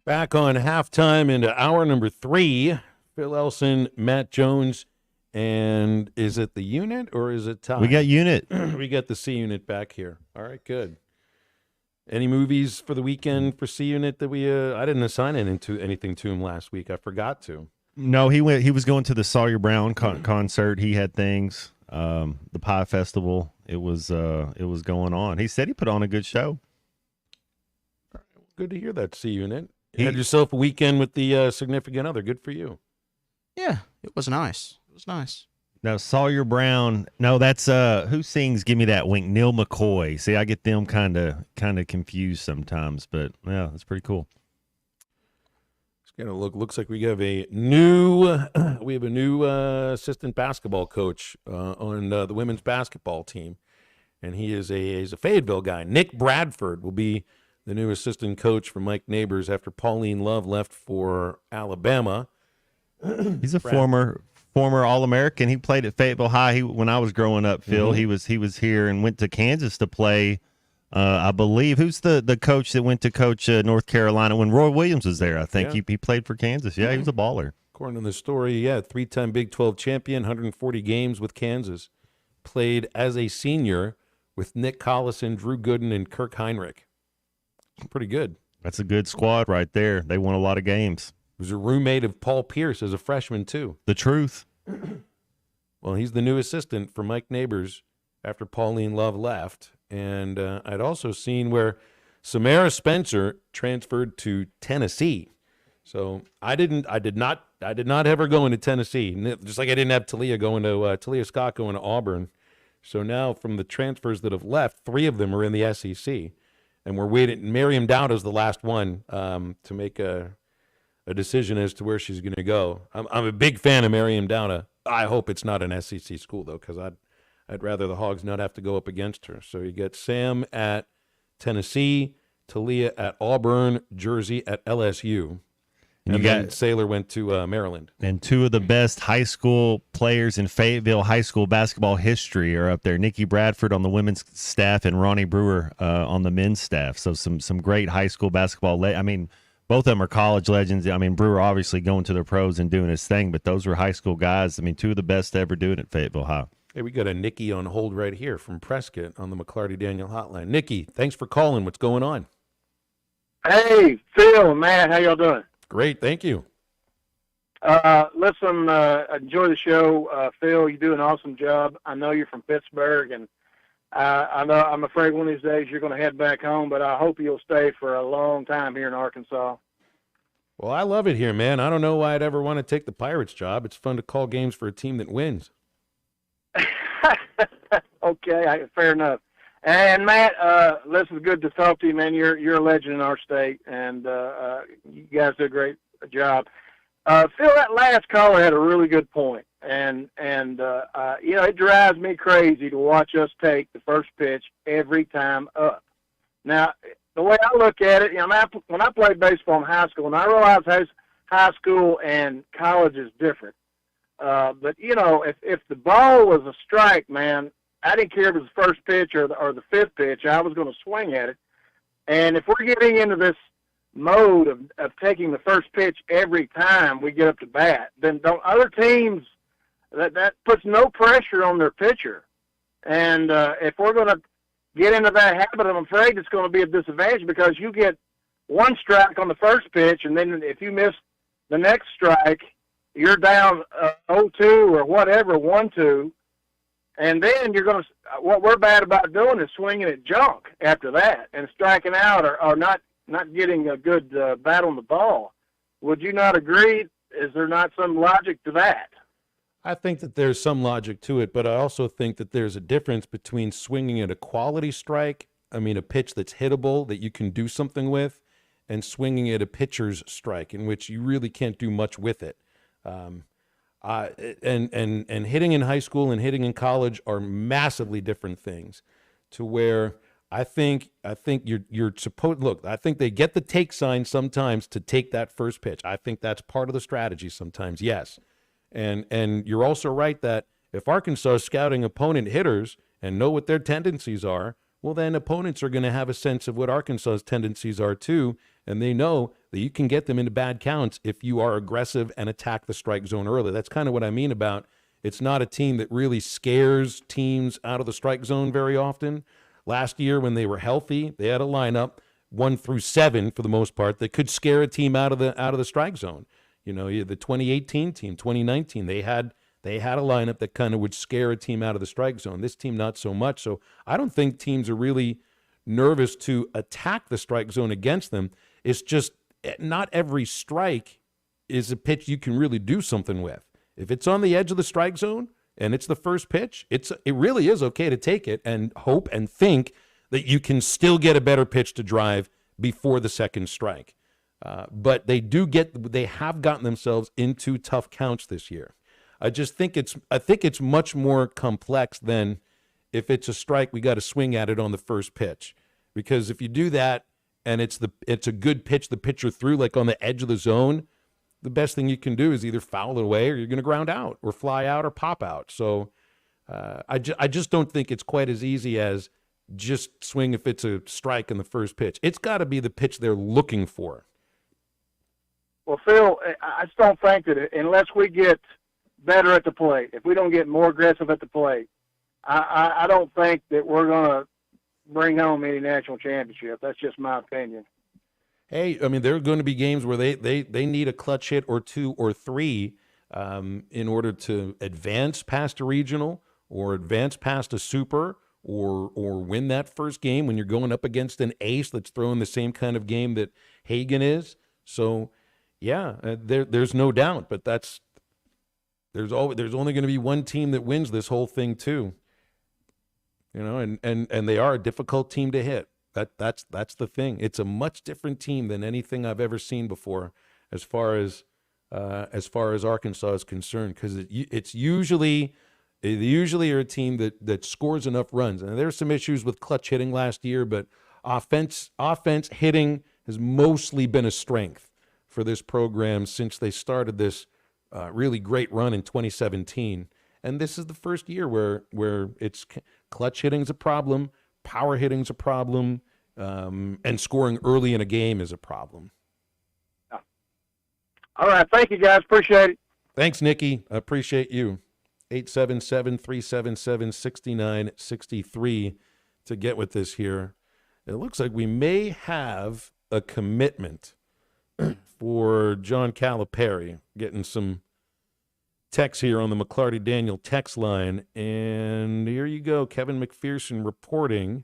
Back on Halftime into hour number 3. Phil Elson, Matt Jones, and is it the unit or is it Ty? We got unit. We got the C unit back here. All right, good. Any movies for the weekend for C unit that we? I didn't assign anything to him last week. I forgot to. No, he went. He was going to the Sawyer Brown concert. He had things. The Pie Festival. It was going on. He said he put on a good show. Good to hear that, C unit. You had yourself a weekend with the significant other. Good for you. Yeah, it was nice. It was nice. Now, Sawyer Brown. No, that's who sings "Give Me That Wink." Neil McCoy. See, I get them kind of confused sometimes, but yeah, that's pretty cool. It's gonna looks like we have a new assistant basketball coach on the women's basketball team, and he's a Fayetteville guy. Nick Bradford will be the new assistant coach for Mike Neighbors after Pauline Love left for Alabama. He's a former All-American. He played at Fayetteville High when I was growing up, Phil. Mm-hmm. He was here and went to Kansas to play, I believe. Who's the coach that went to coach North Carolina when Roy Williams was there? I think he played for Kansas. Yeah, he was a baller. According to the story, yeah, 3-time Big 12 champion, 140 games with Kansas. Played as a senior with Nick Collison, Drew Gooden, and Kirk Heinrich. Pretty good. That's a good squad right there. They won a lot of games. Was a roommate of Paul Pierce as a freshman, too. The truth. Well, he's the new assistant for Mike Neighbors after Pauline Love left. And I'd also seen where Samara Spencer transferred to Tennessee. So I did not have her going to Tennessee, just like I didn't have Talia Scott going to Auburn. So now from the transfers that have left, 3 of them are in the SEC. And we're waiting. Miriam Dowda's the last one to make a decision as to where she's going to go. I'm a big fan of Miriam Dowda. I hope it's not an SEC school, though, because I'd rather the Hogs not have to go up against her. So you get Sam at Tennessee, Talia at Auburn, Jersey at LSU. And then Saylor went to Maryland. And 2 of the best high school players in Fayetteville high school basketball history are up there. Nikki Bradford on the women's staff and Ronnie Brewer on the men's staff. So some great high school basketball. Both of them are college legends. Brewer obviously going to the pros and doing his thing, but those were high school guys. 2 of the best to ever do it at Fayetteville High. Hey, we got a Nikki on hold right here from Prescott on the McClarty Daniel hotline. Nikki, thanks for calling. What's going on? Hey, Phil, Matt, how y'all doing? Great, thank you. Listen, enjoy the show. Phil, you do an awesome job. I know you're from Pittsburgh, and I'm afraid one of these days you're going to head back home, but I hope you'll stay for a long time here in Arkansas. Well, I love it here, man. I don't know why I'd ever want to take the Pirates job. It's fun to call games for a team that wins. Okay, fair enough. And Matt, listen, good to talk to you, man. You're a legend in our state, and you guys do a great job. Phil, that last caller had a really good point, and it drives me crazy to watch us take the first pitch every time up. Now, the way I look at it, when I played baseball in high school, and I realized high school and college is different. But you know, if the ball was a strike, man, I didn't care if it was the first pitch or the fifth pitch. I was going to swing at it. And if we're getting into this mode of taking the first pitch every time we get up to bat, then don't other teams that puts no pressure on their pitcher. And if we're going to get into that habit, I'm afraid it's going to be a disadvantage because you get one strike on the first pitch, and then if you miss the next strike, you're down 0-2 or whatever, 1-2. And then you're going to, what we're bad about doing is swinging at junk after that and striking out or not getting a good bat on the ball. Would you not agree? Is there not some logic to that? I think that there's some logic to it, but I also think that there's a difference between swinging at a quality strike, I mean a pitch that's hittable that you can do something with, and swinging at a pitcher's strike in which you really can't do much with it. And hitting in high school and hitting in college are massively different things. To where I think you're supposed look. I think they get the take sign sometimes to take that first pitch. I think that's part of the strategy sometimes. Yes, and you're also right that if Arkansas is scouting opponent hitters and know what their tendencies are, well then opponents are going to have a sense of what Arkansas's tendencies are too, and they know that you can get them into bad counts if you are aggressive and attack the strike zone early. That's kind of what I mean about it's not a team that really scares teams out of the strike zone very often. Last year when they were healthy, they had a lineup 1 through 7 for the most part that could scare a team out of the strike zone. You know, the 2018 team, 2019, they had a lineup that kind of would scare a team out of the strike zone. This team not so much. So I don't think teams are really nervous to attack the strike zone against them. It's just not every strike is a pitch you can really do something with. If it's on the edge of the strike zone and it's the first pitch, it really is okay to take it and hope and think that you can still get a better pitch to drive before the second strike. But they have gotten themselves into tough counts this year. I think it's much more complex than if it's a strike, we got to swing at it on the first pitch. Because if you do that and it's a good pitch the pitcher threw like on the edge of the zone, the best thing you can do is either foul it away or you're going to ground out or fly out or pop out. So I just don't think it's quite as easy as just swing if it's a strike in the first pitch. It's got to be the pitch they're looking for. Well, Phil, I just don't think that unless we get better at the plate, if we don't get more aggressive at the plate, I don't think that we're going to bring home any national championship. That's just my opinion. Hey, I mean, there are going to be games where they need a clutch hit or 2 or 3 in order to advance past a regional or advance past a super or win that first game when you're going up against an ace that's throwing the same kind of game that Hagan is. So, yeah, there's no doubt, but there's only going to be one team that wins this whole thing too. You know, and they are a difficult team to hit. That's the thing. It's a much different team than anything I've ever seen before, as far as Arkansas is concerned, because they usually are a team that scores enough runs. And there's some issues with clutch hitting last year, but offense hitting has mostly been a strength for this program since they started this really great run in 2017. And this is the first year where it's clutch hitting's a problem, power hitting's a problem, and scoring early in a game is a problem. All right. Thank you, guys. Appreciate it. Thanks, Nikki. I appreciate you. 877-377-6963 to get with this here. It looks like we may have a commitment for John Calipari. Getting some text here on the McClarty Daniel text line. And here you go. Kevin McPherson reporting.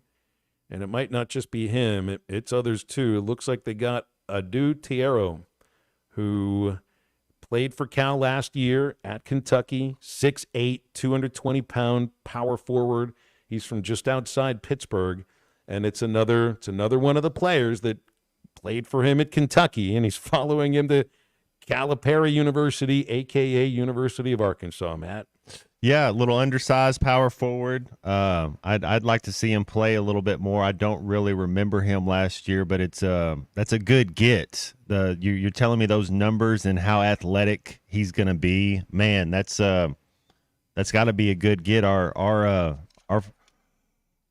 And it might not just be him. It's others too. It looks like they got Adu Tiero, who played for Cal last year at Kentucky, 6'8", 220-pound power forward. He's from just outside Pittsburgh. And it's another one of the players that played for him at Kentucky, and he's following him to Calipari University, a.k.a. University of Arkansas, Matt. Yeah, a little undersized power forward. I'd like to see him play a little bit more. I don't really remember him last year, but that's a good get. You're telling me those numbers and how athletic he's going to be. Man, that's got to be a good get.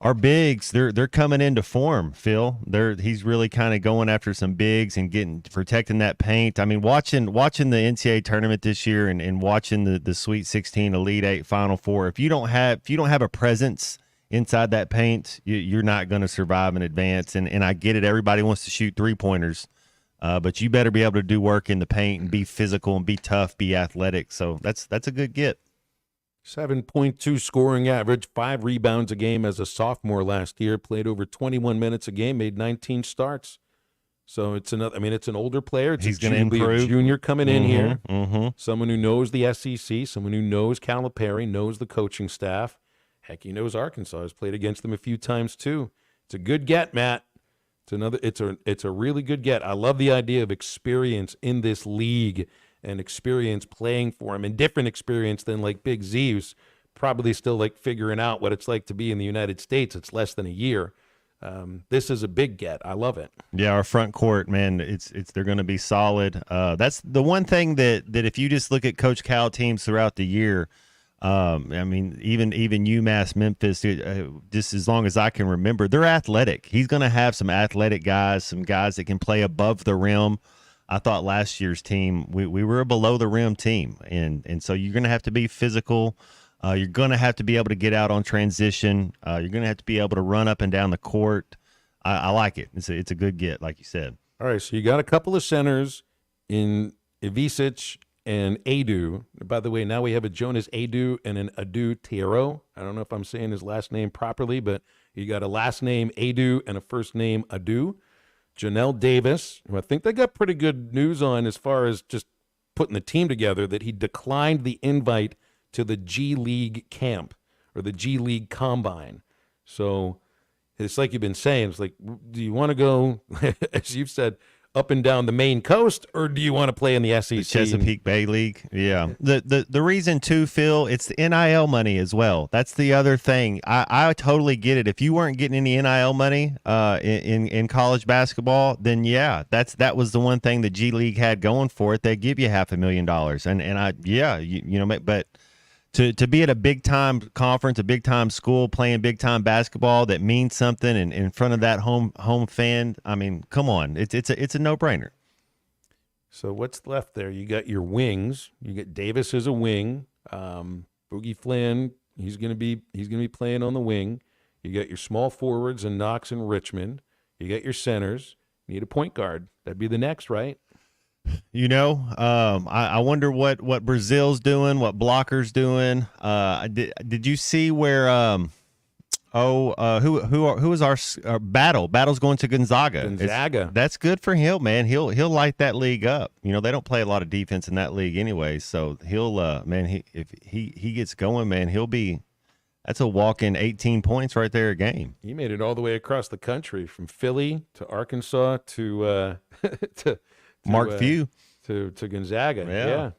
Our bigs, they're coming into form, Phil. He's really kind of going after some bigs and protecting that paint. I mean, watching the NCAA tournament this year and watching the Sweet 16, Elite 8, Final Four. If you don't have a presence inside that paint, you're not going to survive and advance. And I get it. Everybody wants to shoot 3-pointers, but you better be able to do work in the paint and be physical and be tough, be athletic. So that's a good get. 7.2 scoring average, 5 rebounds a game as a sophomore last year, played over 21 minutes a game, made 19 starts. So it's an older player. He's going to improve. A junior coming in here. Mm-hmm. Someone who knows the SEC, someone who knows Calipari, knows the coaching staff. Heck, he knows Arkansas. Has played against them a few times too. It's a good get, Matt. It's a really good get. I love the idea of experience in this league and experience playing for him, and different experience than like Big Z, who's probably still like figuring out what it's like to be in the United States. It's less than a year. This is a big get. I love it. Yeah, our front court, man, they're going to be solid. That's the one thing that if you just look at Coach Cal teams throughout the year, I mean, even UMass, Memphis, just as long as I can remember, they're athletic. He's going to have some athletic guys, some guys that can play above the rim. I thought last year's team, we were a below the rim team, and so you're going to have to be physical. You're going to have to be able to get out on transition. You're going to have to be able to run up and down the court. I like it. It's a good get, like you said. All right, so you got a couple of centers in Ivisic and Adu. By the way, now we have a Jonas Adu and an Adu Tiero. I don't know if I'm saying his last name properly, but you got a last name Adu and a first name Adu. Janelle Davis, who I think they got pretty good news on as far as just putting the team together, that he declined the invite to the G League camp or the G League combine. So it's like you've been saying, it's like, do you want to go, as you've said, up and down the Maine coast, or do you want to play in the SEC? The Chesapeake Bay League. Yeah. The reason too, Phil, it's the NIL money as well. That's the other thing. I totally get it. If you weren't getting any NIL money in college basketball, then yeah, that was the one thing the G League had going for it. They give you $500,000. But to be at a big time conference, a big time school, playing big time basketball that means something, and in front of that home fan, I mean, come on, it's a no brainer. So what's left there? You got your wings. You get Davis as a wing. Boogie Flynn, he's gonna be playing on the wing. You got your small forwards and Knox and Richmond. You got your centers. You need a point guard. That'd be the next, right? I wonder what Brazil's doing, what Blocker's doing. Did you see where who is our Battle? Battle's going to Gonzaga. That's good for him, man. He'll light that league up. They don't play a lot of defense in that league anyway, so he'll if he gets going, man, that's a walk-in 18 points right there a game. He made it all the way across the country from Philly to Arkansas to Mark Few to Gonzaga.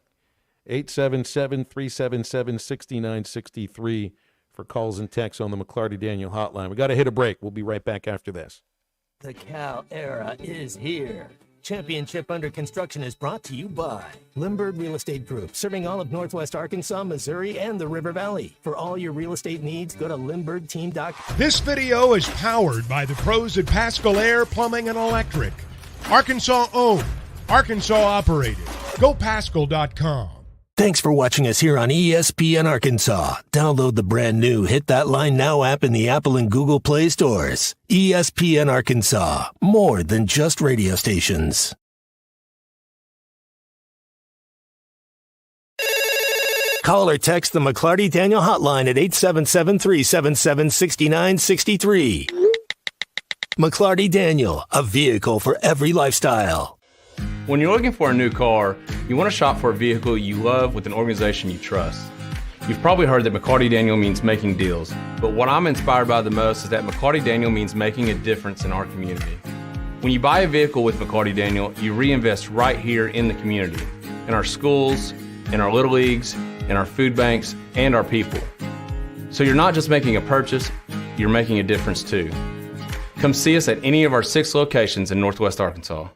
Yeah. 877-377-6963 for calls and texts on the McClarty Daniel hotline. We got to hit a break. We'll be right back after this. The Cal era is here. Championship Under Construction is brought to you by Limbird Real Estate Group, serving all of Northwest Arkansas, Missouri, and the River Valley. For all your real estate needs, go to LimbirdTeam.com. This video is powered by the pros at Pascal Air Plumbing and Electric. Arkansas owned, Arkansas operated. GoPascal.com. Thanks for watching us here on ESPN Arkansas. Download the brand new Hit That Line Now app in the Apple and Google Play stores. ESPN Arkansas, more than just radio stations. Call or text the McClarty Daniel hotline at 877-377-6963. McClarty Daniel, a vehicle for every lifestyle. When you're looking for a new car, you want to shop for a vehicle you love with an organization you trust. You've probably heard that McClarty Daniel means making deals, but what I'm inspired by the most is that McClarty Daniel means making a difference in our community. When you buy a vehicle with McClarty Daniel, you reinvest right here in the community, in our schools, in our little leagues, and our food banks, and our people. So you're not just making a purchase, you're making a difference too. Come see us at any of our 6 locations in Northwest Arkansas.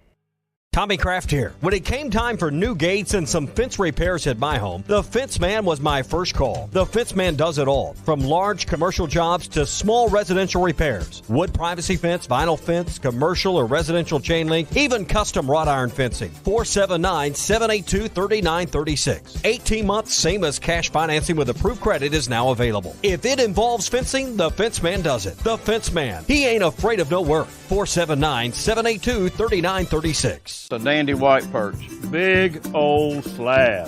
Tommy Kraft here. When it came time for new gates and some fence repairs at my home, the Fence Man was my first call. The Fence Man does it all, from large commercial jobs to small residential repairs. Wood privacy fence, vinyl fence, commercial or residential chain link, even custom wrought iron fencing. 479-782-3936. 18 months, same as cash financing with approved credit is now available. If it involves fencing, the Fence Man does it. The Fence Man. He ain't afraid of no work. 479-782-3936. A dandy white perch. Big old slab.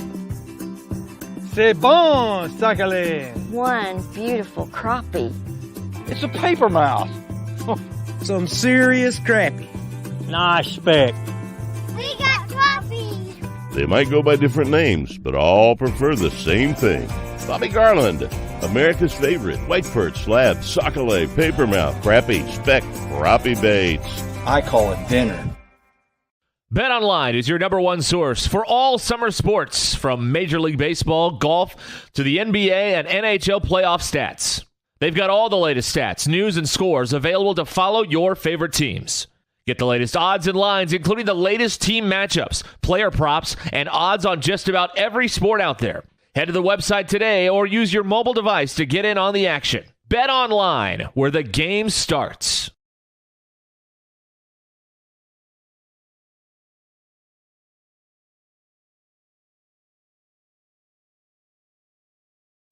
C'est bon, sacale. One beautiful crappie. It's a paper mouse. Some serious crappie. Nice speck. We got crappies. They might go by different names, but all prefer the same thing. Bobby Garland, America's favorite white perch, slab, sockeye, papermouth, crappie, speck, crappie baits. I call it dinner. BetOnline is your number one source for all summer sports, from Major League Baseball, golf, to the NBA and NHL playoff stats. They've got all the latest stats, news, and scores available to follow your favorite teams. Get the latest odds and lines, including the latest team matchups, player props, and odds on just about every sport out there. Head to the website today or use your mobile device to get in on the action. BetOnline, where the game starts.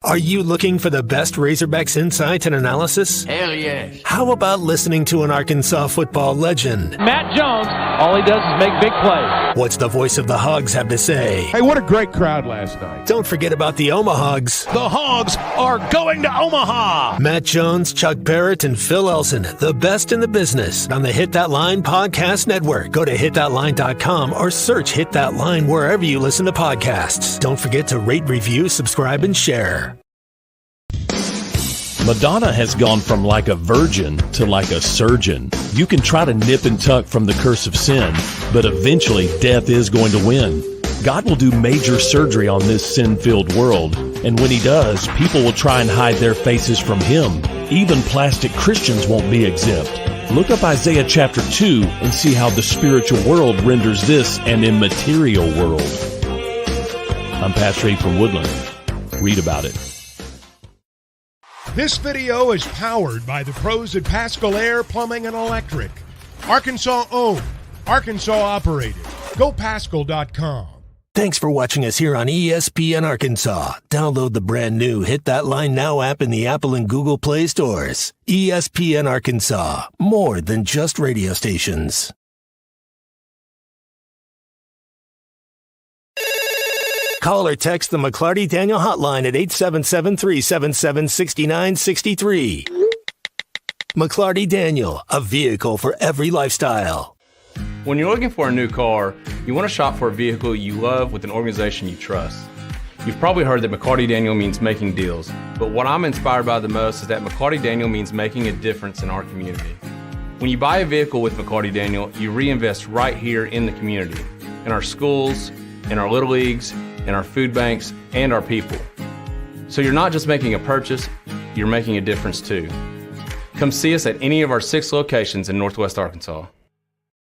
Are you looking for the best Razorbacks insight and analysis? Hell yes. How about listening to an Arkansas football legend? Matt Jones, all he does is make big plays. What's the voice of the Hogs have to say? Hey, what a great crowd last night. Don't forget about the Omahogs. The Hogs are going to Omaha. Matt Jones, Chuck Barrett, and Phil Elson, the best in the business, on the Hit That Line Podcast Network. Go to hitthatline.com or search Hit That Line wherever you listen to podcasts. Don't forget to rate, review, subscribe, and share. Madonna has gone from like a virgin to like a surgeon. You can try to nip and tuck from the curse of sin, but eventually death is going to win. God will do major surgery on this sin-filled world, and when he does, people will try and hide their faces from him. Even plastic Christians won't be exempt. Look up Isaiah chapter 2 and see how the spiritual world renders this an immaterial world. I'm Pastor A from Woodland. Read about it. This video is powered by the pros at Pascal Air Plumbing and Electric. Arkansas owned, Arkansas operated. GoPascal.com. Thanks for watching us here on ESPN Arkansas. Download the brand new Hit That Line Now app in the Apple and Google Play stores. ESPN Arkansas, more than just radio stations. Call or text the McClarty Daniel hotline at 877-377-6963. McClarty Daniel, a vehicle for every lifestyle. When you're looking for a new car, you want to shop for a vehicle you love with an organization you trust. You've probably heard that McClarty Daniel means making deals, but what I'm inspired by the most is that McClarty Daniel means making a difference in our community. When you buy a vehicle with McClarty Daniel, you reinvest right here in the community, in our schools, in our little leagues, in our food banks, and our people. So you're not just making a purchase, you're making a difference too. Come see us at any of our 6 locations in Northwest Arkansas.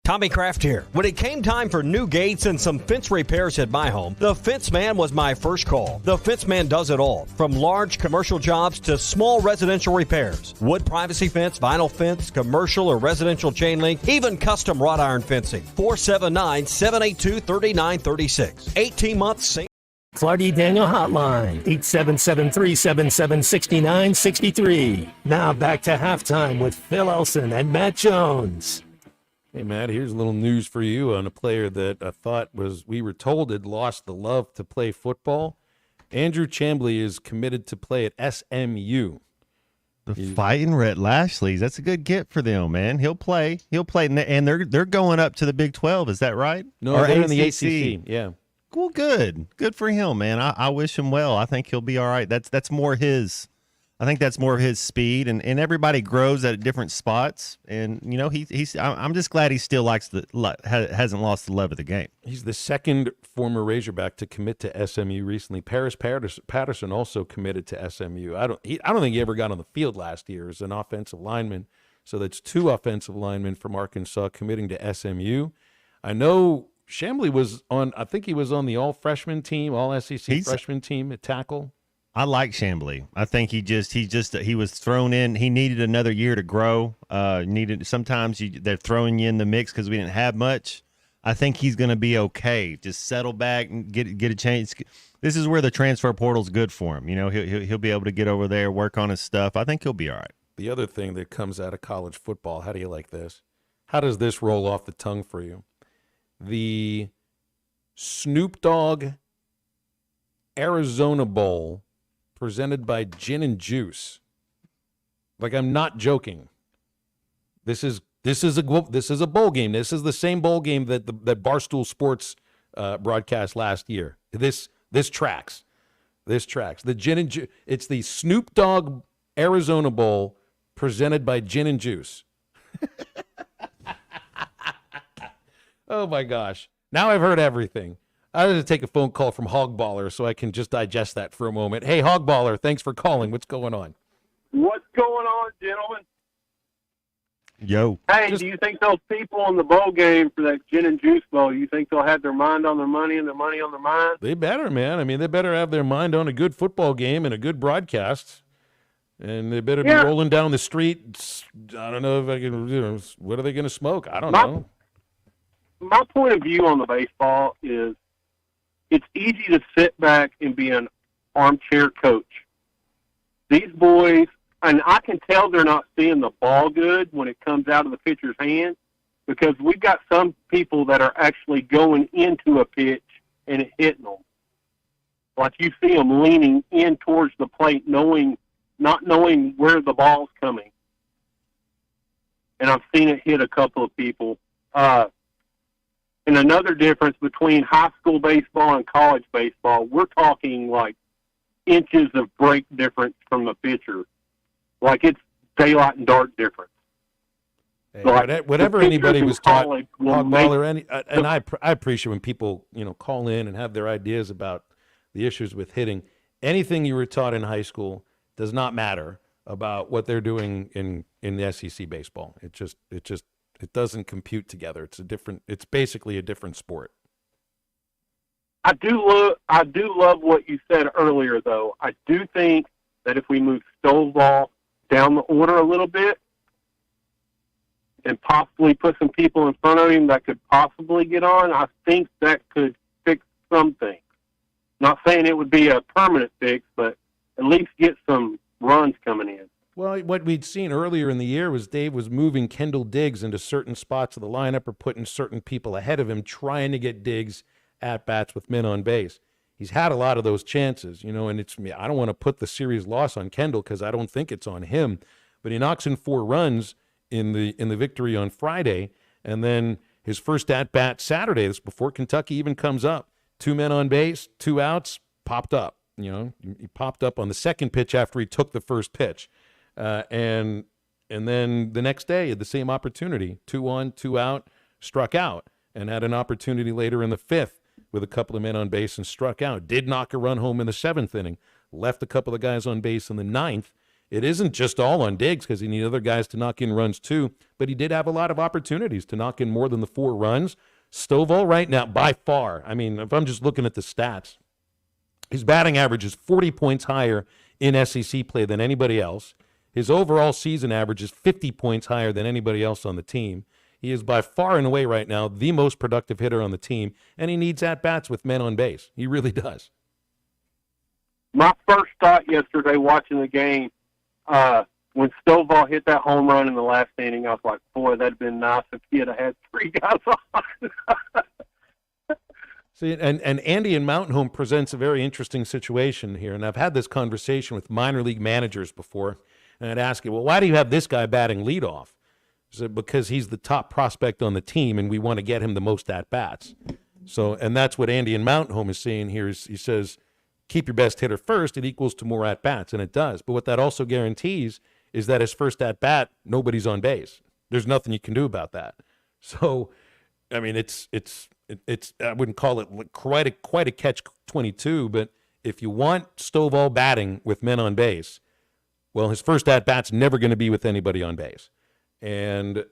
Tommy Kraft here. When it came time for new gates and some fence repairs at my home, the Fence Man was my first call. The Fence Man does it all, from large commercial jobs to small residential repairs. Wood privacy fence, vinyl fence, commercial or residential chain link, even custom wrought iron fencing. 479-782-3936. 18 months, same. McClarty Daniel hotline, 877-377-6963. Now back to halftime with Phil Elson and Matt Jones. Hey, Matt, here's a little news for you on a player that I thought we were told had lost the love to play football. Andrew Chamblee is committed to play at SMU. The Fighting Rhett Lashleys. That's a good get for them, man. He'll play. And they're going up to the Big 12. Is that right? No, or they're in the ACC. Yeah. Well, good for him, man. I wish him well. I think he'll be all right. That's more his. I think that's more of his speed, and everybody grows at different spots. And I'm just glad he still hasn't lost the love of the game. He's the second former Razorback to commit to SMU recently. Paris Patterson also committed to SMU. I don't think he ever got on the field last year as an offensive lineman. So that's 2 offensive linemen from Arkansas committing to SMU. I know Chambly was on. I think he was on the all freshman team, all SEC freshman team at tackle. I like Chambly. I think he was thrown in. He needed another year to grow. Sometimes they're throwing you in the mix because we didn't have much. I think he's going to be okay. Just settle back and get a chance. This is where the transfer portal's good for him. He'll be able to get over there, work on his stuff. I think he'll be all right. The other thing that comes out of college football, how do you like this? How does this roll off the tongue for you? The Snoop Dogg Arizona Bowl presented by Gin and Juice. Like, I'm not joking. This is a bowl game. This is the same bowl game that Barstool Sports broadcast last year. This tracks. This tracks. The Gin and Juice. It's the Snoop Dogg Arizona Bowl presented by Gin and Juice. Oh my gosh. Now I've heard everything. I have to take a phone call from Hogballer so I can just digest that for a moment. Hey, Hogballer, thanks for calling. What's going on? What's going on, gentlemen? Yo. Hey, do you think those people in the bowl game for that Gin and Juice Bowl, you think they'll have their mind on their money and their money on their mind? They better, man. I mean, they better have their mind on a good football game and a good broadcast. And they better be rolling down the street. I don't know if I can, what are they going to smoke? I don't know. My point of view on the baseball is it's easy to sit back and be an armchair coach. These boys, and I can tell they're not seeing the ball good when it comes out of the pitcher's hand, because we've got some people that are actually going into a pitch and it hitting them. Like you see them leaning in towards the plate, not knowing where the ball's coming. And I've seen it hit a couple of people. And another difference between high school baseball and college baseball, we're talking like inches of break difference from the pitcher. Like it's daylight and dark difference. Hey, like whatever anybody was taught, and I appreciate when people call in and have their ideas about the issues with hitting. Anything you were taught in high school does not matter about what they're doing in the SEC baseball. It doesn't compute together. It's basically a different sport. I do love what you said earlier, though. I do think that if we move Stovall down the order a little bit and possibly put some people in front of him that could possibly get on, I think that could fix something. Not saying it would be a permanent fix, but at least get some runs coming in. Well, what we'd seen earlier in the year was Dave was moving Kendall Diggs into certain spots of the lineup or putting certain people ahead of him, trying to get Diggs at bats with men on base. He's had a lot of those chances, and I don't want to put the series loss on Kendall because I don't think it's on him, but he knocks in 4 runs in the victory on Friday, and then his first at bat Saturday, this before Kentucky even comes up, 2 men on base, 2 outs, popped up. He popped up on the second pitch after he took the first pitch. And then the next day, had the same opportunity, 2 on, 2 out, struck out, and had an opportunity later in the 5th with a couple of men on base and struck out. Did knock a run home in the 7th inning, left a couple of guys on base in the 9th. It isn't just all on Diggs because he needed other guys to knock in runs too, but he did have a lot of opportunities to knock in more than the 4 runs. Stovall right now, by far, I mean, if I'm just looking at the stats, his batting average is 40 points higher in SEC play than anybody else. His overall season average is 50 points higher than anybody else on the team. He is by far and away right now the most productive hitter on the team, and he needs at-bats with men on base. He really does. My first thought yesterday watching the game, when Stovall hit that home run in the last inning, I was like, boy, that'd been nice if he had had 3 guys on. See, and Andy in Mountain Home presents a very interesting situation here, and I've had this conversation with minor league managers before. And I'd ask you, well, why do you have this guy batting leadoff? So because he's the top prospect on the team, and we want to get him the most at-bats. So, and that's what Andy in Mountain Home is saying here. He says, keep your best hitter first, it equals to more at-bats, and it does. But what that also guarantees is that his first at-bat, nobody's on base. There's nothing you can do about that. So, I mean, it's I wouldn't call it quite a catch-22, but if you want Stovall batting with men on base, well, his first at-bat's never going to be with anybody on base. And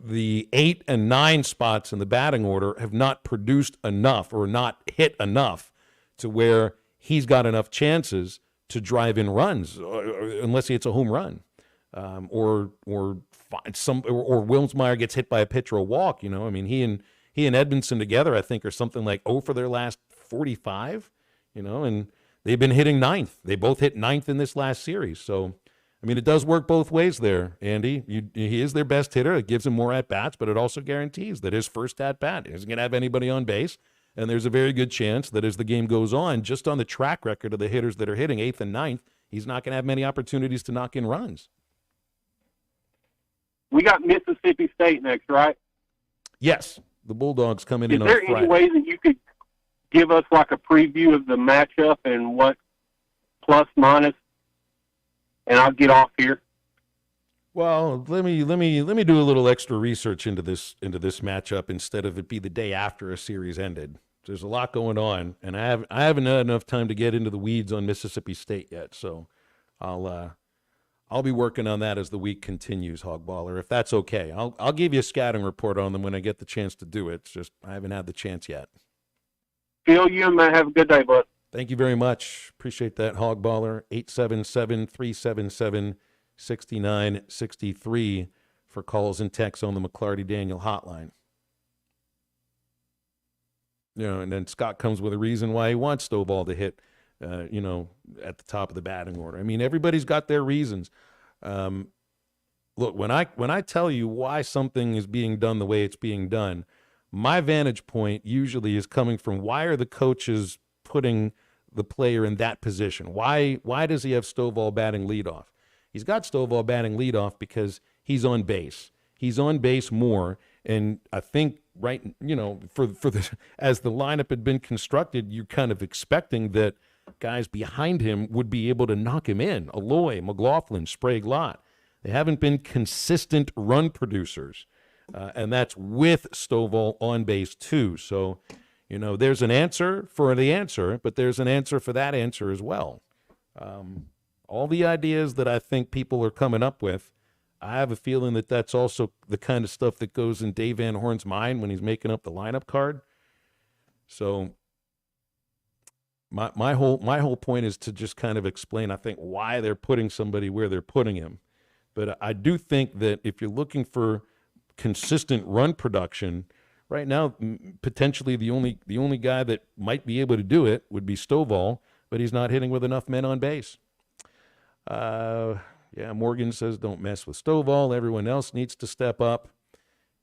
the 8 and 9 spots in the batting order have not produced enough or not hit enough to where he's got enough chances to drive in runs, unless it's a home run, or Wilmsmeyer gets hit by a pitch or a walk. I mean, he and Edmondson together, I think, are something like 0 for their last 45. And they've been hitting ninth. They both hit ninth in this last series. So, I mean, it does work both ways there, Andy. He is their best hitter. It gives him more at-bats, but it also guarantees that his first at-bat isn't going to have anybody on base. And there's a very good chance that as the game goes on, just on the track record of the hitters that are hitting 8th and 9th, he's not going to have many opportunities to knock in runs. We got Mississippi State next, right? Yes. The Bulldogs coming in on Is Friday. there any way that you could give us like a preview of the matchup and what plus, minus, and I'll get off here? Well, let me do a little extra research into this matchup instead of it be the day after a series ended. There's a lot going on, and I haven't had enough time to get into the weeds on Mississippi State yet. So I'll be working on that as the week continues, Hogballer, if that's okay. I'll give you a scouting report on them when I get the chance to do it. It's just I haven't had the chance yet. Phil, you and Matt have a good day, bud. Thank you very much. Appreciate that, Hogballer. 877-377-6963 for calls and texts on the McClarty Daniel hotline. And then Scott comes with a reason why he wants Stovall to hit, at the top of the batting order. I mean, everybody's got their reasons. Look, when I tell you why something is being done the way it's being done, my vantage point usually is coming from why are the coaches putting the player in that position? Why does he have Stovall batting leadoff? He's got Stovall batting leadoff because he's on base. He's on base more, and I think as the lineup had been constructed, you're kind of expecting that guys behind him would be able to knock him in. Aloy, McLaughlin, Sprague, Lott. They haven't been consistent run producers, and that's with Stovall on base too. So, there's an answer for the answer, but there's an answer for that answer as well. All the ideas that I think people are coming up with, I have a feeling that that's also the kind of stuff that goes in Dave Van Horn's mind when he's making up the lineup card. So my whole point is to just kind of explain, I think, why they're putting somebody where they're putting him. But I do think that if you're looking for consistent run production, right now potentially the only guy that might be able to do it would be Stovall, but he's not hitting with enough men on base. Morgan says don't mess with Stovall. Everyone else needs to step up.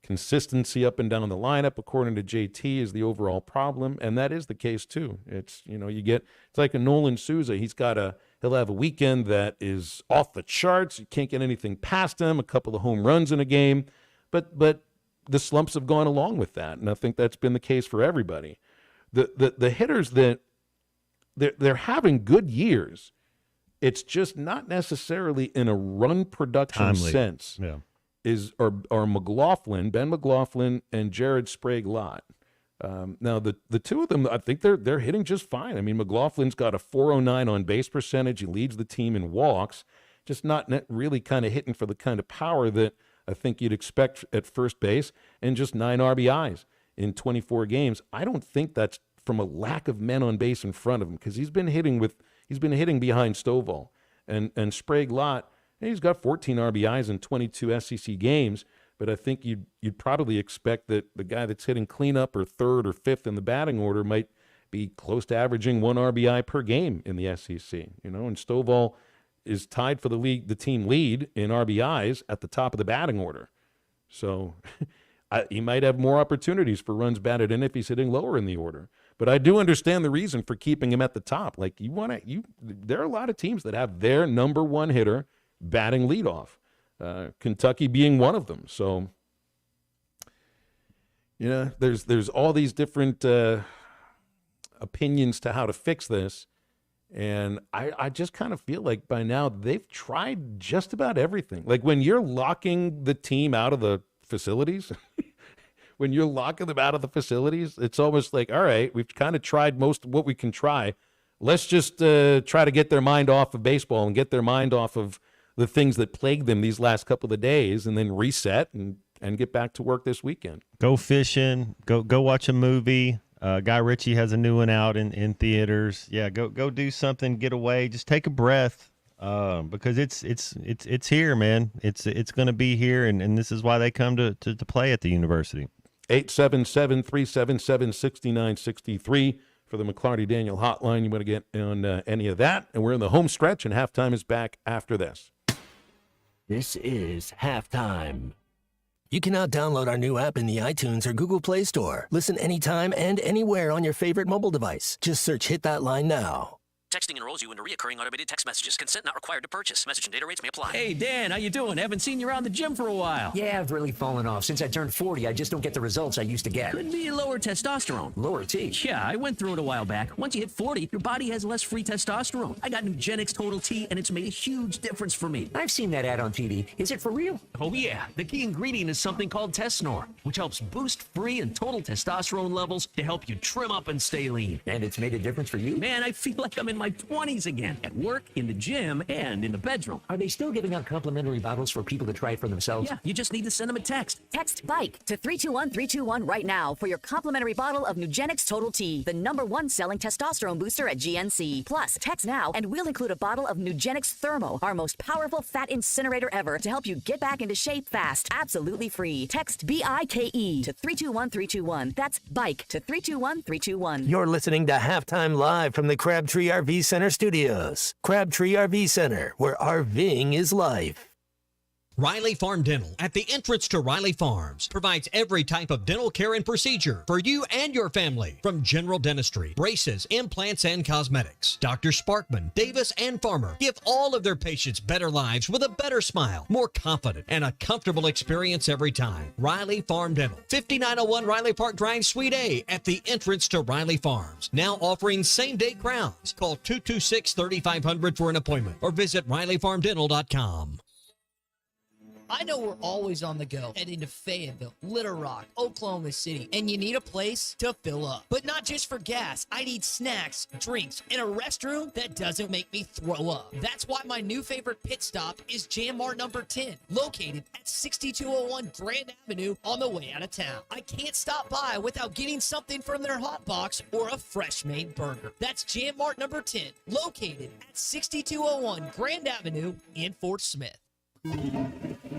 Consistency up and down the lineup, according to JT, is the overall problem, and that is the case too. It's it's like a Nolan Souza. He'll have a weekend that is off the charts. You can't get anything past him. A couple of home runs in a game, but the slumps have gone along with that, and I think that's been the case for everybody. The hitters that they're having good years. It's just not necessarily in a run production sense. Yeah. Are McLaughlin, Ben McLaughlin, and Jared Sprague Lott. Now the two of them, I think they're hitting just fine. I mean, McLaughlin's got a .409 on base percentage. He leads the team in walks. Just not really kind of hitting for the kind of power that I think you'd expect at first base, and just 9 RBIs in 24 games. I don't think that's from a lack of men on base in front of him, because he's been hitting behind Stovall and Sprague Lott. He's got 14 RBIs in 22 SEC games, but I think you'd probably expect that the guy that's hitting cleanup or third or fifth in the batting order might be close to averaging 1 RBI per game in the SEC. And Stovall is tied for the team lead in RBIs at the top of the batting order. So he might have more opportunities for runs batted in if he's hitting lower in the order. But I do understand the reason for keeping him at the top. Like there are a lot of teams that have their number one hitter batting leadoff. Kentucky being one of them. So, there's all these different opinions to how to fix this. And I just kind of feel like by now they've tried just about everything. Like when you're locking the team out of the facilities, when you're locking them out of the facilities, it's almost like, all right, we've kind of tried most of what we can try. Let's just try to get their mind off of baseball and get their mind off of the things that plagued them these last couple of days, and then reset and get back to work this weekend. Go fishing. Go watch a movie. Guy Ritchie has a new one out in theaters. Yeah, go do something. Get away. Just take a breath, because it's here, man. It's going to be here, and this is why they come to play at the university. 877-377-6963 for the McClarty Daniel hotline. You want to get on any of that, and we're in the home stretch, and halftime is back after this. This is Halftime. You can now download our new app in the iTunes or Google Play Store. Listen anytime and anywhere on your favorite mobile device. Just search Hit That Line now. Texting enrolls you into recurring automated text messages. Consent not required to purchase. Message and data rates may apply. Hey, Dan, how you doing? Haven't seen you around the gym for a while. Yeah, I've really fallen off. Since I turned 40, I just don't get the results I used to get. Could be lower testosterone. Lower T? Yeah, I went through it a while back. Once you hit 40, your body has less free testosterone. I got Nugenix Total T, and it's made a huge difference for me. I've seen that ad on TV. Is it for real? Oh, yeah. The key ingredient is something called Tesnor, which helps boost free and total testosterone levels to help you trim up and stay lean. And it's made a difference for you? Man, I feel like I'm in my 20s again. At work, in the gym, and in the bedroom. Are they still giving out complimentary bottles for people to try it for themselves? Yeah, you just need to send them a text. Text BIKE to 321-321 right now for your complimentary bottle of Nugenix Total T, the #1 selling testosterone booster at GNC. Plus, text now and we'll include a bottle of Nugenix Thermo, our most powerful fat incinerator ever, to help you get back into shape fast. Absolutely free. Text BIKE to 321-321. That's BIKE to 321-321. You're listening to Halftime live from the Crabtree RV Center studios. Crabtree RV Center, where RVing is life. Riley Farm Dental, at the entrance to Riley Farms, provides every type of dental care and procedure for you and your family, from general dentistry, braces, implants, and cosmetics. Dr. Sparkman, Davis, and Farmer give all of their patients better lives with a better smile, more confident, and a comfortable experience every time. Riley Farm Dental, 5901 Riley Park Drive, Suite A, at the entrance to Riley Farms. Now offering same-day crowns. Call 226-3500 for an appointment or visit RileyFarmDental.com. I know we're always on the go, heading to Fayetteville, Little Rock, Oklahoma City, and you need a place to fill up. But not just for gas. I need snacks, drinks, and a restroom that doesn't make me throw up. That's why my new favorite pit stop is Jam Mart number 10, located at 6201 Grand Avenue on the way out of town. I can't stop by without getting something from their hot box or a fresh made burger. That's Jam Mart number 10, located at 6201 Grand Avenue in Fort Smith.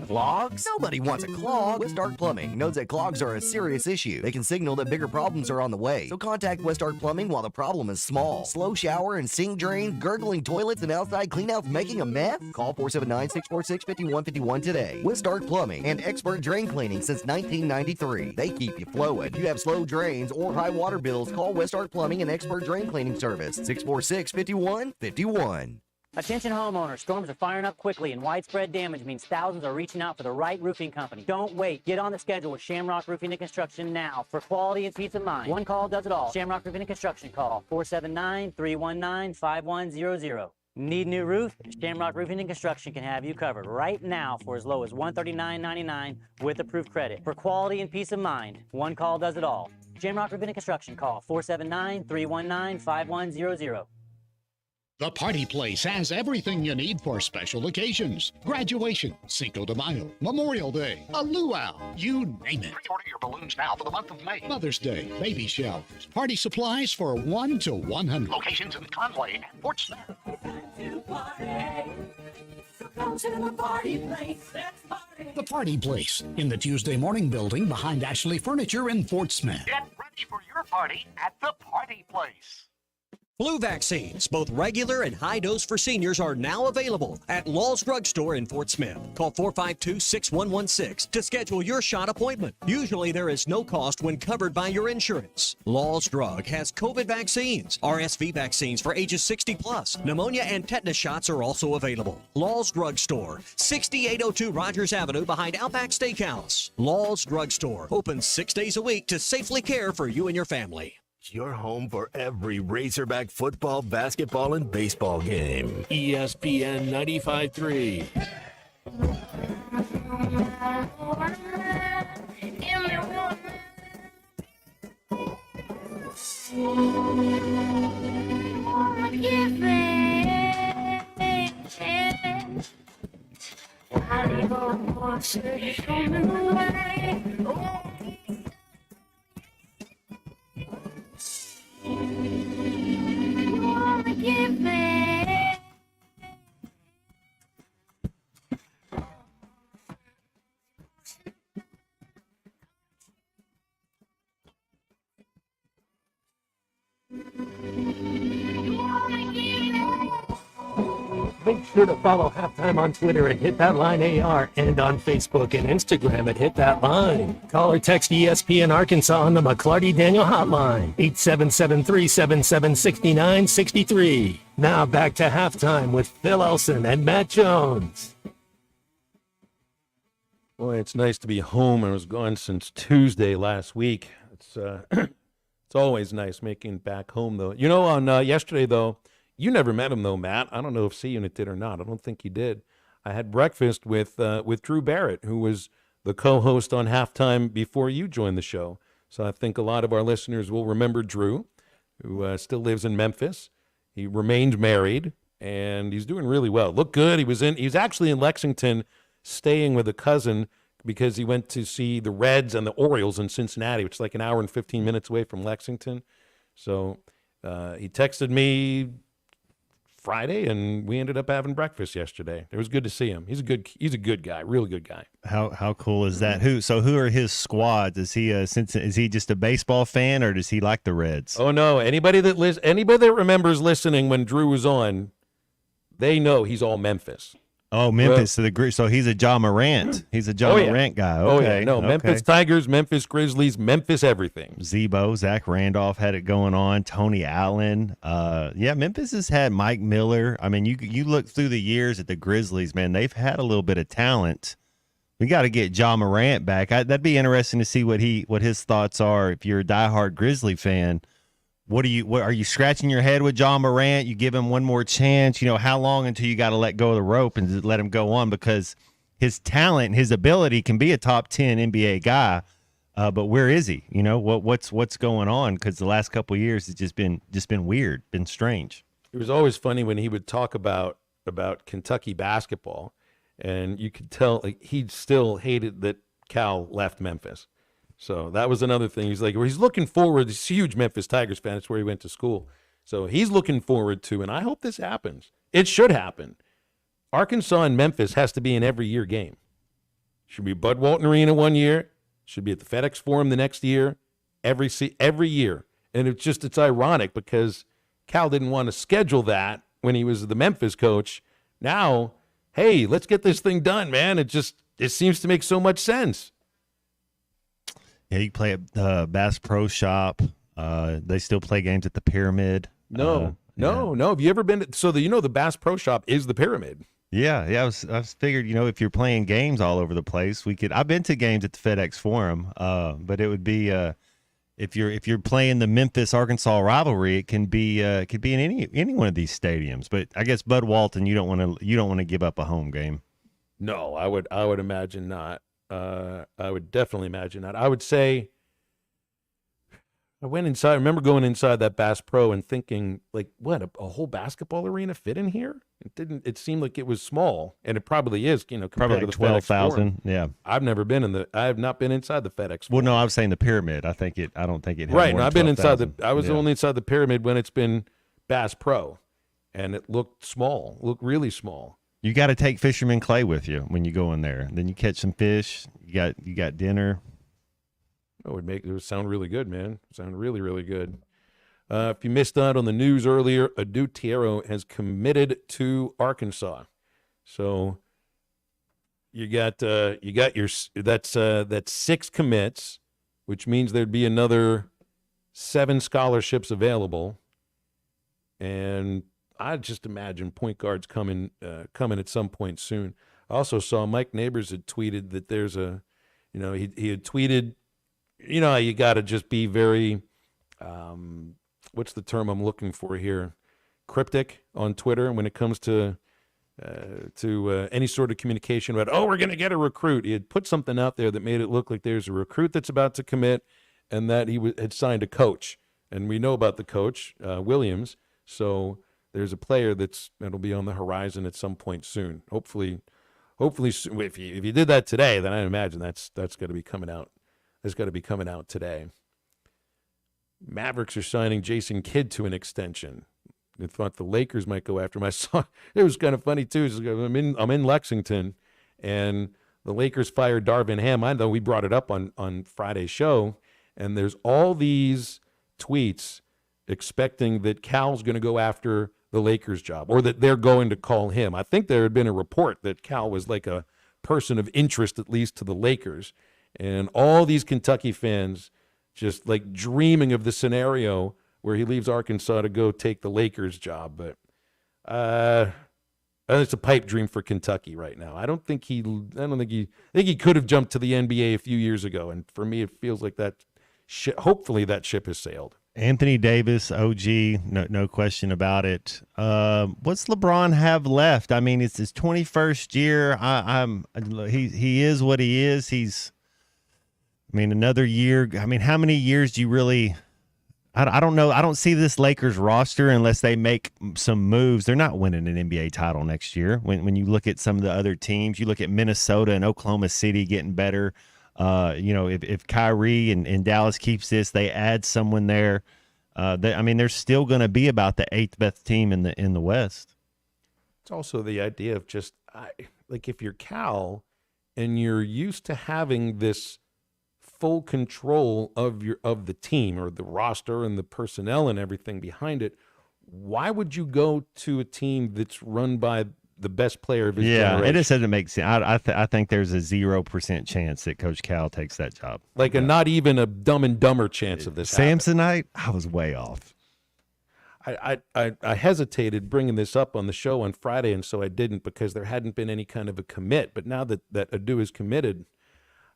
Clogs? Nobody wants a clog. West Arc Plumbing knows that clogs are a serious issue. They can signal that bigger problems are on the way. So contact West Arc Plumbing while the problem is small. Slow shower and sink drains, gurgling toilets, and outside cleanouts making a mess? Call 479-646-5151 today. West Arc Plumbing and expert drain cleaning since 1993. They keep you flowing. If you have slow drains or high water bills, call West Arc Plumbing and expert drain cleaning service. 646-5151. Attention homeowners, storms are firing up quickly and widespread damage means thousands are reaching out for the right roofing company. Don't wait. Get on the schedule with Shamrock Roofing and Construction now for quality and peace of mind. One call does it all. Shamrock Roofing and Construction, call 479-319-5100. Need a new roof? Shamrock Roofing and Construction can have you covered right now for as low as $139.99 with approved credit. For quality and peace of mind, one call does it all. Shamrock Roofing and Construction, call 479-319-5100. The Party Place has everything you need for special occasions. Graduation, Cinco de Mayo, Memorial Day, a luau, you name it. Pre-order your balloons now for the month of May. Mother's Day, baby showers, party supplies for 1 to 100. Locations in Conway and Fort Smith. Come to the Party Place. Let's party. The Party Place in the Tuesday Morning Building behind Ashley Furniture in Fort Smith. Get ready for your party at the Party Place. Flu vaccines, both regular and high dose for seniors, are now available at Law's Drug Store in Fort Smith. Call 452-6116 to schedule your shot appointment. Usually there is no cost when covered by your insurance. Law's Drug has COVID vaccines, RSV vaccines for ages 60 plus. Pneumonia and tetanus shots are also available. Law's Drug Store, 6802 Rogers Avenue behind Outback Steakhouse. Law's Drug Store, open 6 days a week to safely care for you and your family. Your home for every Razorback football, basketball, and baseball game. ESPN 95.3. Make sure to follow Halftime on Twitter at Hit That Line AR and on Facebook and Instagram at Hit That Line. Call or text ESPN Arkansas on the McClarty Daniel Hotline, 877-377-6963. Now back to Halftime with Phil Elson and Matt Jones. Boy, it's nice to be home. I was gone since Tuesday last week. It's it's always nice making it back home, though. You know, on yesterday, though, you never met him, though, Matt. I don't know if C-Unit did or not. I don't think he did. I had breakfast with Drew Barrett, who was the co-host on Halftime before you joined the show. So I think a lot of our listeners will remember Drew, who still lives in Memphis. He remained married, and he's doing really well. Looked good. He was actually in Lexington staying with a cousin because he went to see the Reds and the Orioles in Cincinnati, which is like an hour and 15 minutes away from Lexington. So he texted me Friday, and we ended up having breakfast yesterday. It was good to see him. He's a good guy, really good guy. How cool is that? Who are his squads? Is he is he just a baseball fan, or does he like the Reds? Oh no, anybody that remembers listening when Drew was on, they know he's all Memphis. Oh, Memphis to the group. So he's a Ja Morant. He's a Ja Morant guy. Okay. Oh yeah, no, okay. Memphis Tigers, Memphis Grizzlies, Memphis everything. Zebo, Zach Randolph had it going on. Tony Allen. Yeah, Memphis has had Mike Miller. I mean, you look through the years at the Grizzlies, man, they've had a little bit of talent. We got to get Ja Morant back. That'd be interesting to see what his thoughts are. If you're a diehard Grizzly fan, what are you scratching your head with Ja Morant? You give him one more chance. You know, how long until you got to let go of the rope and just let him go on? Because his talent, his ability can be a top 10 NBA guy, but where is he? You know, what's going on? Because the last couple of years has just been weird, been strange. It was always funny when he would talk about Kentucky basketball, and you could tell like he still hated that Cal left Memphis. So that was another thing. He's looking forward. He's a huge Memphis Tigers fan. It's where he went to school. So he's looking forward to, and I hope this happens. It should happen. Arkansas and Memphis has to be an every year game. Should be Bud Walton Arena one year. Should be at the FedEx Forum the next year. Every year. And it's ironic because Cal didn't want to schedule that when he was the Memphis coach. Now, hey, let's get this thing done, man. It seems to make so much sense. Yeah, you play at Bass Pro Shop. They still play games at the Pyramid. No. Have you ever been to, the Bass Pro Shop is the Pyramid? Yeah. I was figured, if you're playing games all over the place, I've been to games at the FedEx Forum, but it would be if you're playing the Memphis Arkansas rivalry, it could be in any one of these stadiums. But I guess Bud Walton, you don't want to give up a home game. No, I would imagine not. I would definitely imagine that. I would say I went inside. I remember going inside that Bass Pro and thinking, like, what, a whole basketball arena fit in here? It didn't. It seemed like it was small, and it probably is. Compared probably to the 12,000. Yeah, I've never been I have not been inside the FedEx Forum. Well, no, I was saying the Pyramid. I don't think it. Had right. More I've than been 12, inside I was only inside the Pyramid when it's been Bass Pro, and it looked small. Looked really small. You got to take Fisherman Clay with you when you go in there. Then you catch some fish. You got dinner. It would sound really good, man. Sound really, really good. If you missed out on the news earlier, Adu Tiero has committed to Arkansas. So you got that's 6 commits, which means there'd be another 7 scholarships available, and I just imagine point guards coming at some point soon. I also saw Mike Neighbors had tweeted that there's he had tweeted, you got to just be very what's the term I'm looking for here? Cryptic on Twitter when it comes to any sort of communication about, oh, we're going to get a recruit. He had put something out there that made it look like there's a recruit that's about to commit and that he had signed a coach. And we know about the coach, Williams. So there's a player that'll be on the horizon at some point soon. Hopefully, if you did that today, then I imagine that's got to be coming out. That's got to be coming out today. Mavericks are signing Jason Kidd to an extension. I thought the Lakers might go after him. I saw it was kind of funny too. I'm in Lexington, and the Lakers fired Darvin Ham. I know we brought it up on Friday's show, and there's all these tweets expecting that Cal's going to go after the Lakers job or that they're going to call him. I think there had been a report that Cal was like a person of interest, at least to the Lakers, and all these Kentucky fans just like dreaming of the scenario where he leaves Arkansas to go take the Lakers job. But it's a pipe dream for Kentucky right now. I think he could have jumped to the NBA a few years ago. And for me, it feels like that hopefully that ship has sailed. Anthony Davis, OG, no question about it. What's LeBron have left? I mean, it's his 21st year. He is what he is. Another year. I mean, how many years do you really? I don't know. I don't see this Lakers roster unless they make some moves. They're not winning an NBA title next year. When you look at some of the other teams, you look at Minnesota and Oklahoma City getting better. If Kyrie and Dallas keeps this, they add someone there. They're still going to be about the 8th best team in the West. It's also the idea of just if you're Cal and you're used to having this full control of the team or the roster and the personnel and everything behind it, why would you go to a team that's run by the best player of his generation? It just doesn't make sense. I think there's a 0% chance that Coach Cal takes that job. Not even a Dumb and Dumber chance of this Samsonite, I was way off. I hesitated bringing this up on the show on Friday, and so I didn't because there hadn't been any kind of a commit. But now that Adu is committed,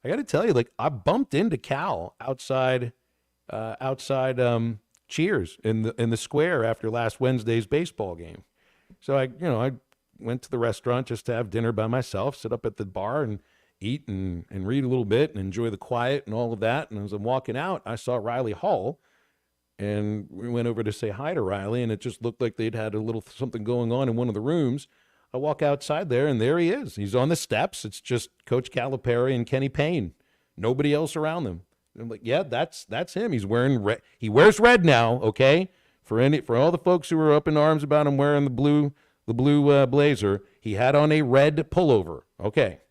I got to tell you, I bumped into Cal outside Cheers in the square after last Wednesday's baseball game. So I went to the restaurant just to have dinner by myself, sit up at the bar and eat and read a little bit and enjoy the quiet and all of that. And as I'm walking out, I saw Riley Hall, and we went over to say hi to Riley, and it just looked like they'd had a little something going on in one of the rooms. I walk outside there, and there he is. He's on the steps. It's just Coach Calipari and Kenny Payne. Nobody else around them. I'm like, yeah, that's him. He's wearing red. He wears red now, okay? For all the folks who were up in arms about him wearing the blue blazer, he had on a red pullover. Okay.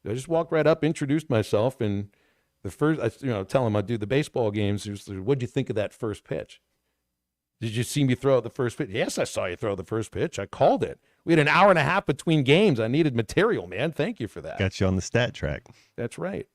I just walked right up, introduced myself, and the first, tell him I do the baseball games. He was like, what'd you think of that first pitch? Did you see me throw out the first pitch? Yes, I saw you throw the first pitch. I called it. We had an hour and a half between games. I needed material, man. Thank you for that. Got you on the stat track. That's right.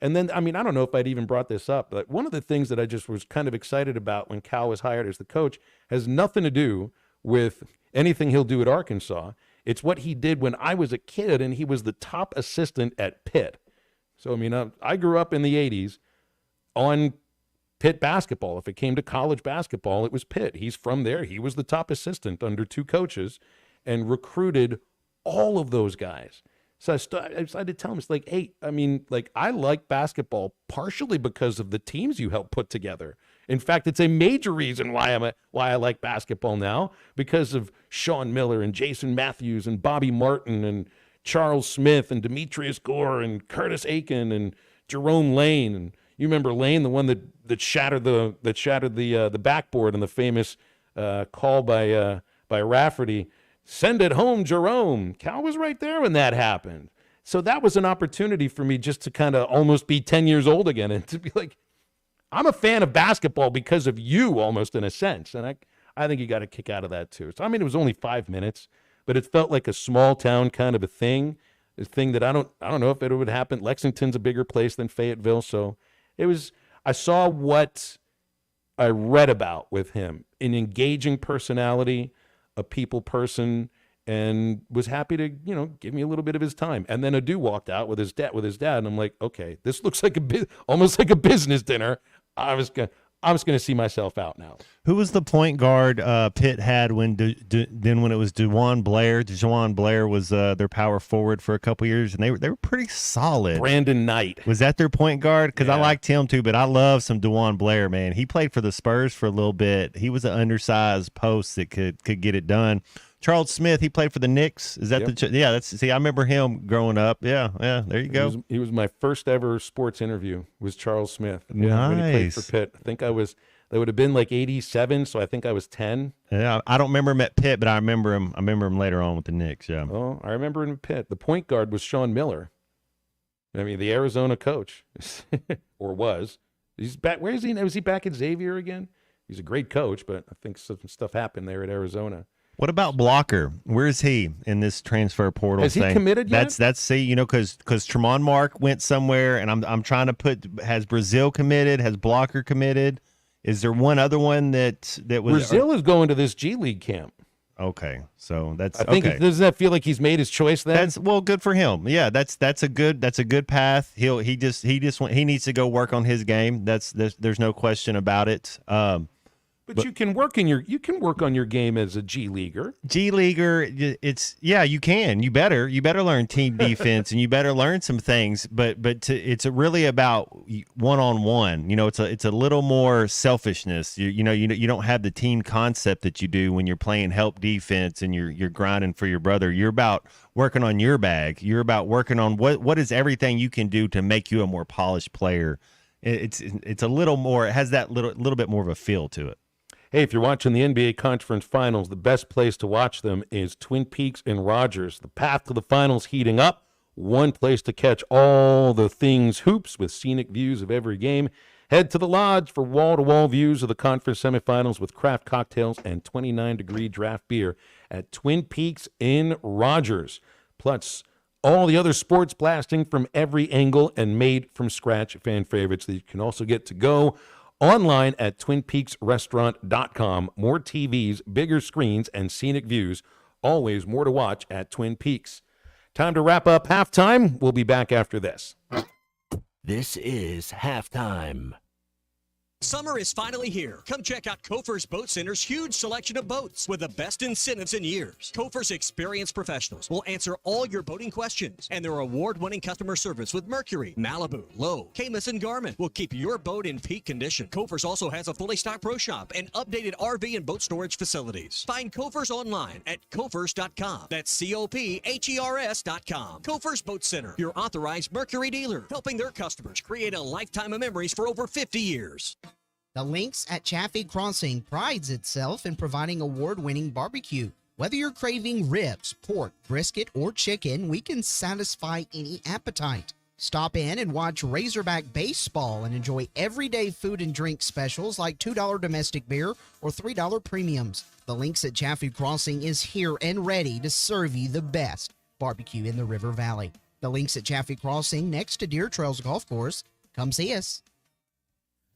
And then, I don't know if I'd even brought this up, but one of the things that I just was kind of excited about when Cal was hired as the coach has nothing to do with anything he'll do at Arkansas. It's what he did when I was a kid, and he was the top assistant at Pitt. So, I grew up in the 80s on Pitt basketball. If it came to college basketball, it was Pitt. He's from there. He was the top assistant under two coaches and recruited all of those guys. So I decided to tell him, it's like, hey, I like basketball partially because of the teams you helped put together. In fact, it's a major reason why I like basketball now, because of Sean Miller and Jason Matthews and Bobby Martin and Charles Smith and Demetrius Gore and Curtis Aiken and Jerome Lane. And you remember Lane, the one that shattered the backboard in the famous call by Rafferty. Send it home, Jerome. Cal was right there when that happened. So that was an opportunity for me just to kind of almost be 10 years old again and to be like, I'm a fan of basketball because of you, almost in a sense. And I think you got a kick out of that too. So, it was only 5 minutes, but it felt like a small town kind of a thing that I don't know if it would happen. Lexington's a bigger place than Fayetteville. So I saw what I read about with him, an engaging personality, a people person, and was happy to, give me a little bit of his time. And then Adu walked out with his dad, and I'm like, okay, this looks like almost like a business dinner. I'm just going to see myself out now. Who was the point guard Pitt had when then when it was DeJuan Blair? DeJuan Blair was their power forward for a couple years, and they were pretty solid. Brandon Knight. Was that their point guard? Because I liked him too, but I love some DeJuan Blair, man. He played for the Spurs for a little bit. He was an undersized post that could get it done. Charles Smith, he played for the Knicks. Is that I remember him growing up. Yeah, there you go. He was my first ever sports interview, was Charles Smith. Nice. When he played for Pitt. I think that would have been like 87, so I think I was 10. Yeah, I don't remember him at Pitt, but I remember him later on with the Knicks, yeah. Oh, I remember him at Pitt. The point guard was Sean Miller. I mean, the Arizona coach, or was. He's back. Where is he now? Is he back at Xavier again? He's a great coach, but I think some stuff happened there at Arizona. What about Blocker? Where is he in this transfer portal Has thing? he committed yet? That's because Tremont Mark went somewhere, and I'm trying to has Brazil committed? Has Blocker committed? Is there one other one that was Brazil is going to this G League camp? Okay, so that's I think okay. Doesn't that feel like he's made his choice then? That's good for him. Yeah, that's a good path. He needs to go work on his game. There's no question about it. But you can work on your game as a G leaguer. You can. You better learn team defense and you better learn some things. But it's really about one-on-one. It's a little more selfishness. You don't have the team concept that you do when you're playing help defense and you're grinding for your brother. You're about working on your bag. You're about working on what is everything you can do to make you a more polished player. It's a little more. It has that little bit more of a feel to it. Hey, if you're watching the NBA Conference Finals, the best place to watch them is Twin Peaks and Rogers. The path to the finals heating up. One place to catch all the things hoops with scenic views of every game. Head to the Lodge for wall-to-wall views of the conference semifinals with craft cocktails and 29-degree draft beer at Twin Peaks in Rogers. Plus, all the other sports blasting from every angle and made from scratch fan favorites that you can also get to go online at TwinPeaksRestaurant.com. More TVs, bigger screens, and scenic views. Always more to watch at Twin Peaks. Time to wrap up halftime. We'll be back after this. This is halftime. Summer is finally here. Come check out Kofer's Boat Center's huge selection of boats with the best incentives in years. Kofer's experienced professionals will answer all your boating questions, and their award-winning customer service with Mercury, Malibu, Lowe, Camus, and Garmin will keep your boat in peak condition. Kofer's also has a fully stocked pro shop and updated RV and boat storage facilities. Find Kofer's online at Kofers.com. That's Kophers.com. Kofer's Boat Center, your authorized Mercury dealer, helping their customers create a lifetime of memories for over 50 years. The Links at Chaffee Crossing prides itself in providing award-winning barbecue. Whether you're craving ribs, pork, brisket, or chicken, we can satisfy any appetite. Stop in and watch Razorback baseball and enjoy everyday food and drink specials like $2 domestic beer or $3 premiums. The Links at Chaffee Crossing is here and ready to serve you the best barbecue in the River Valley. The Links at Chaffee Crossing next to Deer Trails Golf Course. Come see us.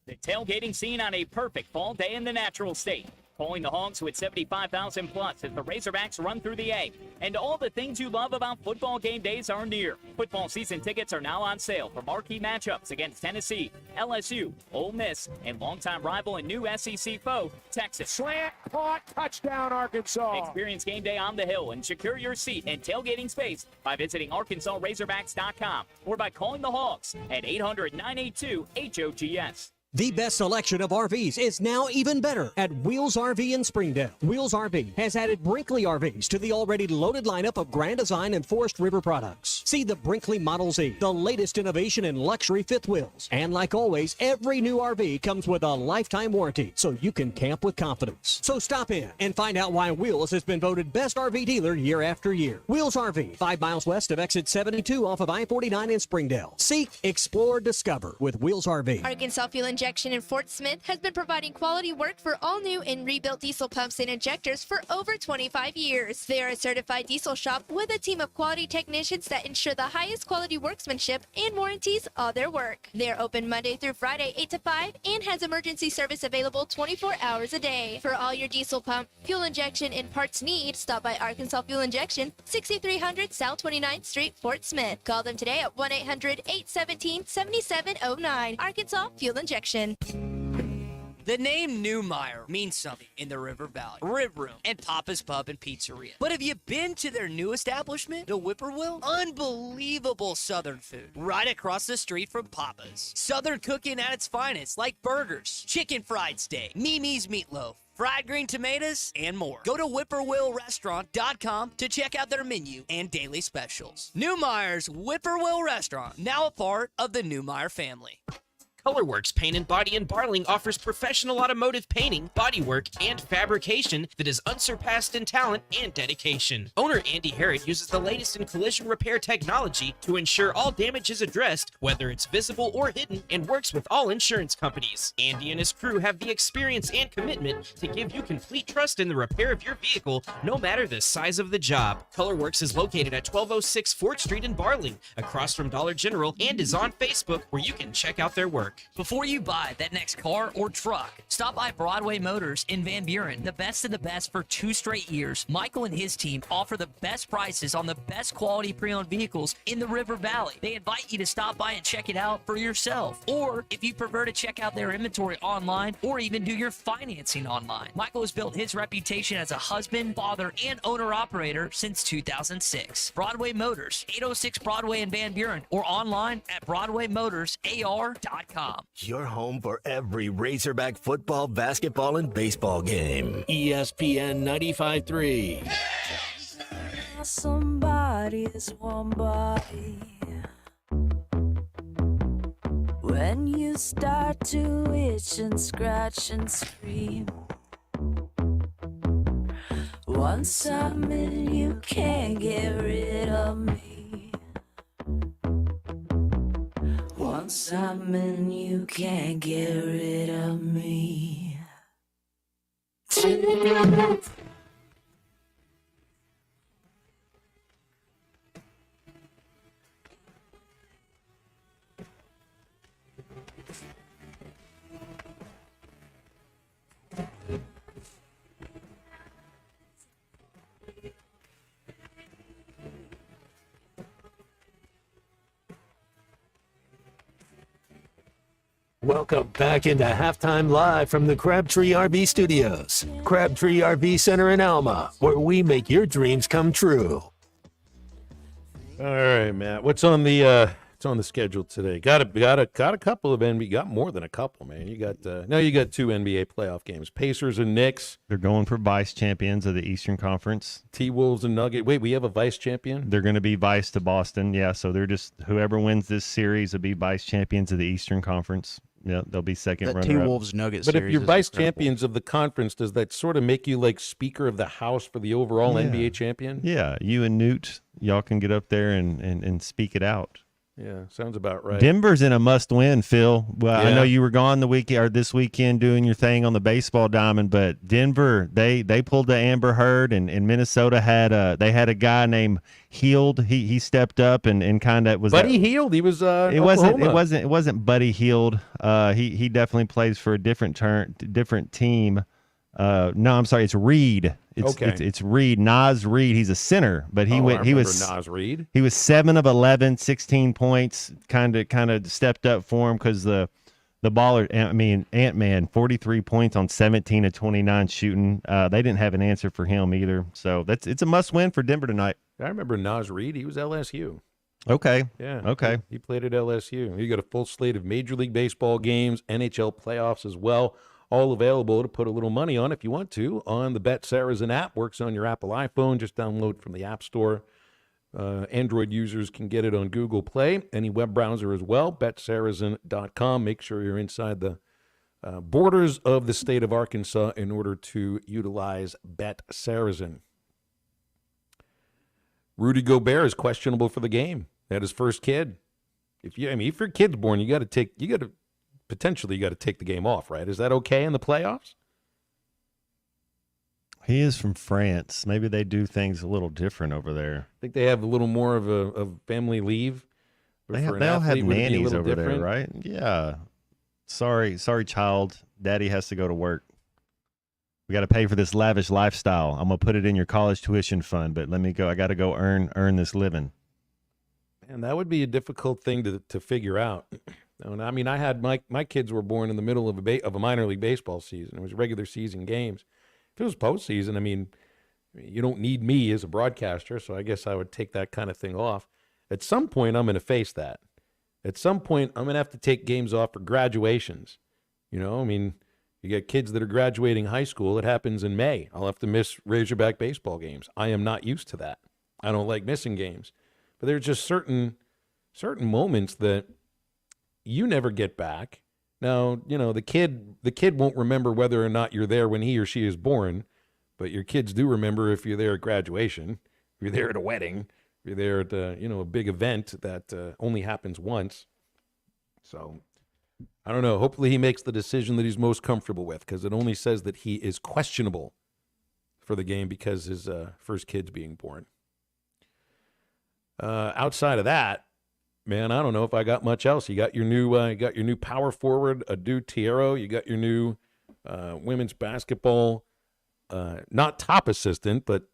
The tailgating scene on a perfect fall day in the natural state. Calling the Hogs with 75,000 plus as the Razorbacks run through the A. And all the things you love about football game days are near. Football season tickets are now on sale for marquee matchups against Tennessee, LSU, Ole Miss, and longtime rival and new SEC foe, Texas. Slant, caught, touchdown, Arkansas. Experience game day on the Hill and secure your seat and tailgating space by visiting ArkansasRazorbacks.com or by calling the Hogs at 800-982-HOGS. The best selection of RVs is now even better at Wheels RV in Springdale. Wheels RV has added Brinkley RVs to the already loaded lineup of Grand Design and Forest River products. See the Brinkley Model Z, the latest innovation in luxury fifth wheels. And like always, every new RV comes with a lifetime warranty, so you can camp with confidence. So stop in and find out why Wheels has been voted best RV dealer year after year. Wheels RV, 5 miles west of exit 72 off of I-49 in Springdale. Seek, explore, discover with Wheels RV. Arkansas Fuel Injection in Fort Smith has been providing quality work for all new and rebuilt diesel pumps and injectors for over 25 years. They are a certified diesel shop with a team of quality technicians that ensure the highest quality workmanship and warranties all their work. They're open Monday through Friday 8 to 5 and has emergency service available 24 hours a day. For all your diesel pump, fuel injection, and parts needs, stop by Arkansas Fuel Injection, 6300 South 29th Street, Fort Smith. Call them today at 1-800-817-7709. Arkansas Fuel Injection. The name Newmeyer means something in the River Valley. Rib Room and Papa's Pub and Pizzeria. But have you been to their new establishment, the Whippoorwill? Unbelievable Southern food right across the street from Papa's. Southern cooking at its finest, like burgers, chicken fried steak, Mimi's meatloaf, fried green tomatoes, and more. Go to whippoorwillrestaurant.com to check out their menu and daily specials. Newmeyer's Whippoorwill Restaurant, now a part of the Newmeyer family. Colorworks Paint and Body in Barling offers professional automotive painting, bodywork, and fabrication that is unsurpassed in talent and dedication. Owner Andy Harrod uses the latest in collision repair technology to ensure all damage is addressed, whether it's visible or hidden, and works with all insurance companies. Andy and his crew have the experience and commitment to give you complete trust in the repair of your vehicle, no matter the size of the job. Colorworks is located at 1206 Fort Street in Barling, across from Dollar General, and is on Facebook, where you can check out their work. Before you buy that next car or truck, stop by Broadway Motors in Van Buren. The best of the best for 2 straight years. Michael and his team offer the best prices on the best quality pre-owned vehicles in the River Valley. They invite you to stop by and check it out for yourself. Or if you prefer to check out their inventory online or even do your financing online. Michael has built his reputation as a husband, father, and owner-operator since 2006. Broadway Motors, 806 Broadway in Van Buren, or online at BroadwayMotorsAR.com. Your home for every Razorback football, basketball, and baseball game. ESPN 95.3. Somebody's warm body. When you start to itch and scratch and scream, once I'm in, you can't get rid of me. Once I'm in, you can't get rid of me. Welcome back into Halftime Live from the Crabtree RV Studios. Crabtree RV Center in Alma, where we make your dreams come true. All right, Matt. What's on the schedule today? Got a couple of NBA. Got more than a couple, man. You got you got 2 NBA playoff games. Pacers and Knicks. They're going for vice champions of the Eastern Conference. T-Wolves and Nuggets. Wait, we have a vice champion? They're going to be vice to Boston. Yeah, so they're just whoever wins this series will be vice champions of the Eastern Conference. Yeah, they'll be second runner-up. T-Wolves Nuggets. But if you're vice champions of the conference, does that sort of make you like Speaker of the House for the overall NBA champion? Yeah, you and Newt, y'all can get up there and speak it out. Yeah, sounds about right. Denver's in a must-win, Phil. Well, Yeah. I know you were gone this weekend doing your thing on the baseball diamond, but Denver they pulled the Amber Heard, and Minnesota had a guy named Heald. He stepped up and kind of was Buddy Heald. He was it wasn't Buddy Heald. He definitely plays for a different team. No, I'm sorry. It's Reed. It's Reed. Nas Reed. He's a center, but he was Nas Reed. He was 7 of 11, 16 points. Kind of stepped up for him because the baller. Ant-Man, 43 points on 17 of 29 shooting. They didn't have an answer for him either. So it's a must win for Denver tonight. I remember Nas Reed. He was LSU. Okay. Yeah. Okay. He played at LSU. You got a full slate of Major League Baseball games, NHL playoffs as well. All available to put a little money on if you want to on the Bet Saracen app. Works on your Apple iPhone. Just download from the App Store. Android users can get it on Google Play, any web browser as well, betsaracen.com. Make sure you're inside the borders of the state of Arkansas in order to utilize Bet Saracen. Rudy Gobert is questionable for the game. Had his first kid. If your kid's born, you got to take the game off, right? Is that okay in the playoffs? He is from France. Maybe they do things a little different over there. I think they have a little more of a family leave. They'll have nannies over there, right? Yeah. Sorry, child. Daddy has to go to work. We got to pay for this lavish lifestyle. I'm gonna put it in your college tuition fund, but let me go. I got to go earn this living. And that would be a difficult thing to figure out. And I mean, I had my kids were born in the middle of a minor league baseball season. It was regular season games. If it was postseason, I mean, you don't need me as a broadcaster, so I guess I would take that kind of thing off. At some point, I'm going to face that. At some point, I'm going to have to take games off for graduations. You know, I mean, you get kids that are graduating high school. It happens in May. I'll have to miss Razorback baseball games. I am not used to that. I don't like missing games. But there's just certain moments that you never get back. Now, you know, the kid won't remember whether or not you're there when he or she is born, but your kids do remember if you're there at graduation, if you're there at a wedding, if you're there at a big event that only happens once. So I don't know. Hopefully he makes the decision that he's most comfortable with, because it only says that he is questionable for the game because his first kid's being born. Outside of that, man, I don't know if I got much else. You got your new power forward, Adu Tiero. You got your new women's basketball, not top assistant, but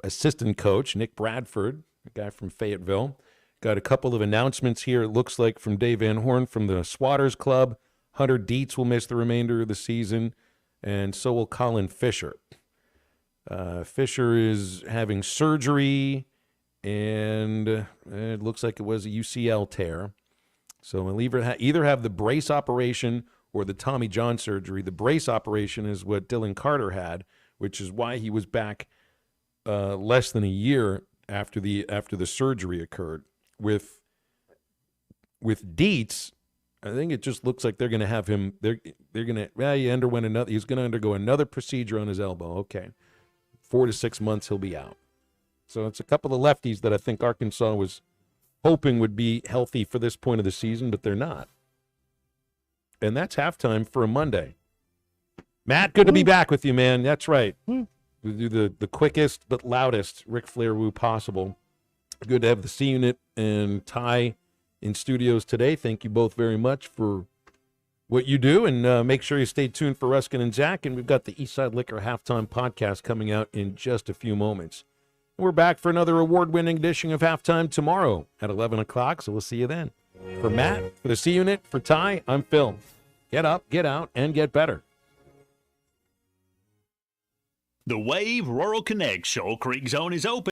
assistant coach, Nick Bradford, a guy from Fayetteville. Got a couple of announcements here, it looks like, from Dave Van Horn from the Swatters Club. Hunter Dietz will miss the remainder of the season, and so will Colin Fisher. Fisher is having surgery, and it looks like it was a UCL tear. So we'll either have the brace operation or the Tommy John surgery. The brace operation is what Dylan Carter had, which is why he was back less than a year after the surgery occurred. With Dietz, I think it just looks like they're going to have him. He's going to undergo another procedure on his elbow. Okay, 4 to 6 months he'll be out. So it's a couple of lefties that I think Arkansas was hoping would be healthy for this point of the season, but they're not. And that's halftime for a Monday. Matt, good to be back with you, man. That's right. We do the quickest but loudest Ric Flair woo possible. Good to have the C Unit and Ty in studios today. Thank you both very much for what you do, and make sure you stay tuned for Ruskin and Zach. And we've got the Eastside Liquor Halftime Podcast coming out in just a few moments. We're back for another award-winning edition of Halftime tomorrow at 11 o'clock, so we'll see you then. For Matt, for the C Unit, for Ty, I'm Phil. Get up, get out, and get better. The Wave Rural Connect Shoal Creek Zone is open.